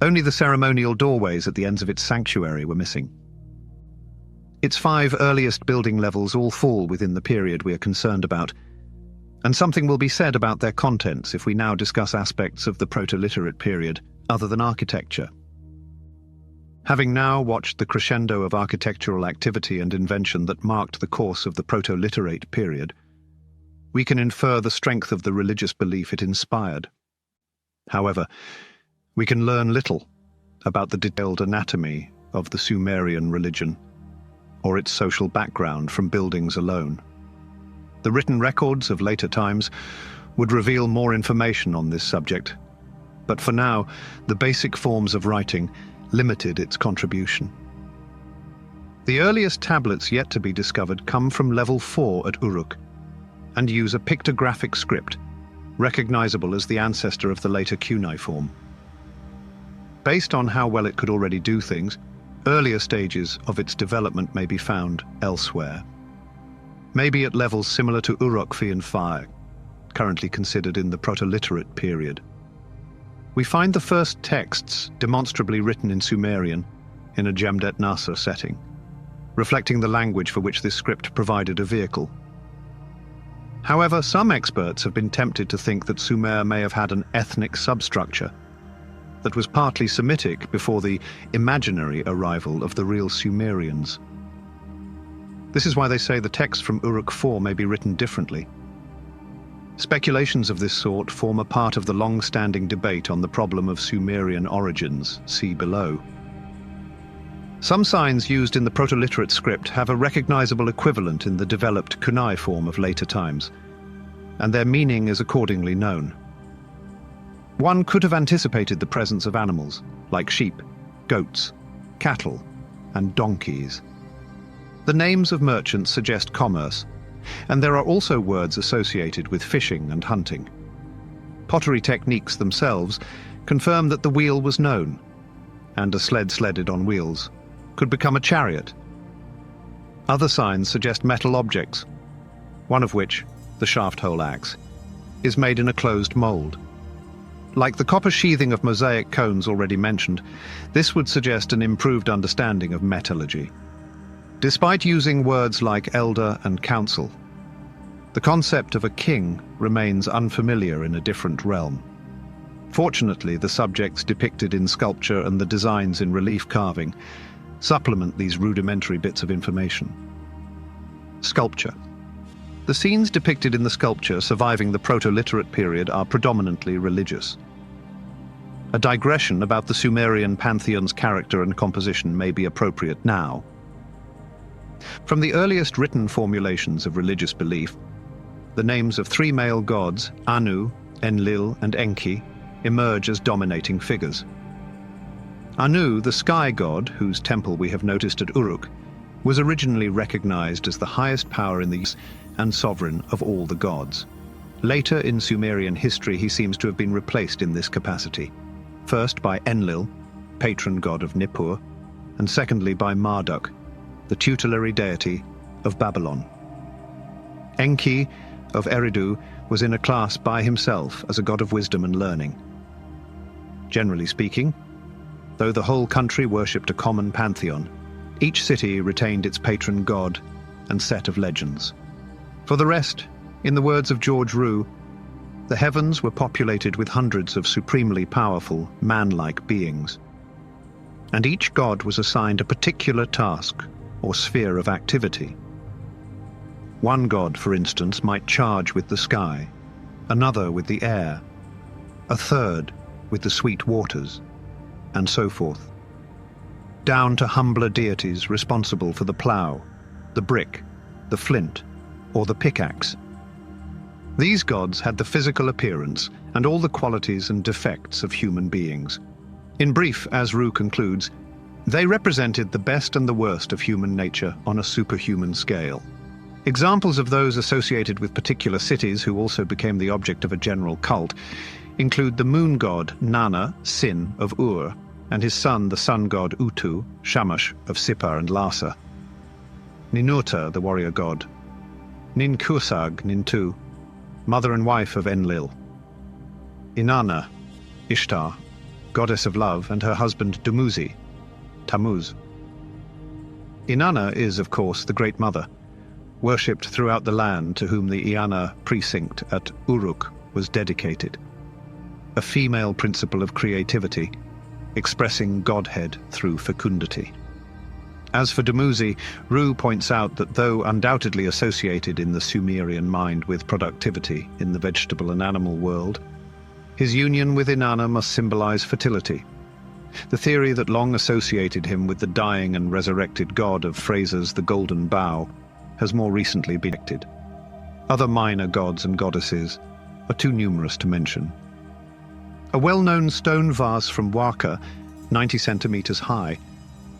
Only the ceremonial doorways at the ends of its sanctuary were missing. Its 5 earliest building levels all fall within the period we are concerned about, and something will be said about their contents if we now discuss aspects of the Proto-Literate period, other than architecture. Having now watched the crescendo of architectural activity and invention that marked the course of the Proto-Literate period, we can infer the strength of the religious belief it inspired. However, we can learn little about the detailed anatomy of the Sumerian religion or its social background from buildings alone. The written records of later times would reveal more information on this subject, but for now, the basic forms of writing limited its contribution. The earliest tablets yet to be discovered come from level 4 at Uruk and use a pictographic script, recognizable as the ancestor of the later cuneiform. Based on how well it could already do things, earlier stages of its development may be found elsewhere. Maybe at levels similar to Uruk-fi and Fire, currently considered in the Proto-Literate period. We find the first texts demonstrably written in Sumerian in a Jemdet Nasr setting, reflecting the language for which this script provided a vehicle. However, some experts have been tempted to think that Sumer may have had an ethnic substructure that was partly Semitic before the imaginary arrival of the real Sumerians. This is why they say the text from Uruk 4 may be written differently. Speculations of this sort form a part of the long-standing debate on the problem of Sumerian origins, see below. Some signs used in the Proto-Literate script have a recognizable equivalent in the developed cuneiform of later times, and their meaning is accordingly known. One could have anticipated the presence of animals, like sheep, goats, cattle, and donkeys. The names of merchants suggest commerce, and there are also words associated with fishing and hunting. Pottery techniques themselves confirm that the wheel was known, and a sled sledded on wheels could become a chariot. Other signs suggest metal objects, one of which, the shaft-hole axe, is made in a closed mold. Like the copper sheathing of mosaic cones already mentioned, this would suggest an improved understanding of metallurgy. Despite using words like elder and council, the concept of a king remains unfamiliar in a different realm. Fortunately, the subjects depicted in sculpture and the designs in relief carving supplement these rudimentary bits of information. Sculpture. The scenes depicted in the sculpture surviving the Proto-Literate period are predominantly religious. A digression about the Sumerian Pantheon's character and composition may be appropriate now. From the earliest written formulations of religious belief, the names of 3 male gods, Anu, Enlil, and Enki, emerge as dominating figures. Anu, the sky god, whose temple we have noticed at Uruk, was originally recognized as the highest power in the and sovereign of all the gods. Later in Sumerian history, he seems to have been replaced in this capacity, first by Enlil, patron god of Nippur, and secondly by Marduk, the tutelary deity of Babylon. Enki of Eridu was in a class by himself as a god of wisdom and learning. Generally speaking, though the whole country worshipped a common pantheon, each city retained its patron god and set of legends. For the rest, in the words of George Roux, the heavens were populated with hundreds of supremely powerful, man-like beings, and each god was assigned a particular task or sphere of activity. One god, for instance, might charge with the sky, another with the air, a third with the sweet waters, and so forth, down to humbler deities responsible for the plough, the brick, the flint, or the pickaxe. These gods had the physical appearance and all the qualities and defects of human beings. In brief, as Roux concludes, they represented the best and the worst of human nature on a superhuman scale. Examples of those associated with particular cities who also became the object of a general cult include the moon god Nana, Sin of Ur, and his son, the sun god Utu, Shamash of Sippar and Lhasa; Ninurta, the warrior god; Ninkusag, Nintu, mother and wife of Enlil; Inanna, Ishtar, goddess of love, and her husband Dumuzi, Tammuz. Inanna is, of course, the Great Mother, worshipped throughout the land, to whom the Iana precinct at Uruk was dedicated, a female principle of creativity, expressing godhead through fecundity. As for Dumuzi, Roux points out that though undoubtedly associated in the Sumerian mind with productivity in the vegetable and animal world, his union with Inanna must symbolize fertility. The theory that long associated him with the dying and resurrected god of Fraser's The Golden Bough has more recently been rejected. Other minor gods and goddesses are too numerous to mention. A well-known stone vase from Waka, 90 centimeters high,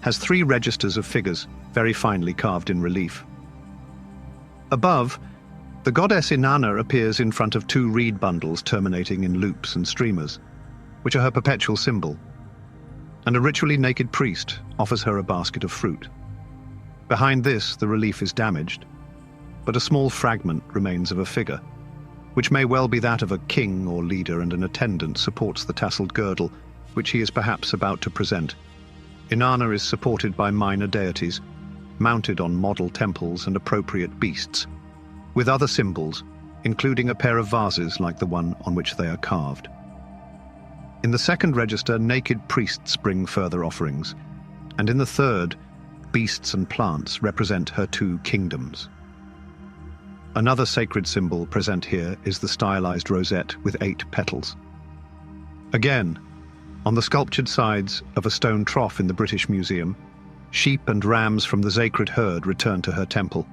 has 3 registers of figures, very finely carved in relief. Above, the goddess Inanna appears in front of 2 reed bundles terminating in loops and streamers, which are her perpetual symbol, and a ritually naked priest offers her a basket of fruit. Behind this, the relief is damaged, but a small fragment remains of a figure, which may well be that of a king or leader, and an attendant supports the tasseled girdle, which he is perhaps about to present. Inanna is supported by minor deities, mounted on model temples and appropriate beasts, with other symbols, including a pair of vases like the one on which they are carved. In the second register, naked priests bring further offerings, and in the third, beasts and plants represent her 2 kingdoms. Another sacred symbol present here is the stylized rosette with 8 petals. Again, on the sculptured sides of a stone trough in the British Museum, sheep and rams from the sacred herd return to her temple,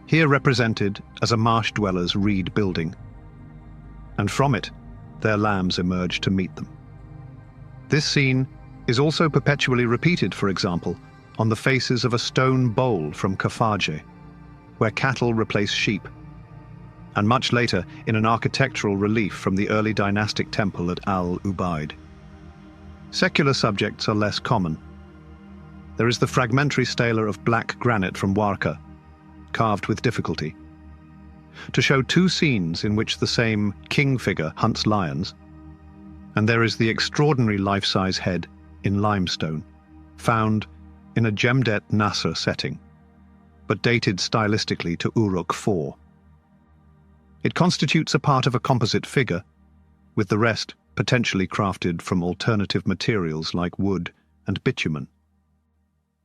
here represented as a marsh dweller's reed building, and from it their lambs emerge to meet them. This scene is also perpetually repeated, for example, on the faces of a stone bowl from Kafaje, where cattle replace sheep, and much later in an architectural relief from the early dynastic temple at Al-Ubaid. Secular subjects are less common. There is the fragmentary stela of black granite from Warka, carved with difficulty, to show 2 scenes in which the same king figure hunts lions, and there is the extraordinary life-size head in limestone, found in a Jemdet Nasser setting, but dated stylistically to Uruk IV. It constitutes a part of a composite figure, with the rest potentially crafted from alternative materials like wood and bitumen.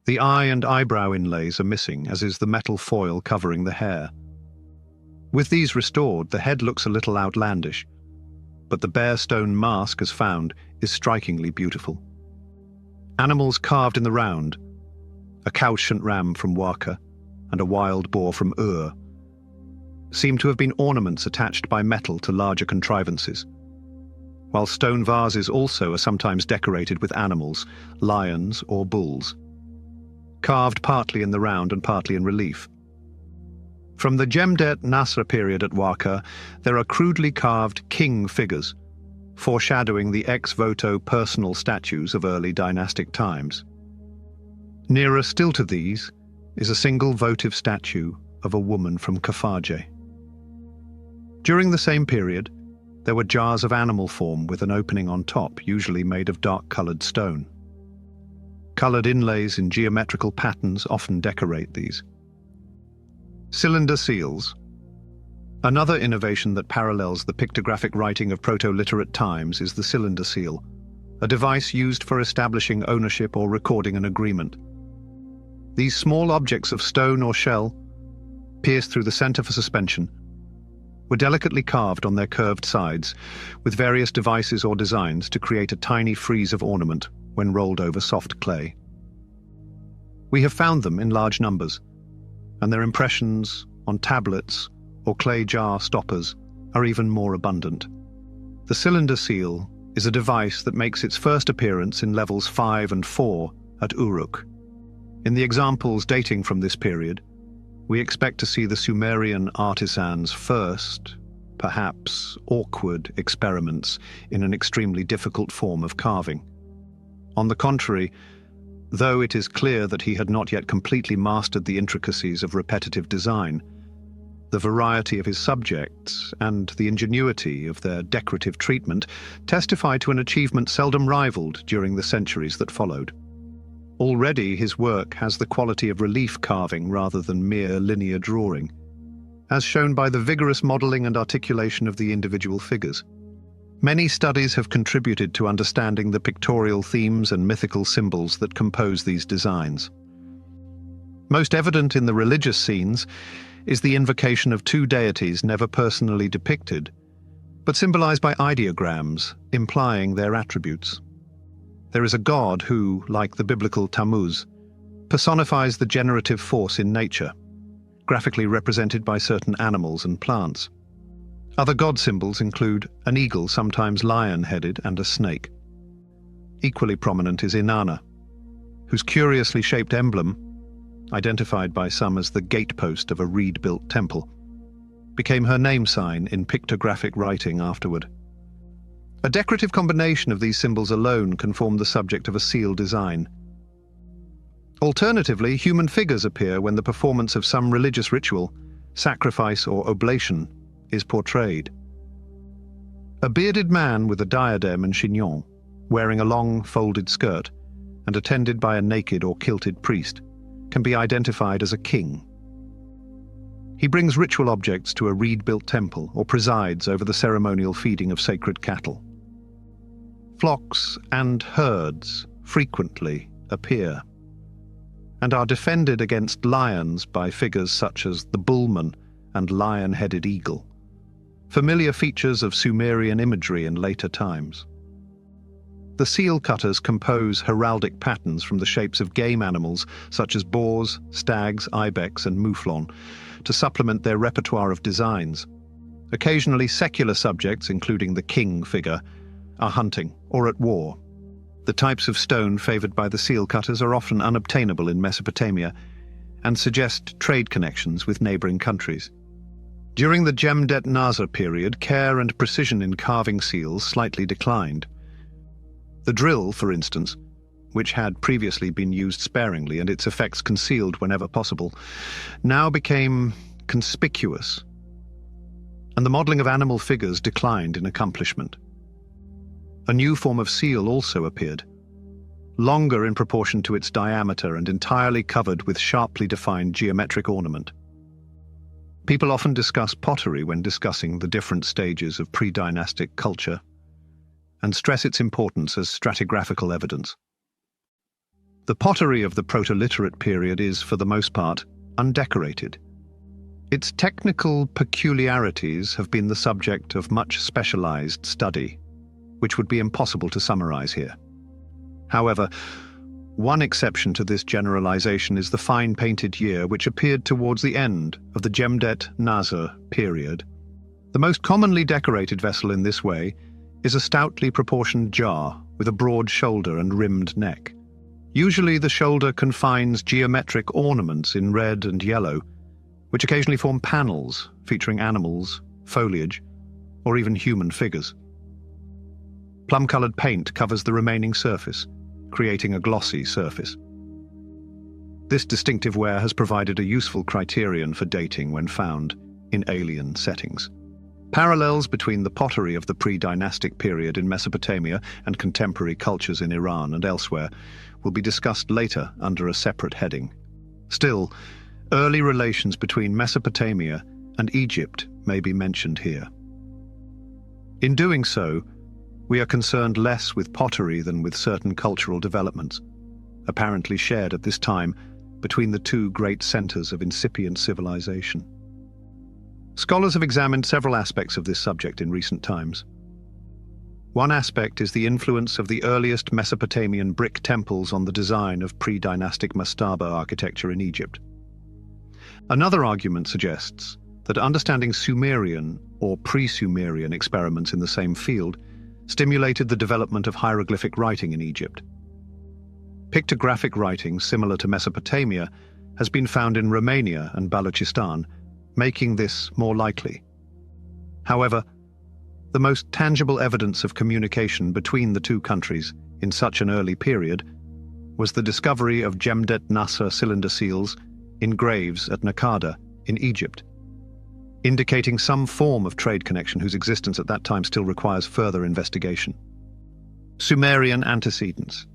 The eye and eyebrow inlays are missing, as is the metal foil covering the hair. With these restored, the head looks a little outlandish, but the bare stone mask as found is strikingly beautiful. Animals carved in the round, a couchant ram from Waka and a wild boar from Ur, seem to have been ornaments attached by metal to larger contrivances, while stone vases also are sometimes decorated with animals, lions or bulls, carved partly in the round and partly in relief. From the Jemdet-Nasr period at Waka, there are crudely carved king figures, foreshadowing the ex voto personal statues of early dynastic times. Nearer still to these is a single votive statue of a woman from Kafaje. During the same period, there were jars of animal form with an opening on top, usually made of dark-coloured stone. Coloured inlays in geometrical patterns often decorate these. Cylinder seals. Another innovation that parallels the pictographic writing of Proto-Literate times is the cylinder seal, a device used for establishing ownership or recording an agreement. These small objects of stone or shell, pierced through the centre for suspension, were delicately carved on their curved sides, with various devices or designs to create a tiny frieze of ornament when rolled over soft clay. We have found them in large numbers, and their impressions on tablets or clay jar stoppers are even more abundant. The cylinder seal is a device that makes its first appearance in levels 5 and 4 at Uruk. In the examples dating from this period, we expect to see the Sumerian artisans' first, perhaps awkward, experiments in an extremely difficult form of carving. On the contrary, though it is clear that he had not yet completely mastered the intricacies of repetitive design, the variety of his subjects and the ingenuity of their decorative treatment testify to an achievement seldom rivaled during the centuries that followed. Already his work has the quality of relief carving rather than mere linear drawing, as shown by the vigorous modelling and articulation of the individual figures. Many studies have contributed to understanding the pictorial themes and mythical symbols that compose these designs. Most evident in the religious scenes is the invocation of two deities never personally depicted, but symbolized by ideograms implying their attributes. There is a god who, like the biblical Tammuz, personifies the generative force in nature, graphically represented by certain animals and plants. Other god symbols include an eagle, sometimes lion-headed, and a snake. Equally prominent is Inanna, whose curiously shaped emblem, identified by some as the gatepost of a reed-built temple, became her name sign in pictographic writing afterward. A decorative combination of these symbols alone can form the subject of a seal design. Alternatively, human figures appear when the performance of some religious ritual, sacrifice or oblation, is portrayed. A bearded man with a diadem and chignon, wearing a long folded skirt, and attended by a naked or kilted priest, can be identified as a king. He brings ritual objects to a reed-built temple or presides over the ceremonial feeding of sacred cattle. Flocks and herds frequently appear, and are defended against lions by figures such as the bullman and lion-headed eagle, familiar features of Sumerian imagery in later times. The seal cutters compose heraldic patterns from the shapes of game animals such as boars, stags, ibex, and mouflon to supplement their repertoire of designs. Occasionally secular subjects, including the king figure, are hunting or at war. The types of stone favoured by the seal cutters are often unobtainable in Mesopotamia and suggest trade connections with neighbouring countries. During the Jemdet-Nasr period, care and precision in carving seals slightly declined. The drill, for instance, which had previously been used sparingly and its effects concealed whenever possible, now became conspicuous, and the modelling of animal figures declined in accomplishment. A new form of seal also appeared, longer in proportion to its diameter and entirely covered with sharply defined geometric ornament. People often discuss pottery when discussing the different stages of pre-dynastic culture, and stress its importance as stratigraphical evidence. The pottery of the Proto-Literate period is, for the most part, undecorated. Its technical peculiarities have been the subject of much specialized study, which would be impossible to summarize here. However, one exception to this generalization is the fine-painted year which appeared towards the end of the Jemdet-Nasr period. The most commonly decorated vessel in this way is a stoutly proportioned jar with a broad shoulder and rimmed neck. Usually the shoulder confines geometric ornaments in red and yellow, which occasionally form panels featuring animals, foliage, or even human figures. Plum-colored paint covers the remaining surface, creating a glossy surface. This distinctive wear has provided a useful criterion for dating when found in alien settings. Parallels between the pottery of the pre-dynastic period in Mesopotamia and contemporary cultures in Iran and elsewhere will be discussed later under a separate heading. Still, early relations between Mesopotamia and Egypt may be mentioned here. In doing so, we are concerned less with pottery than with certain cultural developments, apparently shared at this time between the two great centers of incipient civilization. Scholars have examined several aspects of this subject in recent times. One aspect is the influence of the earliest Mesopotamian brick temples on the design of pre-dynastic mastaba architecture in Egypt. Another argument suggests that understanding Sumerian or pre-Sumerian experiments in the same field stimulated the development of hieroglyphic writing in Egypt. Pictographic writing similar to Mesopotamia has been found in Romania and Balochistan, making this more likely. However, the most tangible evidence of communication between the two countries in such an early period was the discovery of Jemdet Nasser cylinder seals in graves at Nakada in Egypt, indicating some form of trade connection whose existence at that time still requires further investigation. Sumerian antecedents.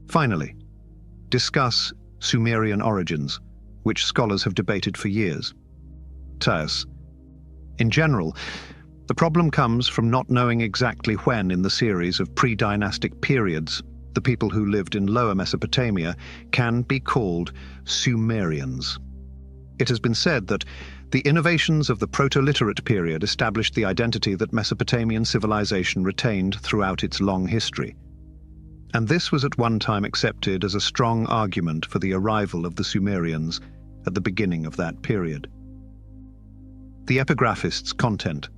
Finally, discuss Sumerian origins, which scholars have debated for years. Taos. In general, the problem comes from not knowing exactly when in the series of pre-dynastic periods the people who lived in Lower Mesopotamia can be called Sumerians. It has been said that the innovations of the Proto-Literate period established the identity that Mesopotamian civilization retained throughout its long history. And this was at one time accepted as a strong argument for the arrival of the Sumerians at the beginning of that period. The epigraphist's content.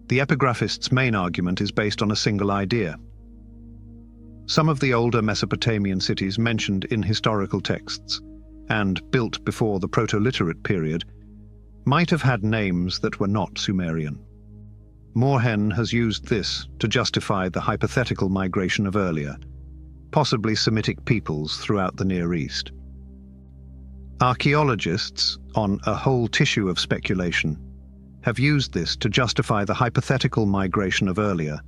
The epigraphist's main argument is based on a single idea. Some of the older Mesopotamian cities mentioned in historical texts and built before the Proto-Literate period might have had names that were not Sumerian. Moorhen has used this to justify the hypothetical migration of earlier, possibly Semitic peoples throughout the Near East. Archaeologists, on a whole tissue of speculation, have used this to justify the hypothetical migration of earlier,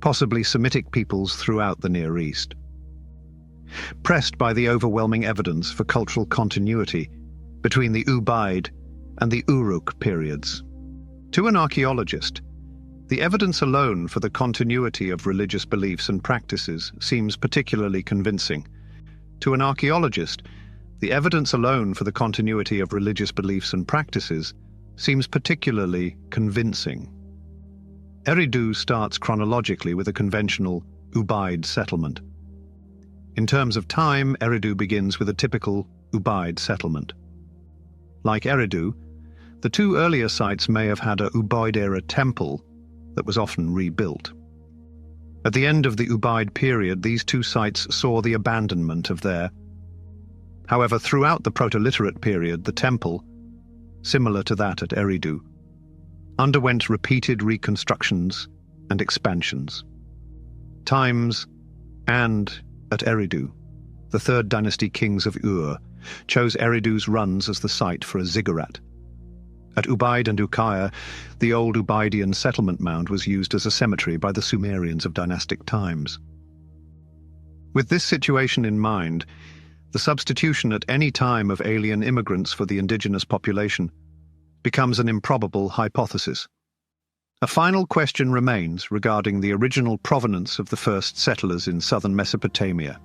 possibly Semitic peoples throughout the Near East. Pressed by the overwhelming evidence for cultural continuity between the Ubaid and the Uruk periods. To an archaeologist, the evidence alone for the continuity of religious beliefs and practices seems particularly convincing. To an archaeologist, the evidence alone for the continuity of religious beliefs and practices seems particularly convincing. Eridu starts chronologically with a conventional Ubaid settlement. In terms of time, Eridu begins with a typical Ubaid settlement. Like Eridu, the two earlier sites may have had a Ubaid-era temple that was often rebuilt. At the end of the Ubaid period, these two sites saw the abandonment of their. However, throughout the Proto-Literate period, the temple, similar to that at Eridu, underwent repeated reconstructions and expansions. Times and at Eridu, the third dynasty kings of Ur chose Eridu's runs as the site for a ziggurat. At Ubaid and Ukiah, the old Ubaidian settlement mound was used as a cemetery by the Sumerians of dynastic times. With this situation in mind, the substitution at any time of alien immigrants for the indigenous population becomes an improbable hypothesis. A final question remains regarding the original provenance of the first settlers in southern Mesopotamia.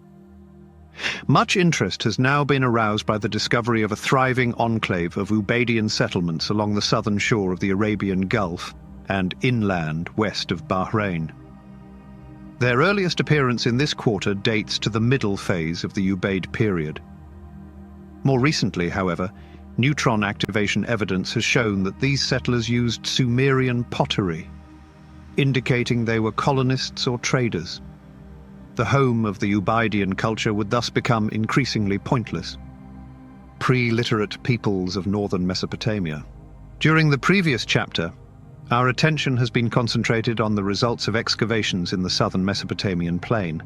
Much interest has now been aroused by the discovery of a thriving enclave of Ubaidian settlements along the southern shore of the Arabian Gulf and inland west of Bahrain. Their earliest appearance in this quarter dates to the middle phase of the Ubaid period. More recently, however, neutron activation evidence has shown that these settlers used Sumerian pottery, indicating they were colonists or traders. The home of the Ubaidian culture would thus become increasingly pointless. pre-literate peoples of northern Mesopotamia. During the previous chapter, our attention has been concentrated on the results of excavations in the southern Mesopotamian plain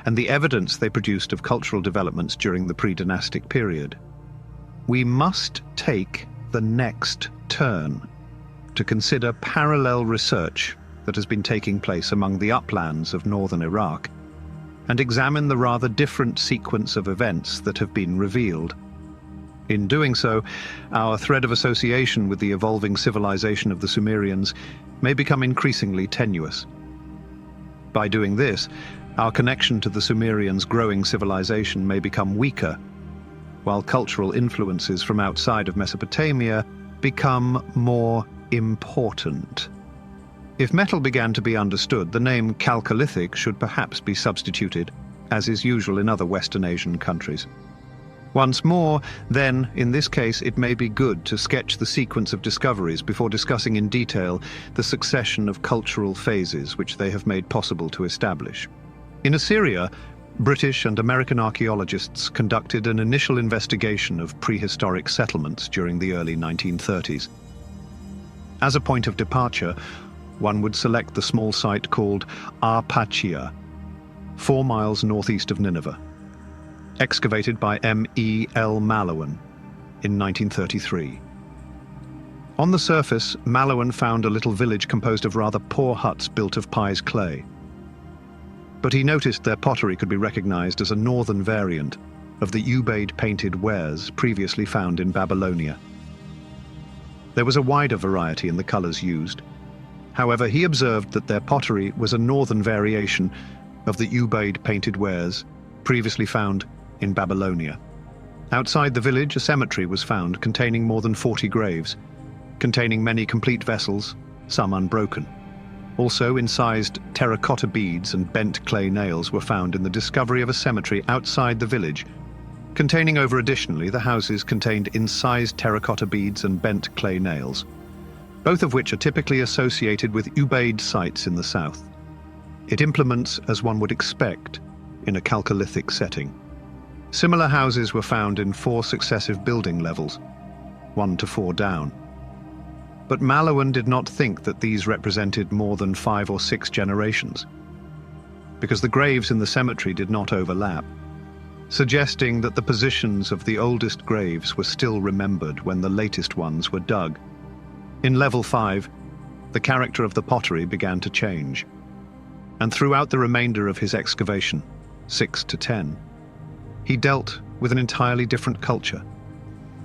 and the evidence they produced of cultural developments during the pre-dynastic period. We must take the next turn to consider parallel research that has been taking place among the uplands of northern Iraq and examine the rather different sequence of events that have been revealed. In doing so, our thread of association with the evolving civilization of the Sumerians may become increasingly tenuous. By doing this, our connection to the Sumerians' growing civilization may become weaker, while cultural influences from outside of Mesopotamia become more important. If metal began to be understood, the name Chalcolithic should perhaps be substituted, as is usual in other Western Asian countries. Once more, then, in this case, it may be good to sketch the sequence of discoveries before discussing in detail the succession of cultural phases which they have made possible to establish. In Assyria, British and American archaeologists conducted an initial investigation of prehistoric settlements during the early 1930s. As a point of departure, one would select the small site called Arpachia, 4 miles northeast of Nineveh, excavated by M.E.L. Malawan in 1933. On the surface, Malawan found a little village composed of rather poor huts built of pies clay. But he noticed their pottery could be recognized as a northern variant of the Ubaid painted wares previously found in Babylonia. There was a wider variety in the colors used. However, he observed that their pottery was a northern variation of the Ubaid painted wares previously found in Babylonia. Outside the village, a cemetery was found containing more than 40 graves, containing many complete vessels, some unbroken. Also, incised terracotta beads and bent clay nails were found in the discovery of a cemetery outside the village, containing additionally, the houses contained incised terracotta beads and bent clay nails, both of which are typically associated with Ubaid sites in the south. It implements as one would expect in a Chalcolithic setting. Similar houses were found in 4 successive building levels, 1 to 4 down. But Malawan did not think that these represented more than 5 or 6 generations, because the graves in the cemetery did not overlap, suggesting that the positions of the oldest graves were still remembered when the latest ones were dug. In level 5, the character of the pottery began to change, and throughout the remainder of his excavation, 6 to 10, he dealt with an entirely different culture,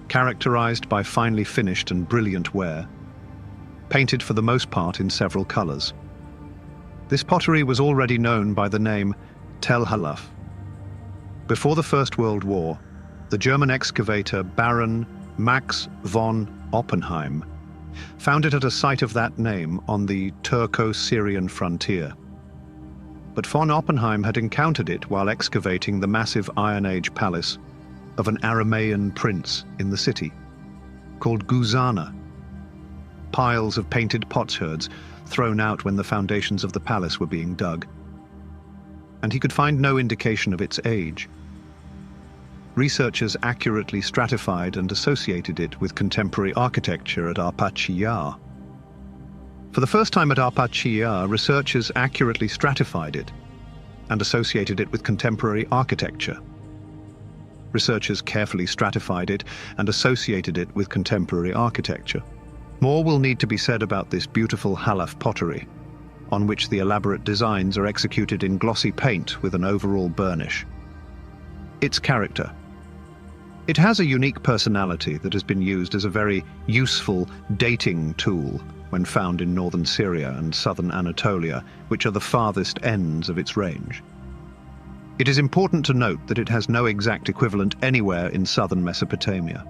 characterized by finely finished and brilliant ware, painted for the most part in several colors. This pottery was already known by the name Tel Halaf. Before the First World War, the German excavator Baron Max von Oppenheim found it at a site of that name on the Turco-Syrian frontier. But von Oppenheim had encountered it while excavating the massive Iron Age palace of an Aramaean prince in the city, called Guzana. Piles of painted potsherds thrown out when the foundations of the palace were being dug, and he could find no indication of its age. Researchers accurately stratified and associated it with contemporary architecture at Arpachiyar. For the first time at Arpachiyar, researchers accurately stratified it and associated it with contemporary architecture. Researchers carefully stratified it and associated it with contemporary architecture. More will need to be said about this beautiful Halaf pottery, on which the elaborate designs are executed in glossy paint with an overall burnish. Its character. It has a unique personality that has been used as a very useful dating tool when found in northern Syria and southern Anatolia, which are the farthest ends of its range. It is important to note that it has no exact equivalent anywhere in southern Mesopotamia.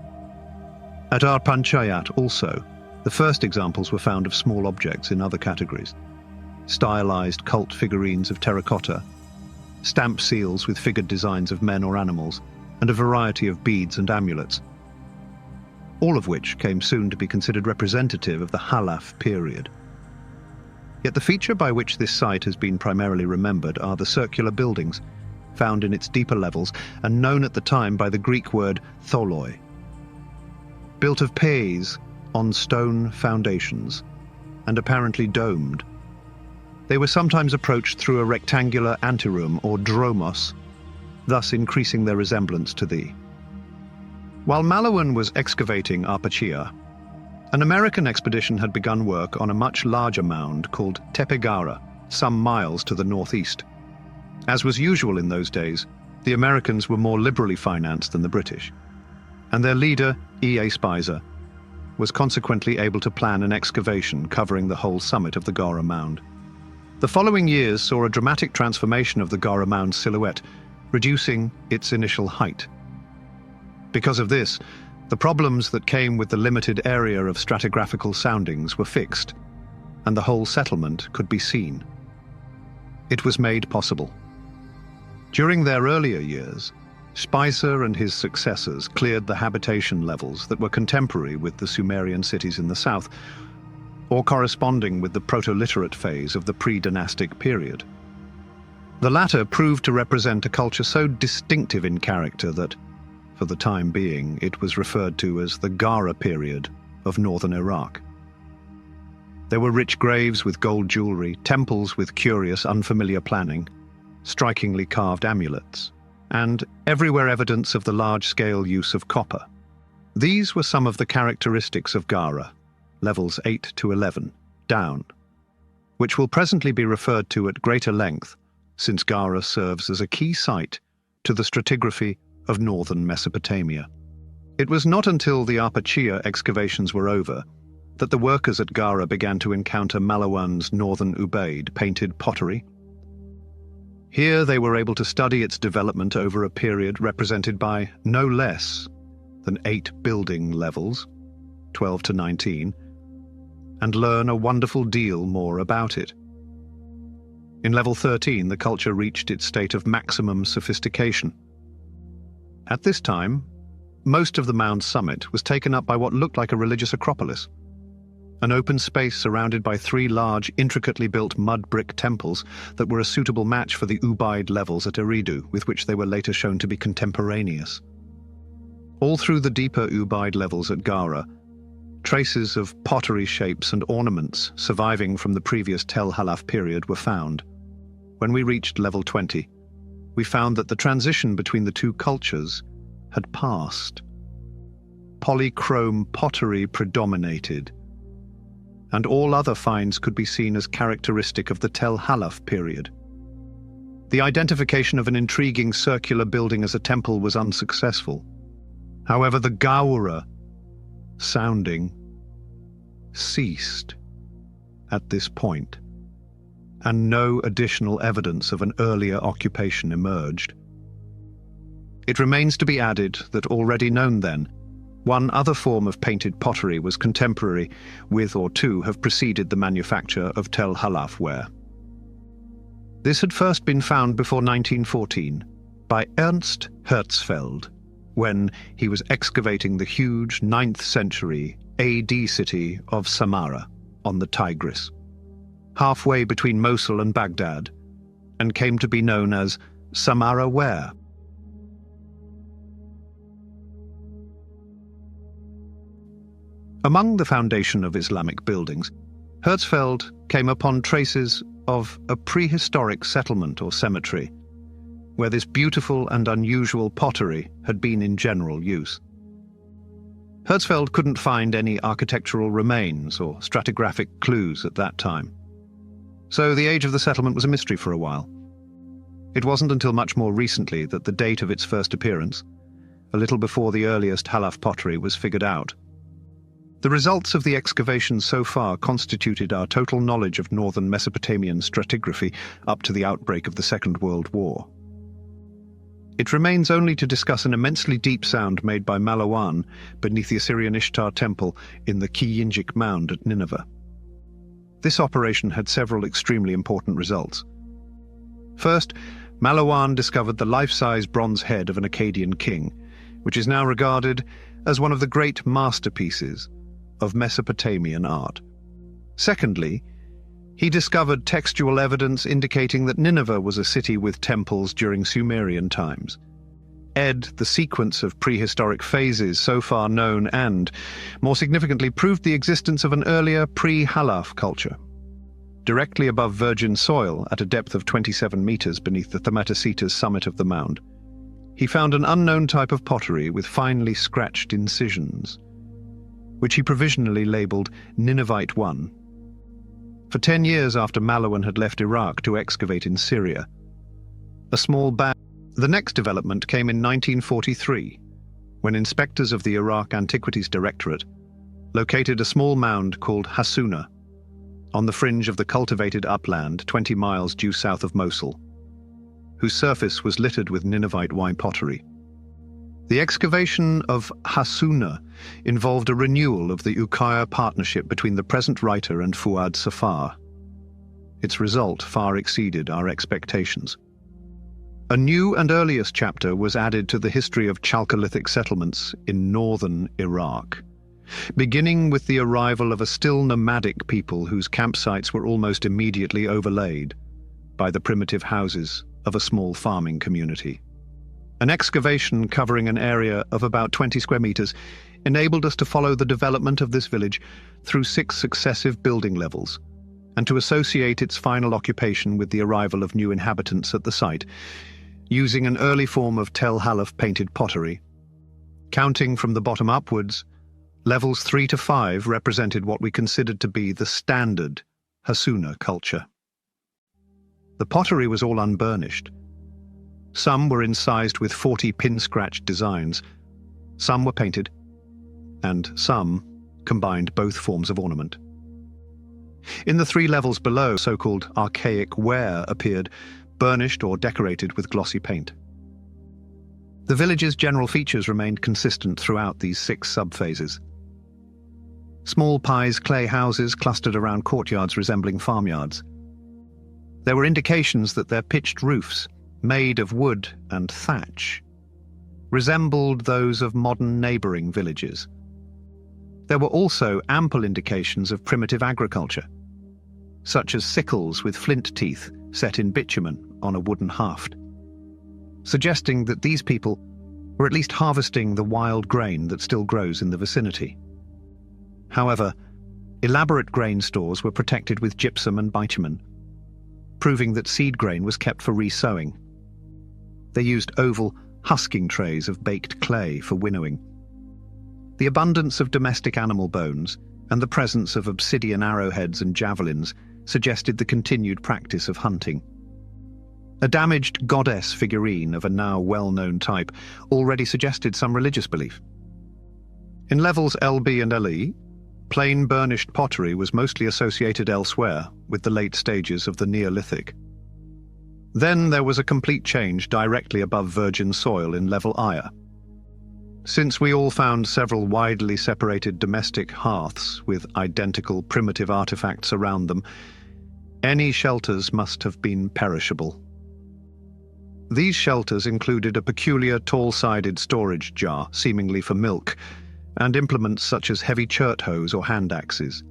At Arpanchayat also, the first examples were found of small objects in other categories: stylized cult figurines of terracotta, stamp seals with figured designs of men or animals, and a variety of beads and amulets, all of which came soon to be considered representative of the Halaf period. Yet the feature by which this site has been primarily remembered are the circular buildings, found in its deeper levels and known at the time by the Greek word tholoi. Built of pais on stone foundations and apparently domed, they were sometimes approached through a rectangular anteroom or dromos, thus increasing their resemblance to thee. While Malawan was excavating Arpacia, an American expedition had begun work on a much larger mound called Tepegara, some miles to the northeast. As was usual in those days, the Americans were more liberally financed than the British, and their leader, E.A. Spicer, was consequently able to plan an excavation covering the whole summit of the Gara Mound. The following years saw a dramatic transformation of the Gara Mound silhouette, reducing its initial height. Because of this, the problems that came with the limited area of stratigraphical soundings were fixed, and the whole settlement could be seen. It was made possible. During their earlier years, Spicer and his successors cleared the habitation levels that were contemporary with the Sumerian cities in the south, or corresponding with the Proto-Literate phase of the pre-dynastic period. The latter proved to represent a culture so distinctive in character that, for the time being, it was referred to as the Gara period of northern Iraq. There were rich graves with gold jewelry, temples with curious, unfamiliar planning, strikingly carved amulets, and everywhere evidence of the large-scale use of copper. These were some of the characteristics of Gara, levels 8 to 11, down, which will presently be referred to at greater length, since Gara serves as a key site to the stratigraphy of northern Mesopotamia. It was not until the Arpacia excavations were over that the workers at Gara began to encounter Malawan's northern Ubaid painted pottery. Here they were able to study its development over a period represented by no less than 8 building levels, 12 to 19, and learn a wonderful deal more about it. In level 13, the culture reached its state of maximum sophistication. At this time, most of the mound's summit was taken up by what looked like a religious acropolis, an open space surrounded by 3 large, intricately built mud brick temples that were a suitable match for the Ubaid levels at Eridu, with which they were later shown to be contemporaneous. All through the deeper Ubaid levels at Gara, traces of pottery shapes and ornaments surviving from the previous Tel Halaf period were found. When we reached level 20, we found that the transition between the two cultures had passed. Polychrome pottery predominated, and all other finds could be seen as characteristic of the Tel Halaf period. The identification of an intriguing circular building as a temple was unsuccessful. However, the Gawra sounding ceased at this point, and no additional evidence of an earlier occupation emerged. It remains to be added that already known then, one other form of painted pottery was contemporary with or to have preceded the manufacture of Tel Halaf ware. This had first been found before 1914 by Ernst Herzfeld when he was excavating the huge 9th century AD city of Samara on the Tigris, halfway between Mosul and Baghdad, and came to be known as Samara ware. Among the foundation of Islamic buildings, Herzfeld came upon traces of a prehistoric settlement or cemetery, where this beautiful and unusual pottery had been in general use. Herzfeld couldn't find any architectural remains or stratigraphic clues at that time, so the age of the settlement was a mystery for a while. It wasn't until much more recently that the date of its first appearance, a little before the earliest Halaf pottery, was figured out. The results of the excavation so far constituted our total knowledge of northern Mesopotamian stratigraphy up to the outbreak of the Second World War. It remains only to discuss an immensely deep sound made by Malawan beneath the Assyrian Ishtar temple in the Kiyinjik mound at Nineveh. This operation had several extremely important results. First, Malawan discovered the life-size bronze head of an Akkadian king, which is now regarded as one of the great masterpieces of Mesopotamian art. Secondly, He discovered textual evidence indicating that Nineveh was a city with temples during Sumerian times. The sequence of prehistoric phases so far known and, more significantly, proved the existence of an earlier pre-Halaf culture. Directly above virgin soil, at a depth of 27 meters beneath the Thermatositas summit of the mound, he found an unknown type of pottery with finely scratched incisions, which he provisionally labeled Ninevite I. For 10 years after Malawan had left Iraq to excavate in Syria, the next development came in 1943, when inspectors of the Iraq Antiquities Directorate located a small mound called Hassuna on the fringe of the cultivated upland 20 miles due south of Mosul, whose surface was littered with Ninevite Y pottery. The excavation of Hassuna involved a renewal of the Ukiah partnership between the present writer and Fuad Safar. Its result far exceeded our expectations. A new and earliest chapter was added to the history of Chalcolithic settlements in northern Iraq, beginning with the arrival of a still nomadic people whose campsites were almost immediately overlaid by the primitive houses of a small farming community. An excavation covering an area of about 20 square meters enabled us to follow the development of this village through 6 successive building levels, and to associate its final occupation with the arrival of new inhabitants at the site, using an early form of Tel Halaf painted pottery. Counting from the bottom upwards, levels 3 to 5 represented what we considered to be the standard Hassuna culture. The pottery was all unburnished. Some were incised with 40 pin-scratched designs, some were painted, and some combined both forms of ornament. In the 3 levels below, so-called archaic ware appeared, burnished or decorated with glossy paint. The village's general features remained consistent throughout these 6 subphases. Small pies clay houses clustered around courtyards resembling farmyards. There were indications that their pitched roofs, made of wood and thatch, resembled those of modern neighboring villages. There were also ample indications of primitive agriculture, such as sickles with flint teeth set in bitumen on a wooden haft, suggesting that these people were at least harvesting the wild grain that still grows in the vicinity. However, elaborate grain stores were protected with gypsum and bitumen, proving that seed grain was kept for re-sowing. They used oval husking trays of baked clay for winnowing. The abundance of domestic animal bones and the presence of obsidian arrowheads and javelins suggested the continued practice of hunting. A damaged goddess figurine of a now well-known type already suggested some religious belief. In levels LB and LE, plain burnished pottery was mostly associated elsewhere with the late stages of the Neolithic. Then there was a complete change directly above virgin soil in level Aya. Since we all found several widely separated domestic hearths with identical primitive artifacts around them, any shelters must have been perishable. These shelters included a peculiar tall-sided storage jar, seemingly for milk, and implements such as heavy chert hoes or hand axes.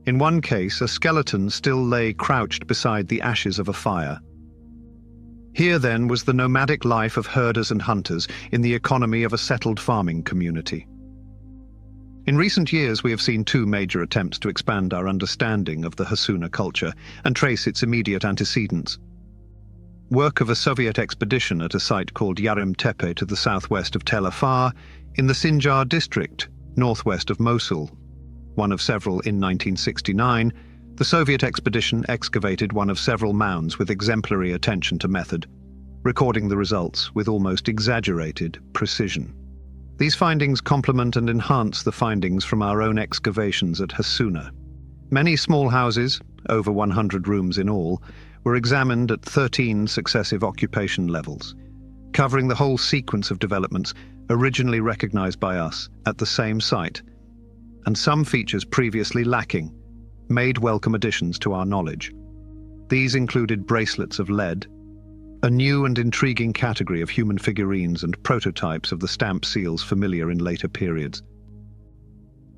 In one case, a skeleton still lay crouched beside the ashes of a fire. Here, then, was the nomadic life of herders and hunters in the economy of a settled farming community. In recent years, we have seen 2 major attempts to expand our understanding of the Hassuna culture and trace its immediate antecedents. Work of a Soviet expedition at a site called Yarim Tepe to the southwest of Tel Afar in the Sinjar district, northwest of Mosul. One of several in 1969, the Soviet expedition excavated one of several mounds with exemplary attention to method, recording the results with almost exaggerated precision. These findings complement and enhance the findings from our own excavations at Hassuna. Many small houses, over 100 rooms in all, were examined at 13 successive occupation levels, covering the whole sequence of developments originally recognized by us at the same site, and some features previously lacking made welcome additions to our knowledge. These included bracelets of lead, a new and intriguing category of human figurines and prototypes of the stamp seals familiar in later periods.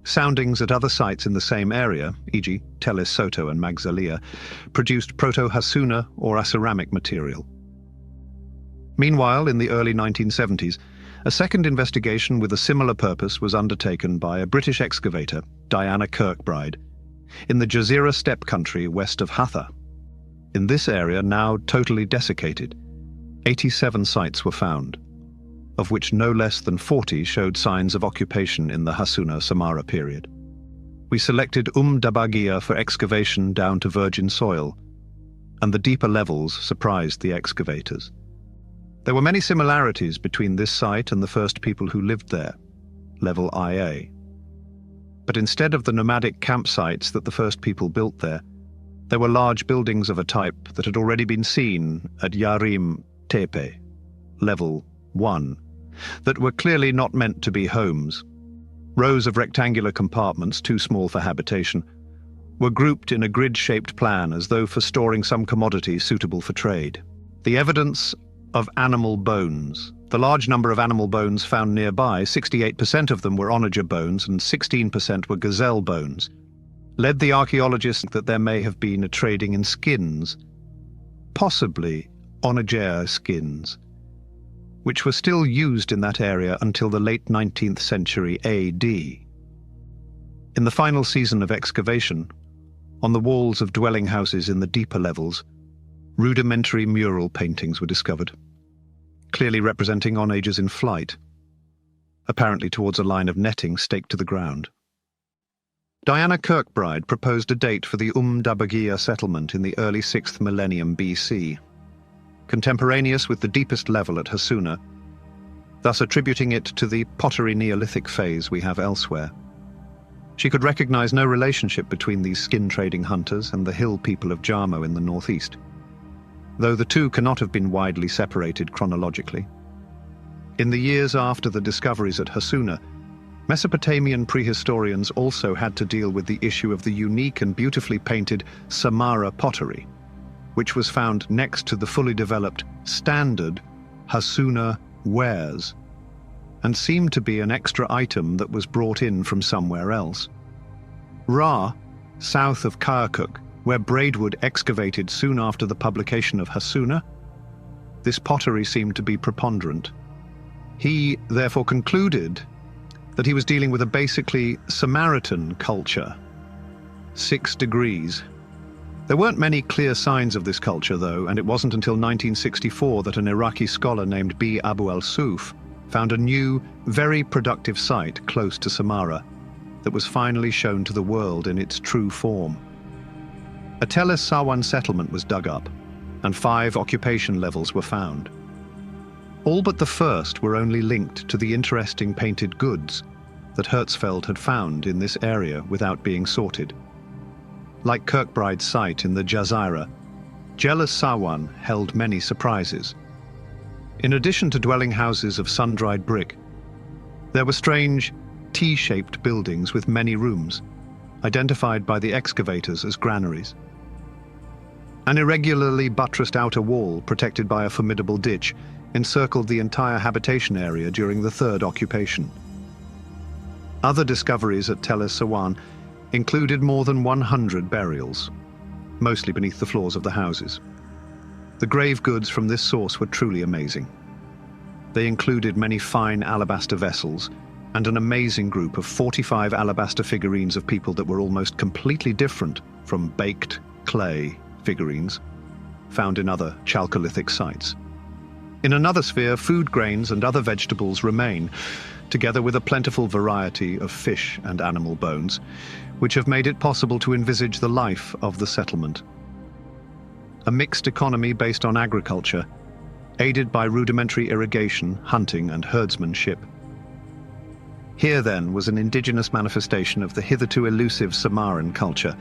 Soundings at other sites in the same area, e.g. Tell Soto and Magsalia, produced proto-Hassuna or Asuramic material. Meanwhile, in the early 1970s, a second investigation with a similar purpose was undertaken by a British excavator, Diana Kirkbride, in the Jazira steppe country west of Hatha. In this area, now totally desiccated, 87 sites were found, of which no less than 40 showed signs of occupation in the Hassuna-Samara period. We selected Dabagia for excavation down to virgin soil, and the deeper levels surprised the excavators. There were many similarities between this site and the first people who lived there, level IA. But instead of the nomadic campsites that the first people built there were large buildings of a type that had already been seen at Yarim Tepe, level 1, that were clearly not meant to be homes. Rows of rectangular compartments, too small for habitation, were grouped in a grid-shaped plan as though for storing some commodity suitable for trade. The evidence of animal bones. The large number of animal bones found nearby, 68% of them were onager bones and 16% were gazelle bones, led the archaeologists that there may have been a trading in skins, possibly onager skins, which were still used in that area until the late 19th century AD. In the final season of excavation, on the walls of dwelling houses in the deeper levels, rudimentary mural paintings were discovered, clearly representing onagers in flight, apparently towards a line of netting staked to the ground. Diana Kirkbride proposed a date for the Dabagia settlement in the early 6th millennium BC, contemporaneous with the deepest level at Hassuna, thus attributing it to the pottery Neolithic phase we have elsewhere. She could recognize no relationship between these skin-trading hunters and the hill people of Jarmo in the northeast, though the two cannot have been widely separated chronologically. In the years after the discoveries at Hassuna, Mesopotamian prehistorians also had to deal with the issue of the unique and beautifully painted Samara pottery, which was found next to the fully developed standard Hassuna wares, and seemed to be an extra item that was brought in from somewhere else. Ra, south of Kirkuk, where Braidwood excavated soon after the publication of Hassuna, this pottery seemed to be preponderant. He therefore concluded that he was dealing with a basically Samaritan culture. 6 degrees. There weren't many clear signs of this culture, though, and it wasn't until 1964 that an Iraqi scholar named B. Abu al-Suf found a new, very productive site close to Samara that was finally shown to the world in its true form. A Tell Sawan settlement was dug up, and 5 occupation levels were found. All but the first were only linked to the interesting painted goods that Hertzfeld had found in this area without being sorted. Like Kirkbride's site in the Jazira, Jealous Sawan held many surprises. In addition to dwelling houses of sun-dried brick, there were strange T-shaped buildings with many rooms, identified by the excavators as granaries. An irregularly buttressed outer wall, protected by a formidable ditch, encircled the entire habitation area during the third occupation. Other discoveries at Tell Sawan included more than 100 burials, mostly beneath the floors of the houses. The grave goods from this source were truly amazing. They included many fine alabaster vessels and an amazing group of 45 alabaster figurines of people that were almost completely different from baked clay figurines found in other Chalcolithic sites. In another sphere, food grains and other vegetables remain, together with a plentiful variety of fish and animal bones, which have made it possible to envisage the life of the settlement. A mixed economy based on agriculture, aided by rudimentary irrigation, hunting, and herdsmanship. Here, then, was an indigenous manifestation of the hitherto elusive Samaran culture,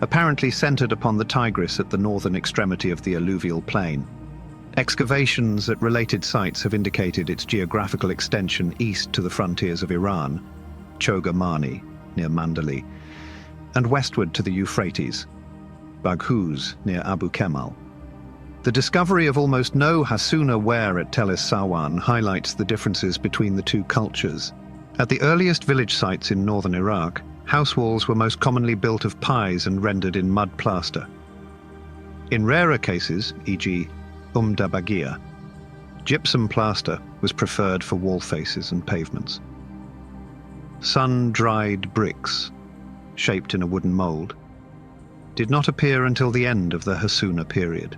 apparently centered upon the Tigris at the northern extremity of the alluvial plain. Excavations at related sites have indicated its geographical extension east to the frontiers of Iran, Chagar Bazar, near Mandali, and westward to the Euphrates, Baghuz, near Abu Kemal. The discovery of almost no Hassuna ware at Tell Sawan highlights the differences between the two cultures. At the earliest village sites in northern Iraq, house walls were most commonly built of pies and rendered in mud plaster. In rarer cases, e.g. Bagia, gypsum plaster was preferred for wall faces and pavements. Sun-dried bricks, shaped in a wooden mould, did not appear until the end of the Hassuna period.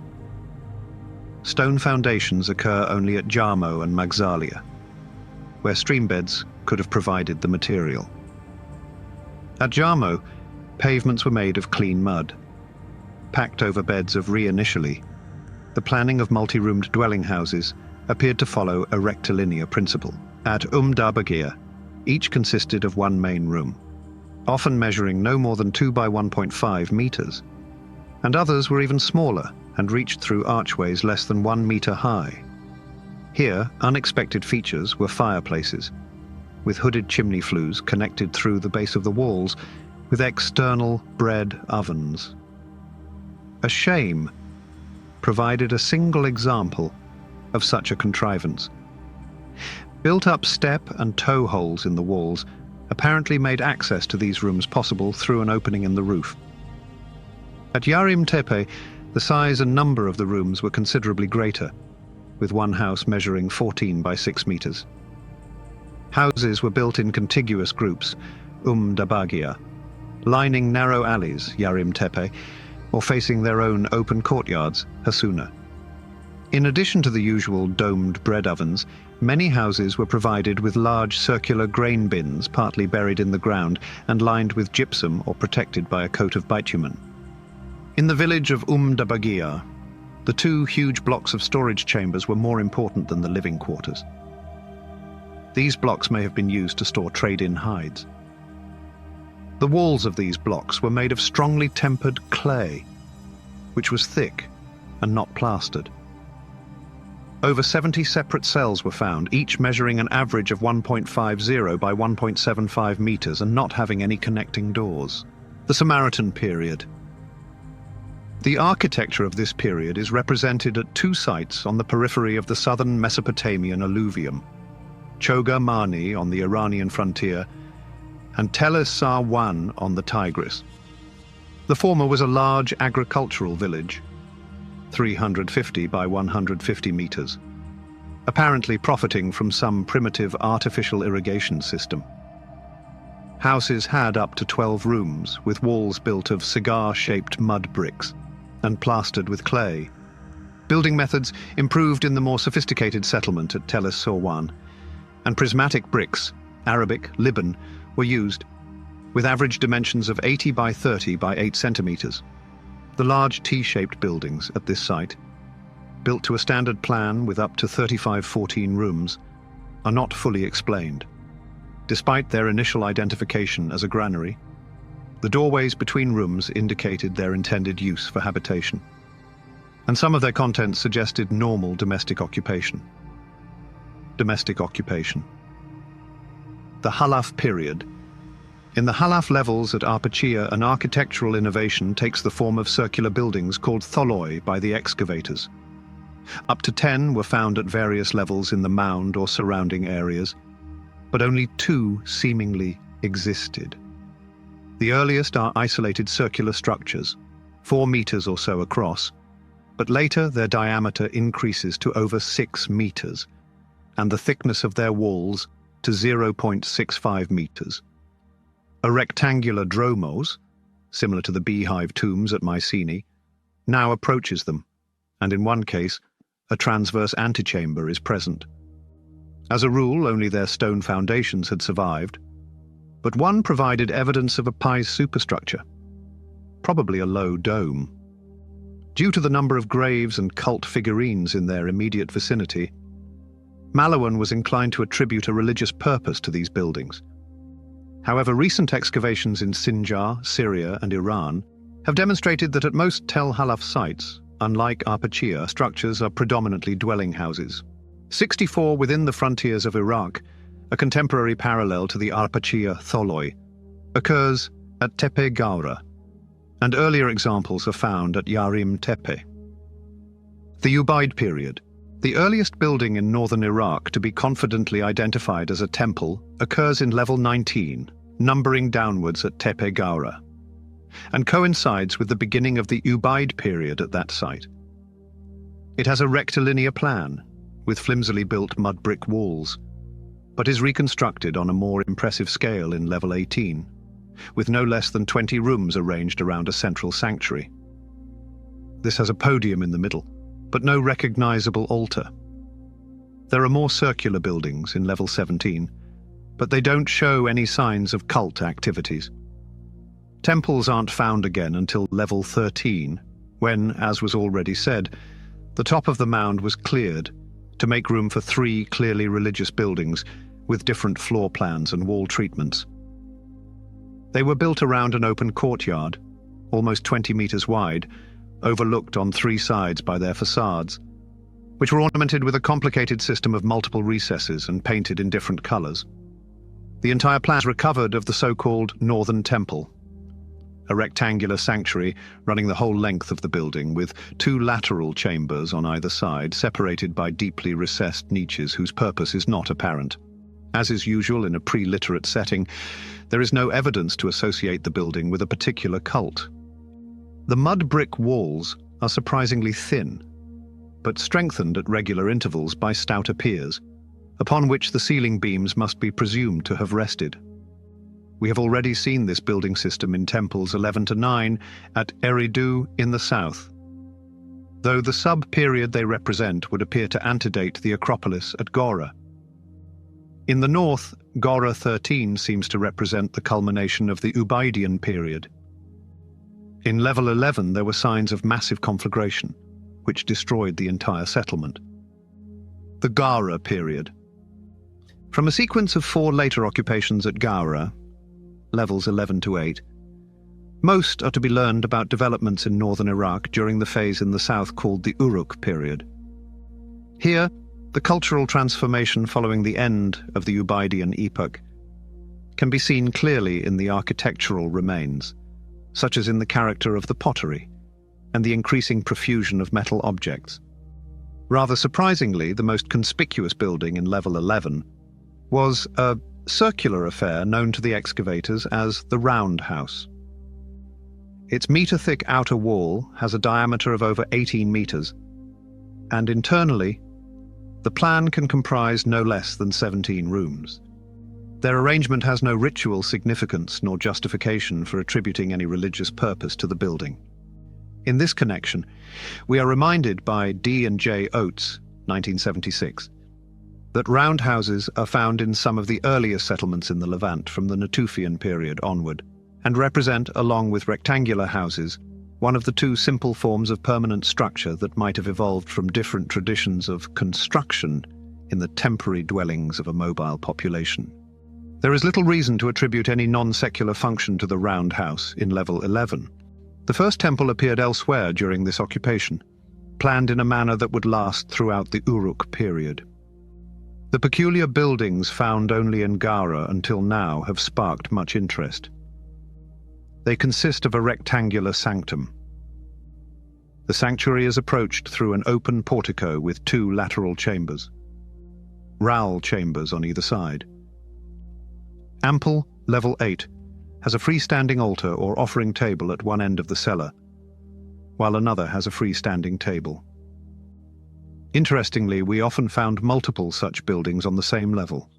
Stone foundations occur only at Jarmo and Magsalia, where streambeds could have provided the material. At Jarmo, pavements were made of clean mud, packed over beds of initially. The planning of multi-roomed dwelling houses appeared to follow a rectilinear principle. At Bagia, each consisted of one main room, often measuring no more than 2 by 1.5 meters, and others were even smaller and reached through archways less than 1 meter high. Here, unexpected features were fireplaces, with hooded chimney flues connected through the base of the walls with external bread ovens. A shame provided a single example of such a contrivance. Built-up step and toe holes in the walls apparently made access to these rooms possible through an opening in the roof. At Yarim Tepe, the size and number of the rooms were considerably greater, with one house measuring 14 by 6 meters. Houses were built in contiguous groups, Dabagia, lining narrow alleys, Yarim Tepe, or facing their own open courtyards, Hassuna. In addition to the usual domed bread ovens, many houses were provided with large circular grain bins partly buried in the ground and lined with gypsum or protected by a coat of bitumen. In the village of Dabagia, the 2 huge blocks of storage chambers were more important than the living quarters. These blocks may have been used to store trade-in hides. The walls of these blocks were made of strongly tempered clay, which was thick and not plastered. Over 70 separate cells were found, each measuring an average of 1.50 by 1.75 meters and not having any connecting doors. The Samaritan period. The architecture of this period is represented at 2 sites on the periphery of the southern Mesopotamian alluvium, Chagar Bazar on the Iranian frontier and Tel Es-Sar-Wan on the Tigris. The former was a large agricultural village, 350 by 150 meters, apparently profiting from some primitive artificial irrigation system. Houses had up to 12 rooms, with walls built of cigar-shaped mud bricks and plastered with clay. Building methods improved in the more sophisticated settlement at Tel Es-Sar-Wan, and prismatic bricks, Arabic, Liban, were used, with average dimensions of 80 by 30 by 8 centimeters. The large T-shaped buildings at this site, built to a standard plan with up to 35-14 rooms, are not fully explained. Despite their initial identification as a granary, the doorways between rooms indicated their intended use for habitation, and some of their contents suggested normal domestic occupation. Domestic occupation. The Halaf period. In the Halaf levels at Arpachia, an architectural innovation takes the form of circular buildings called tholoi by the excavators. Up to 10 were found at various levels in the mound or surrounding areas, but only 2 seemingly existed. The earliest are isolated circular structures, 4 meters or so across, but later their diameter increases to over 6 meters, and the thickness of their walls to 0.65 meters. A rectangular dromos, similar to the beehive tombs at Mycenae, now approaches them, and in one case, a transverse antechamber is present. As a rule, only their stone foundations had survived, but one provided evidence of a pies superstructure, probably a low dome. Due to the number of graves and cult figurines in their immediate vicinity, Malawan was inclined to attribute a religious purpose to these buildings. However, recent excavations in Sinjar, Syria, and Iran have demonstrated that at most Tel Halaf sites, unlike Arpachia, structures are predominantly dwelling houses. 64 within the frontiers of Iraq, a contemporary parallel to the Arpachia tholoi, occurs at Tepe Gaura, and earlier examples are found at Yarim Tepe. The Ubaid period. The earliest building in northern Iraq to be confidently identified as a temple occurs in level 19, numbering downwards at Tepe Gawra, and coincides with the beginning of the Ubaid period at that site. It has a rectilinear plan, with flimsily built mud brick walls, but is reconstructed on a more impressive scale in level 18, with no less than 20 rooms arranged around a central sanctuary. This has a podium in the middle, but no recognizable altar. There are more circular buildings in level 17, but they don't show any signs of cult activities. Temples aren't found again until level 13, when, as was already said, the top of the mound was cleared to make room for 3 clearly religious buildings with different floor plans and wall treatments. They were built around an open courtyard, almost 20 meters wide, overlooked on 3 sides by their facades, which were ornamented with a complicated system of multiple recesses and painted in different colors. The entire plan is recovered of the so-called Northern Temple, a rectangular sanctuary running the whole length of the building with 2 lateral chambers on either side, separated by deeply recessed niches whose purpose is not apparent. As is usual in a pre-literate setting, there is no evidence to associate the building with a particular cult. The mud brick walls are surprisingly thin, but strengthened at regular intervals by stouter piers, upon which the ceiling beams must be presumed to have rested. We have already seen this building system in temples 11 to 9 at Eridu in the south, though the sub-period they represent would appear to antedate the Acropolis at Gora. In the north, Gora 13 seems to represent the culmination of the Ubaidian period. In level 11 there were signs of massive conflagration, which destroyed the entire settlement. The Gawra period. From a sequence of 4 later occupations at Gawra, levels 11 to 8, most are to be learned about developments in northern Iraq during the phase in the south called the Uruk period. Here, the cultural transformation following the end of the Ubaidian epoch can be seen clearly in the architectural remains, such as in the character of the pottery and the increasing profusion of metal objects. Rather surprisingly, the most conspicuous building in level 11 was a circular affair known to the excavators as the Round House. Its meter-thick outer wall has a diameter of over 18 meters, and internally, the plan can comprise no less than 17 rooms. Their arrangement has no ritual significance nor justification for attributing any religious purpose to the building. In this connection, we are reminded by D. and J. Oates, 1976, that roundhouses are found in some of the earliest settlements in the Levant from the Natufian period onward, and represent, along with rectangular houses, one of the 2 simple forms of permanent structure that might have evolved from different traditions of construction in the temporary dwellings of a mobile population. There is little reason to attribute any non-secular function to the round house in level 11. The first temple appeared elsewhere during this occupation, planned in a manner that would last throughout the Uruk period. The peculiar buildings found only in Gawra until now have sparked much interest. They consist of a rectangular sanctum. The sanctuary is approached through an open portico with 2 lateral chambers, rowel chambers on either side. Ample, level 8, has a freestanding altar or offering table at one end of the cellar, while another has a freestanding table. Interestingly, we often found multiple such buildings on the same level,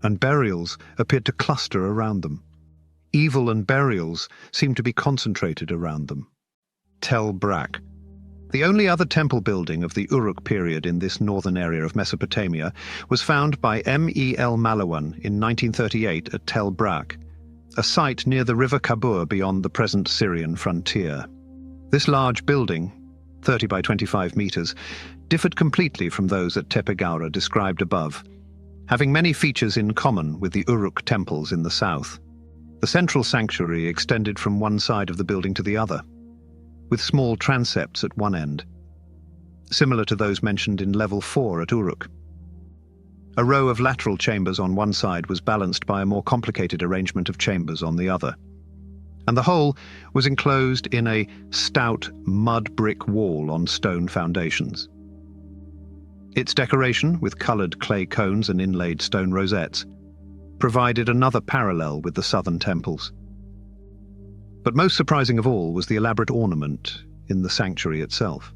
and burials appeared to cluster around them. Evil and burials seemed to be concentrated around them. Tel Brak. The only other temple building of the Uruk period in this northern area of Mesopotamia was found by M.E.L. Malawan in 1938 at Tel Brak, a site near the river Kabur beyond the present Syrian frontier. This large building, 30 by 25 meters, differed completely from those at Tepe Gawra described above, having many features in common with the Uruk temples in the south. The central sanctuary extended from one side of the building to the other, with small transepts at one end, similar to those mentioned in level 4 at Uruk. A row of lateral chambers on one side was balanced by a more complicated arrangement of chambers on the other, and the whole was enclosed in a stout mud brick wall on stone foundations. Its decoration, with coloured clay cones and inlaid stone rosettes, provided another parallel with the southern temples. But most surprising of all was the elaborate ornament in the sanctuary itself.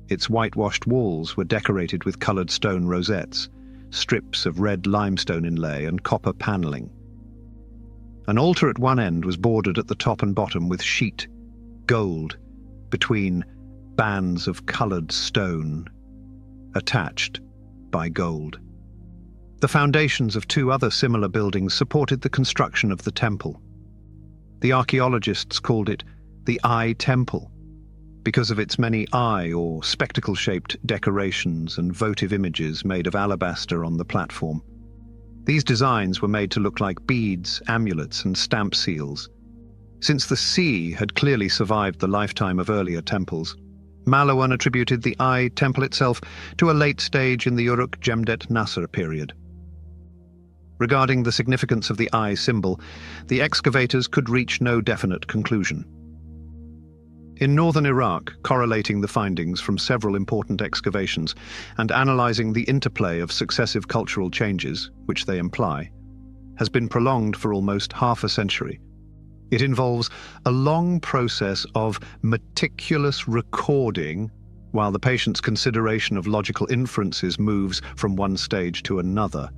Its whitewashed walls were decorated with coloured stone rosettes, strips of red limestone inlay and copper panelling. An altar at one end was bordered at the top and bottom with sheet gold between bands of coloured stone attached by gold. The foundations of two other similar buildings supported the construction of the temple. The archaeologists called it the Eye Temple because of its many eye or spectacle-shaped decorations and votive images made of alabaster on the platform. These designs were made to look like beads, amulets, and stamp seals. Since the sea had clearly survived the lifetime of earlier temples, Malawan attributed the Eye Temple itself to a late stage in the Uruk Jemdet Nasr period. Regarding the significance of the eye symbol, the excavators could reach no definite conclusion. In northern Iraq, correlating the findings from several important excavations and analyzing the interplay of successive cultural changes, which they imply, has been prolonged for almost half a century. It involves a long process of meticulous recording while the patient's consideration of logical inferences moves from one stage to another.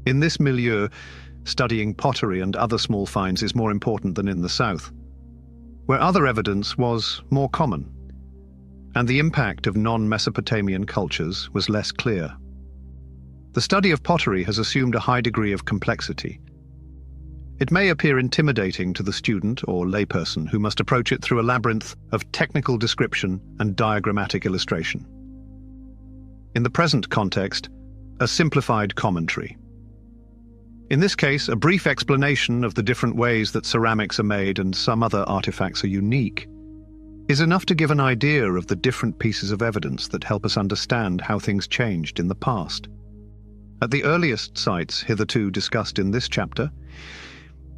In this milieu, studying pottery and other small finds is more important than in the south, where other evidence was more common, and the impact of non-Mesopotamian cultures was less clear. The study of pottery has assumed a high degree of complexity. It may appear intimidating to the student or layperson who must approach it through a labyrinth of technical description and diagrammatic illustration. In the present context, a simplified commentary. In this case, a brief explanation of the different ways that ceramics are made and some other artifacts are unique is enough to give an idea of the different pieces of evidence that help us understand how things changed in the past. At the earliest sites hitherto discussed in this chapter,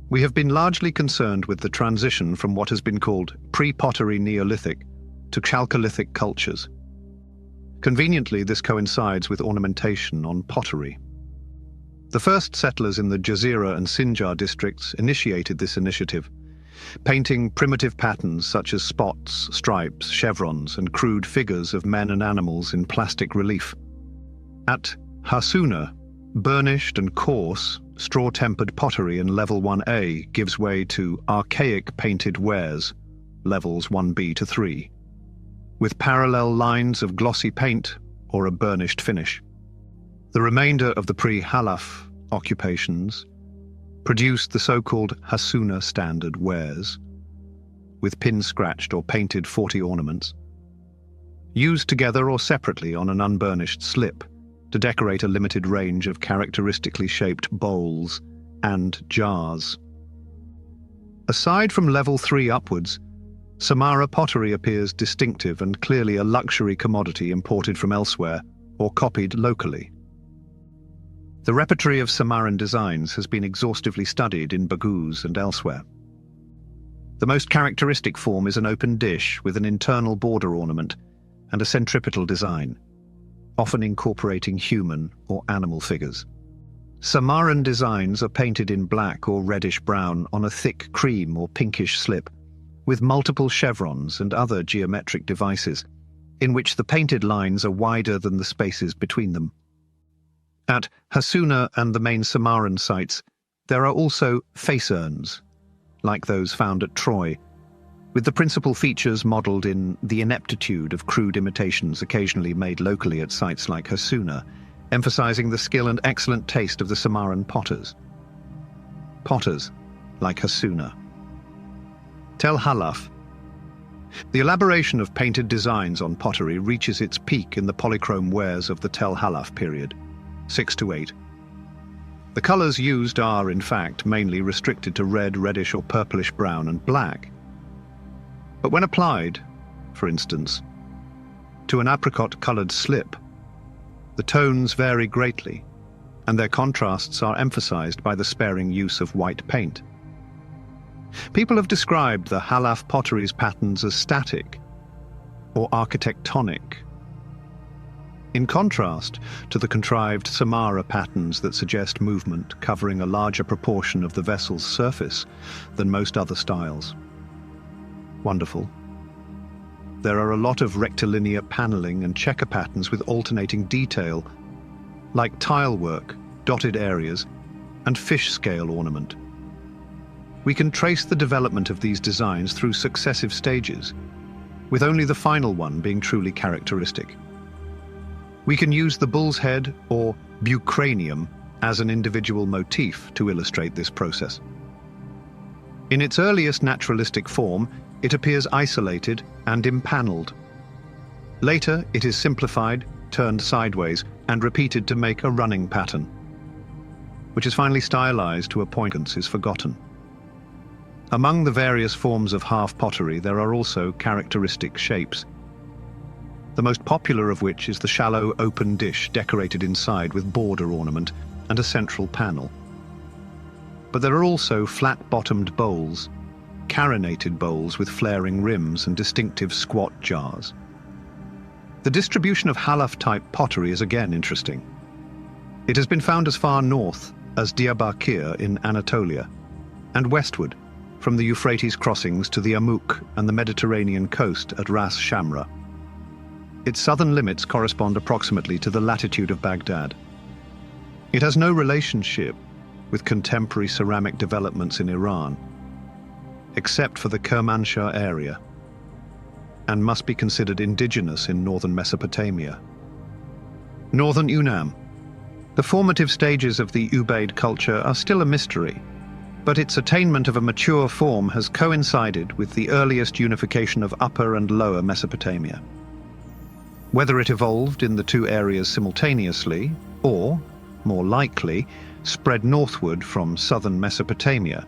we have been largely concerned with the transition from what has been called pre-pottery Neolithic to Chalcolithic cultures. Conveniently, this coincides with ornamentation on pottery. The first settlers in the Jazira and Sinjar districts initiated this initiative, painting primitive patterns such as spots, stripes, chevrons, and crude figures of men and animals in plastic relief. At Hassuna, burnished and coarse, straw-tempered pottery in level 1A gives way to archaic painted wares, levels 1B to 3, with parallel lines of glossy paint or a burnished finish. The remainder of the pre-Halaf occupations produced the so-called Hassuna standard wares, with pin-scratched or painted 40 ornaments, used together or separately on an unburnished slip to decorate a limited range of characteristically shaped bowls and jars. Aside from level 3 upwards, Samara pottery appears distinctive and clearly a luxury commodity imported from elsewhere or copied locally. The repertory of Samaran designs has been exhaustively studied in Baghouz and elsewhere. The most characteristic form is an open dish with an internal border ornament and a centripetal design, often incorporating human or animal figures. Samaran designs are painted in black or reddish-brown on a thick cream or pinkish slip, with multiple chevrons and other geometric devices, in which the painted lines are wider than the spaces between them. At Hassuna and the main Samaran sites, there are also face urns, like those found at Troy, with the principal features modelled in the ineptitude of crude imitations occasionally made locally at sites like Hassuna, emphasizing the skill and excellent taste of the Samaran potters. Potters, like Hassuna. Tel Halaf. The elaboration of painted designs on pottery reaches its peak in the polychrome wares of the Tel Halaf period, 6 to 8. The colours used are, in fact, mainly restricted to red, reddish or purplish brown and black. But when applied, for instance, to an apricot-coloured slip, the tones vary greatly, and their contrasts are emphasised by the sparing use of white paint. People have described the Halaf pottery's patterns as static or architectonic, in contrast to the contrived Samara patterns that suggest movement covering a larger proportion of the vessel's surface than most other styles. Wonderful. There are a lot of rectilinear paneling and checker patterns with alternating detail, like tile work, dotted areas, and fish scale ornament. We can trace the development of these designs through successive stages, with only the final one being truly characteristic. We can use the bull's head or bucranium as an individual motif to illustrate this process. In its earliest naturalistic form, it appears isolated and impaneled. Later, it is simplified, turned sideways, and repeated to make a running pattern, which is finally stylized to a point and is forgotten. Among the various forms of half pottery, there are also characteristic shapes, the most popular of which is the shallow open dish decorated inside with border ornament and a central panel. But there are also flat-bottomed bowls, carinated bowls with flaring rims and distinctive squat jars. The distribution of halaf-type pottery is again interesting. It has been found as far north as Diyarbakir in Anatolia, and westward from the Euphrates crossings to the Amuk and the Mediterranean coast at Ras Shamra. Its southern limits correspond approximately to the latitude of Baghdad. It has no relationship with contemporary ceramic developments in Iran, except for the Kermanshah area, and must be considered indigenous in northern Mesopotamia. Northern Unam. The formative stages of the Ubaid culture are still a mystery, but its attainment of a mature form has coincided with the earliest unification of Upper and Lower Mesopotamia. Whether it evolved in the two areas simultaneously, or, more likely, spread northward from southern Mesopotamia.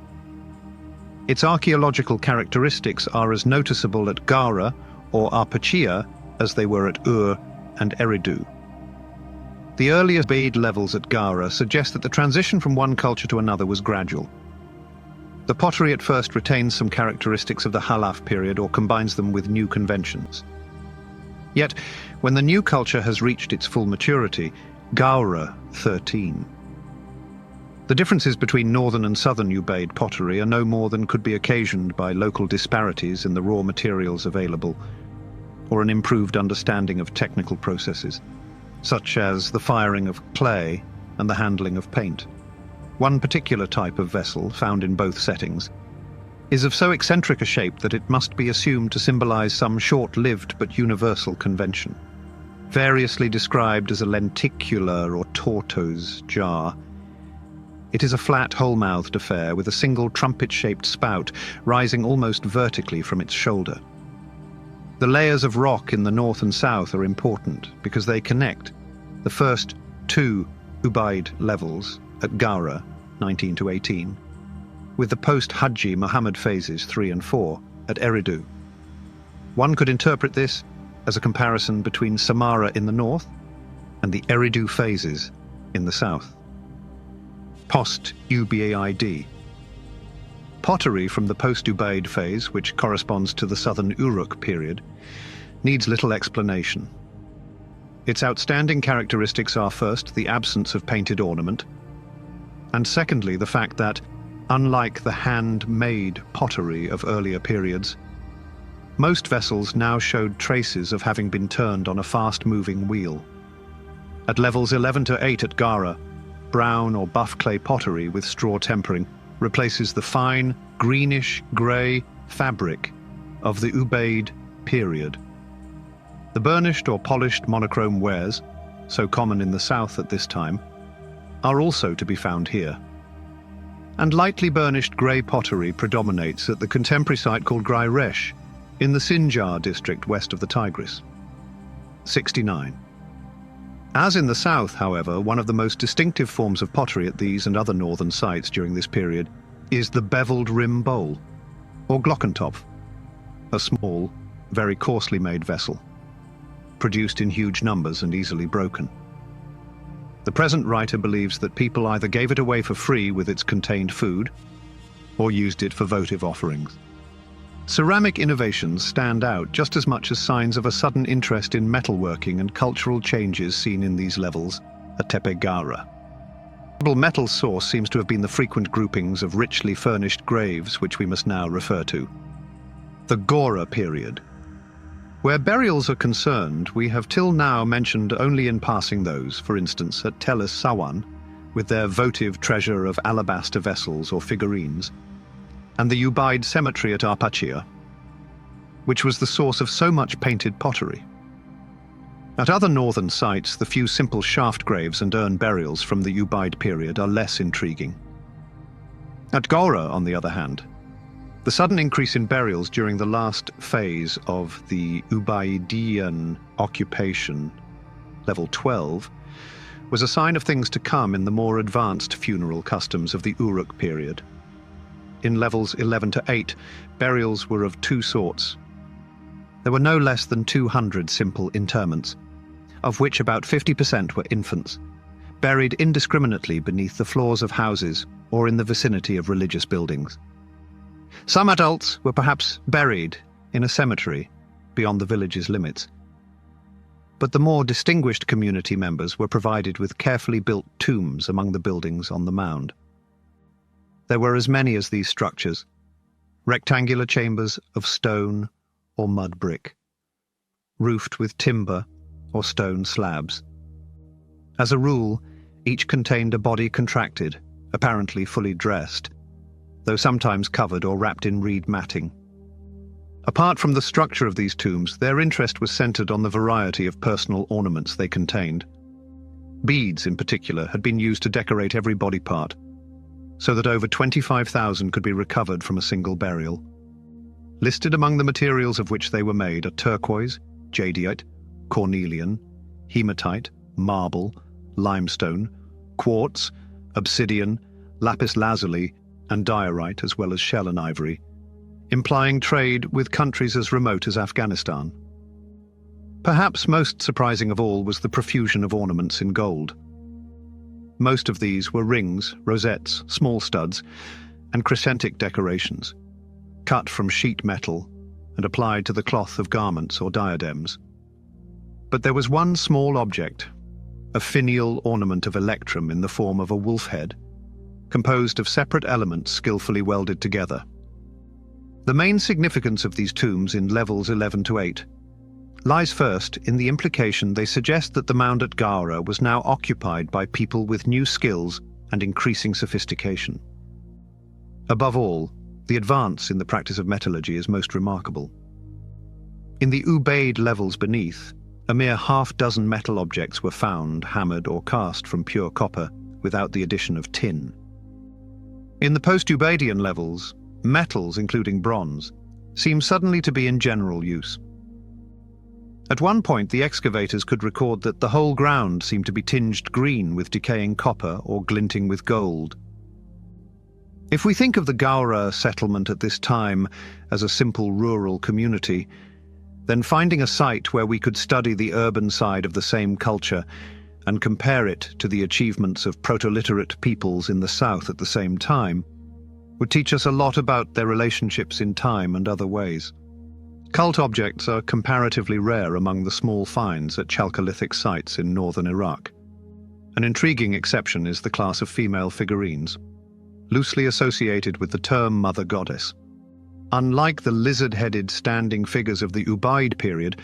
Its archaeological characteristics are as noticeable at Gara or Arpachia as they were at Ur and Eridu. The earlier Ubaid levels at Gara suggest that the transition from one culture to another was gradual. The pottery at first retains some characteristics of the Halaf period or combines them with new conventions. Yet, when the new culture has reached its full maturity, Gaura 13. The differences between northern and southern Ubaid pottery are no more than could be occasioned by local disparities in the raw materials available, or an improved understanding of technical processes, such as the firing of clay and the handling of paint. One particular type of vessel, found in both settings, is of so eccentric a shape that it must be assumed to symbolize some short-lived but universal convention. Variously described as a lenticular or tortoise jar, it is a flat, whole-mouthed affair with a single trumpet-shaped spout rising almost vertically from its shoulder. The layers of rock in the north and south are important because they connect the first two Ubaid levels at Gaura, 19 to 18, with the post-Hajji Muhammad phases 3 and 4 at Eridu. One could interpret this as a comparison between Samara in the north and the Eridu phases in the south. Post-Ubaid. Pottery from the post-Ubaid phase, which corresponds to the southern Uruk period, needs little explanation. Its outstanding characteristics are first the absence of painted ornament, and secondly the fact that, unlike the hand-made pottery of earlier periods, most vessels now showed traces of having been turned on a fast-moving wheel. At levels 11 to 8 at Gara, brown or buff clay pottery with straw tempering replaces the fine, greenish-grey fabric of the Ubaid period. The burnished or polished monochrome wares, so common in the south at this time, are also to be found here. And lightly burnished grey pottery predominates at the contemporary site called Grai-Resh, in the Sinjar district west of the Tigris. 69. As in the south, however, one of the most distinctive forms of pottery at these and other northern sites during this period is the beveled rim bowl, or Glockentopf, a small, very coarsely made vessel, produced in huge numbers and easily broken. The present writer believes that people either gave it away for free with its contained food, or used it for votive offerings. Ceramic innovations stand out just as much as signs of a sudden interest in metalworking and cultural changes seen in these levels at Tepe Gawra. The metal source seems to have been the frequent groupings of richly furnished graves which we must now refer to. The Gawra period. Where burials are concerned, we have till now mentioned only in passing those, for instance, at Tel es-Sawan, with their votive treasure of alabaster vessels or figurines, and the Ubaid cemetery at Arpachia, which was the source of so much painted pottery. At other northern sites, the few simple shaft graves and urn burials from the Ubaid period are less intriguing. At Gawra, on the other hand, the sudden increase in burials during the last phase of the Ubaidian occupation, level 12, was a sign of things to come in the more advanced funeral customs of the Uruk period. In levels 11 to 8, burials were of two sorts. There were no less than 200 simple interments, of which about 50% were infants, buried indiscriminately beneath the floors of houses or in the vicinity of religious buildings. Some adults were perhaps buried in a cemetery beyond the village's limits, but the more distinguished community members were provided with carefully built tombs among the buildings on the mound. There were as many as these structures, rectangular chambers of stone or mud brick, roofed with timber or stone slabs. As a rule, each contained a body contracted, apparently fully dressed, though sometimes covered or wrapped in reed matting. Apart from the structure of these tombs, their interest was centered on the variety of personal ornaments they contained. Beads, in particular, had been used to decorate every body part, so that over 25,000 could be recovered from a single burial. Listed among the materials of which they were made are turquoise, jadeite, cornelian, hematite, marble, limestone, quartz, obsidian, lapis lazuli, and diorite, as well as shell and ivory, implying trade with countries as remote as Afghanistan. Perhaps most surprising of all was the profusion of ornaments in gold. Most of these were rings, rosettes, small studs, and crescentic decorations, cut from sheet metal and applied to the cloth of garments or diadems. But there was one small object, a finial ornament of electrum in the form of a wolf head, composed of separate elements skillfully welded together. The main significance of these tombs in levels 11 to 8 lies first in the implication they suggest that the mound at Gawra was now occupied by people with new skills and increasing sophistication. Above all, the advance in the practice of metallurgy is most remarkable. In the Ubaid levels beneath, a mere half-dozen metal objects were found, hammered or cast from pure copper, without the addition of tin. In the post-Ubaidian levels, metals, including bronze, seem suddenly to be in general use. At one point, the excavators could record that the whole ground seemed to be tinged green with decaying copper or glinting with gold. If we think of the Gawra settlement at this time as a simple rural community, then finding a site where we could study the urban side of the same culture and compare it to the achievements of proto-literate peoples in the south at the same time would teach us a lot about their relationships in time and other ways. Cult objects are comparatively rare among the small finds at Chalcolithic sites in northern Iraq. An intriguing exception is the class of female figurines, loosely associated with the term Mother Goddess. Unlike the lizard-headed standing figures of the Ubaid period,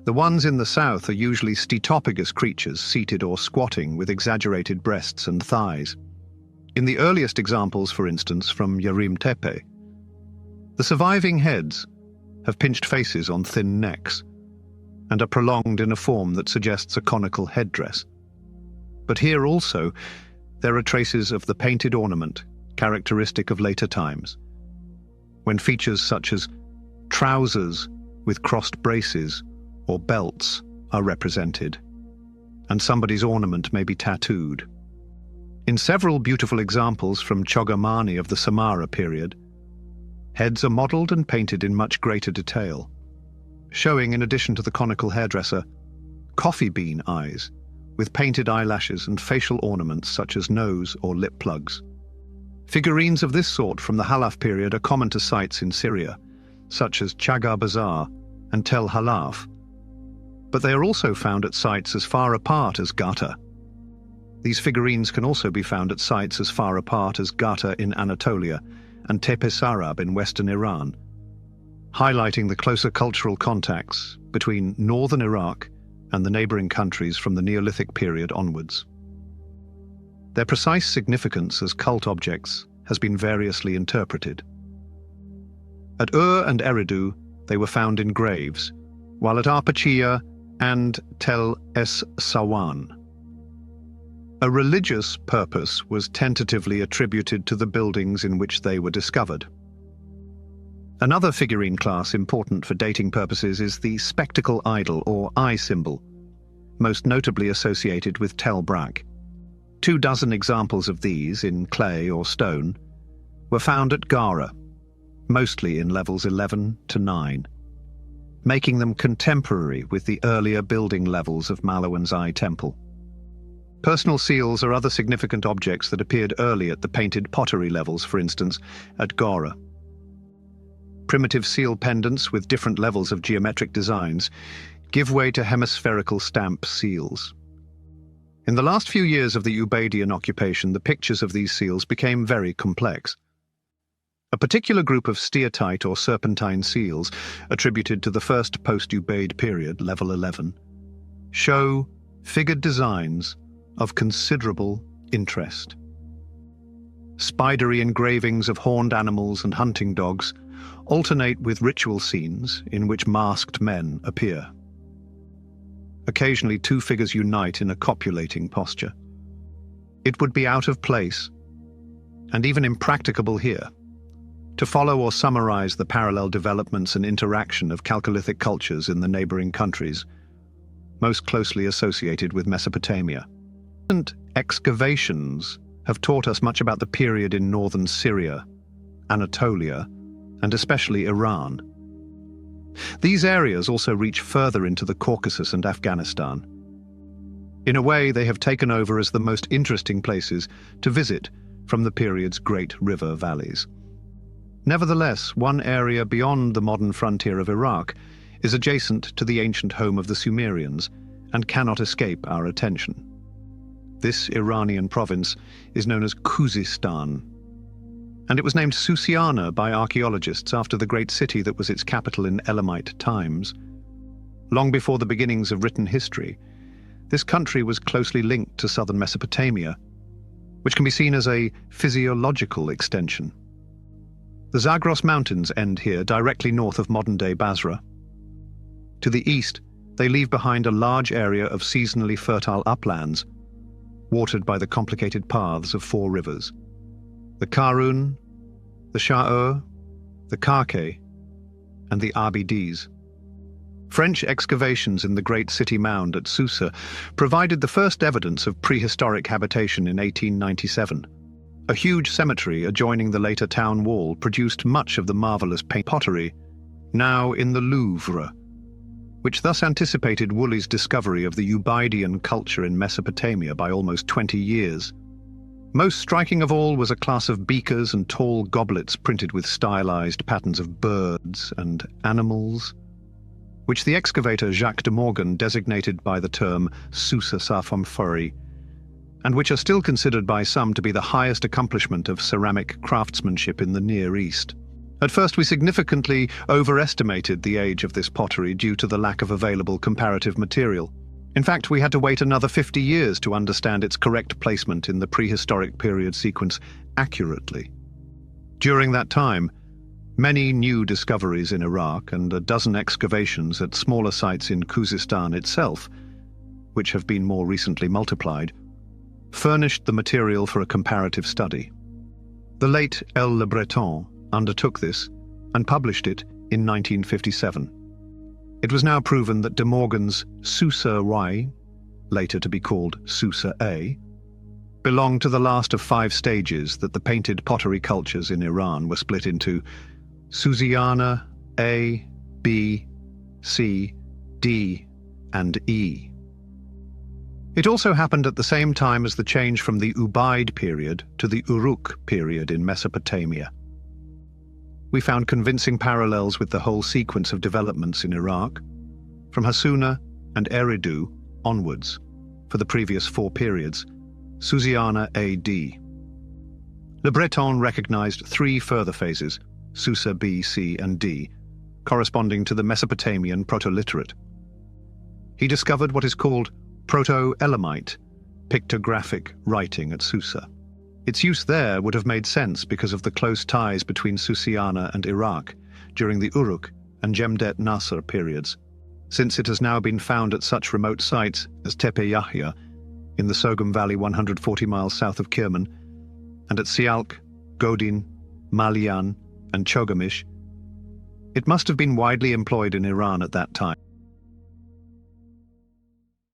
the ones in the south are usually stetopagus creatures seated or squatting with exaggerated breasts and thighs. In the earliest examples, for instance, from Yarim Tepe, the surviving heads have pinched faces on thin necks and are prolonged in a form that suggests a conical headdress. But here also, there are traces of the painted ornament characteristic of later times, when features such as trousers with crossed braces or belts are represented, and somebody's ornament may be tattooed. In several beautiful examples from Chagar Bazar of the Samara period, heads are modelled and painted in much greater detail, showing, in addition to the conical hairdresser, coffee bean eyes with painted eyelashes and facial ornaments such as nose or lip plugs. Figurines of this sort from the Halaf period are common to sites in Syria, such as Chagar Bazar and Tel Halaf, but they are also found at sites as far apart as Gata. These figurines can also be found at sites as far apart as Gata in Anatolia and Tepe Sarab in western Iran, highlighting the closer cultural contacts between northern Iraq and the neighboring countries from the Neolithic period onwards. Their precise significance as cult objects has been variously interpreted. At Ur and Eridu, they were found in graves, while at Arpachia and Tel Es Sawan, a religious purpose was tentatively attributed to the buildings in which they were discovered. Another figurine class important for dating purposes is the spectacle idol or eye symbol, most notably associated with Tel Brak. 24 examples of these, in clay or stone, were found at Gara, mostly in levels 11 to 9, making them contemporary with the earlier building levels of Malawan's Eye Temple. Personal seals are other significant objects that appeared early at the painted pottery levels, for instance, at Gara. Primitive seal pendants with different levels of geometric designs give way to hemispherical stamp seals. In the last few years of the Ubaidian occupation, the pictures of these seals became very complex. A particular group of steatite or serpentine seals, attributed to the first post-Ubaid period, level 11, show figured designs of considerable interest. Spidery engravings of horned animals and hunting dogs alternate with ritual scenes in which masked men appear. Occasionally, two figures unite in a copulating posture. It would be out of place, and even impracticable here, to follow or summarize the parallel developments and interaction of Chalcolithic cultures in the neighboring countries, most closely associated with Mesopotamia. Recent excavations have taught us much about the period in northern Syria, Anatolia, and especially Iran. These areas also reach further into the Caucasus and Afghanistan. In a way, they have taken over as the most interesting places to visit from the period's great river valleys. Nevertheless, one area beyond the modern frontier of Iraq is adjacent to the ancient home of the Sumerians and cannot escape our attention. This Iranian province is known as Khuzestan, and it was named Susiana by archaeologists after the great city that was its capital in Elamite times. Long before the beginnings of written history, this country was closely linked to southern Mesopotamia, which can be seen as a physiological extension. The Zagros Mountains end here, directly north of modern-day Basra. To the east, they leave behind a large area of seasonally fertile uplands, watered by the complicated paths of 4 rivers: the Karun, the Sha'ur, the Karke, and the Abides. French excavations in the Great City Mound at Susa provided the first evidence of prehistoric habitation in 1897. A huge cemetery adjoining the later town wall produced much of the marvelous pottery, now in the Louvre, which thus anticipated Woolley's discovery of the Ubaidian culture in Mesopotamia by almost 20 years. Most striking of all was a class of beakers and tall goblets printed with stylized patterns of birds and animals, which the excavator Jacques de Morgan designated by the term Susa Sarfomfori, and which are still considered by some to be the highest accomplishment of ceramic craftsmanship in the Near East. At first, we significantly overestimated the age of this pottery due to the lack of available comparative material. In fact, we had to wait another 50 years to understand its correct placement in the prehistoric period sequence accurately. During that time, many new discoveries in Iraq and a dozen excavations at smaller sites in Khuzestan itself, which have been more recently multiplied, furnished the material for a comparative study. The late L. Le Breton undertook this and published it in 1957. It was now proven that De Morgan's Susa Y, later to be called Susa A, belonged to the last of 5 stages that the painted pottery cultures in Iran were split into: Susiana A, B, C, D, and E. It also happened at the same time as the change from the Ubaid period to the Uruk period in Mesopotamia. we found convincing parallels with the whole sequence of developments in Iraq, from Hassuna and Eridu onwards, for the previous 4 periods, Susiana AD. Le Breton recognized 3 further phases, Susa B, C, and D, corresponding to the Mesopotamian Proto-Literate. He discovered what is called Proto-Elamite pictographic writing at Susa. Its use there would have made sense because of the close ties between Susiana and Iraq during the Uruk and Jemdet Nasr periods, since it has now been found at such remote sites as Tepe Yahya in the Sogum Valley 140 miles south of Kerman, and at Sialk, Godin, Malian, and Chogamish. It must have been widely employed in Iran at that time.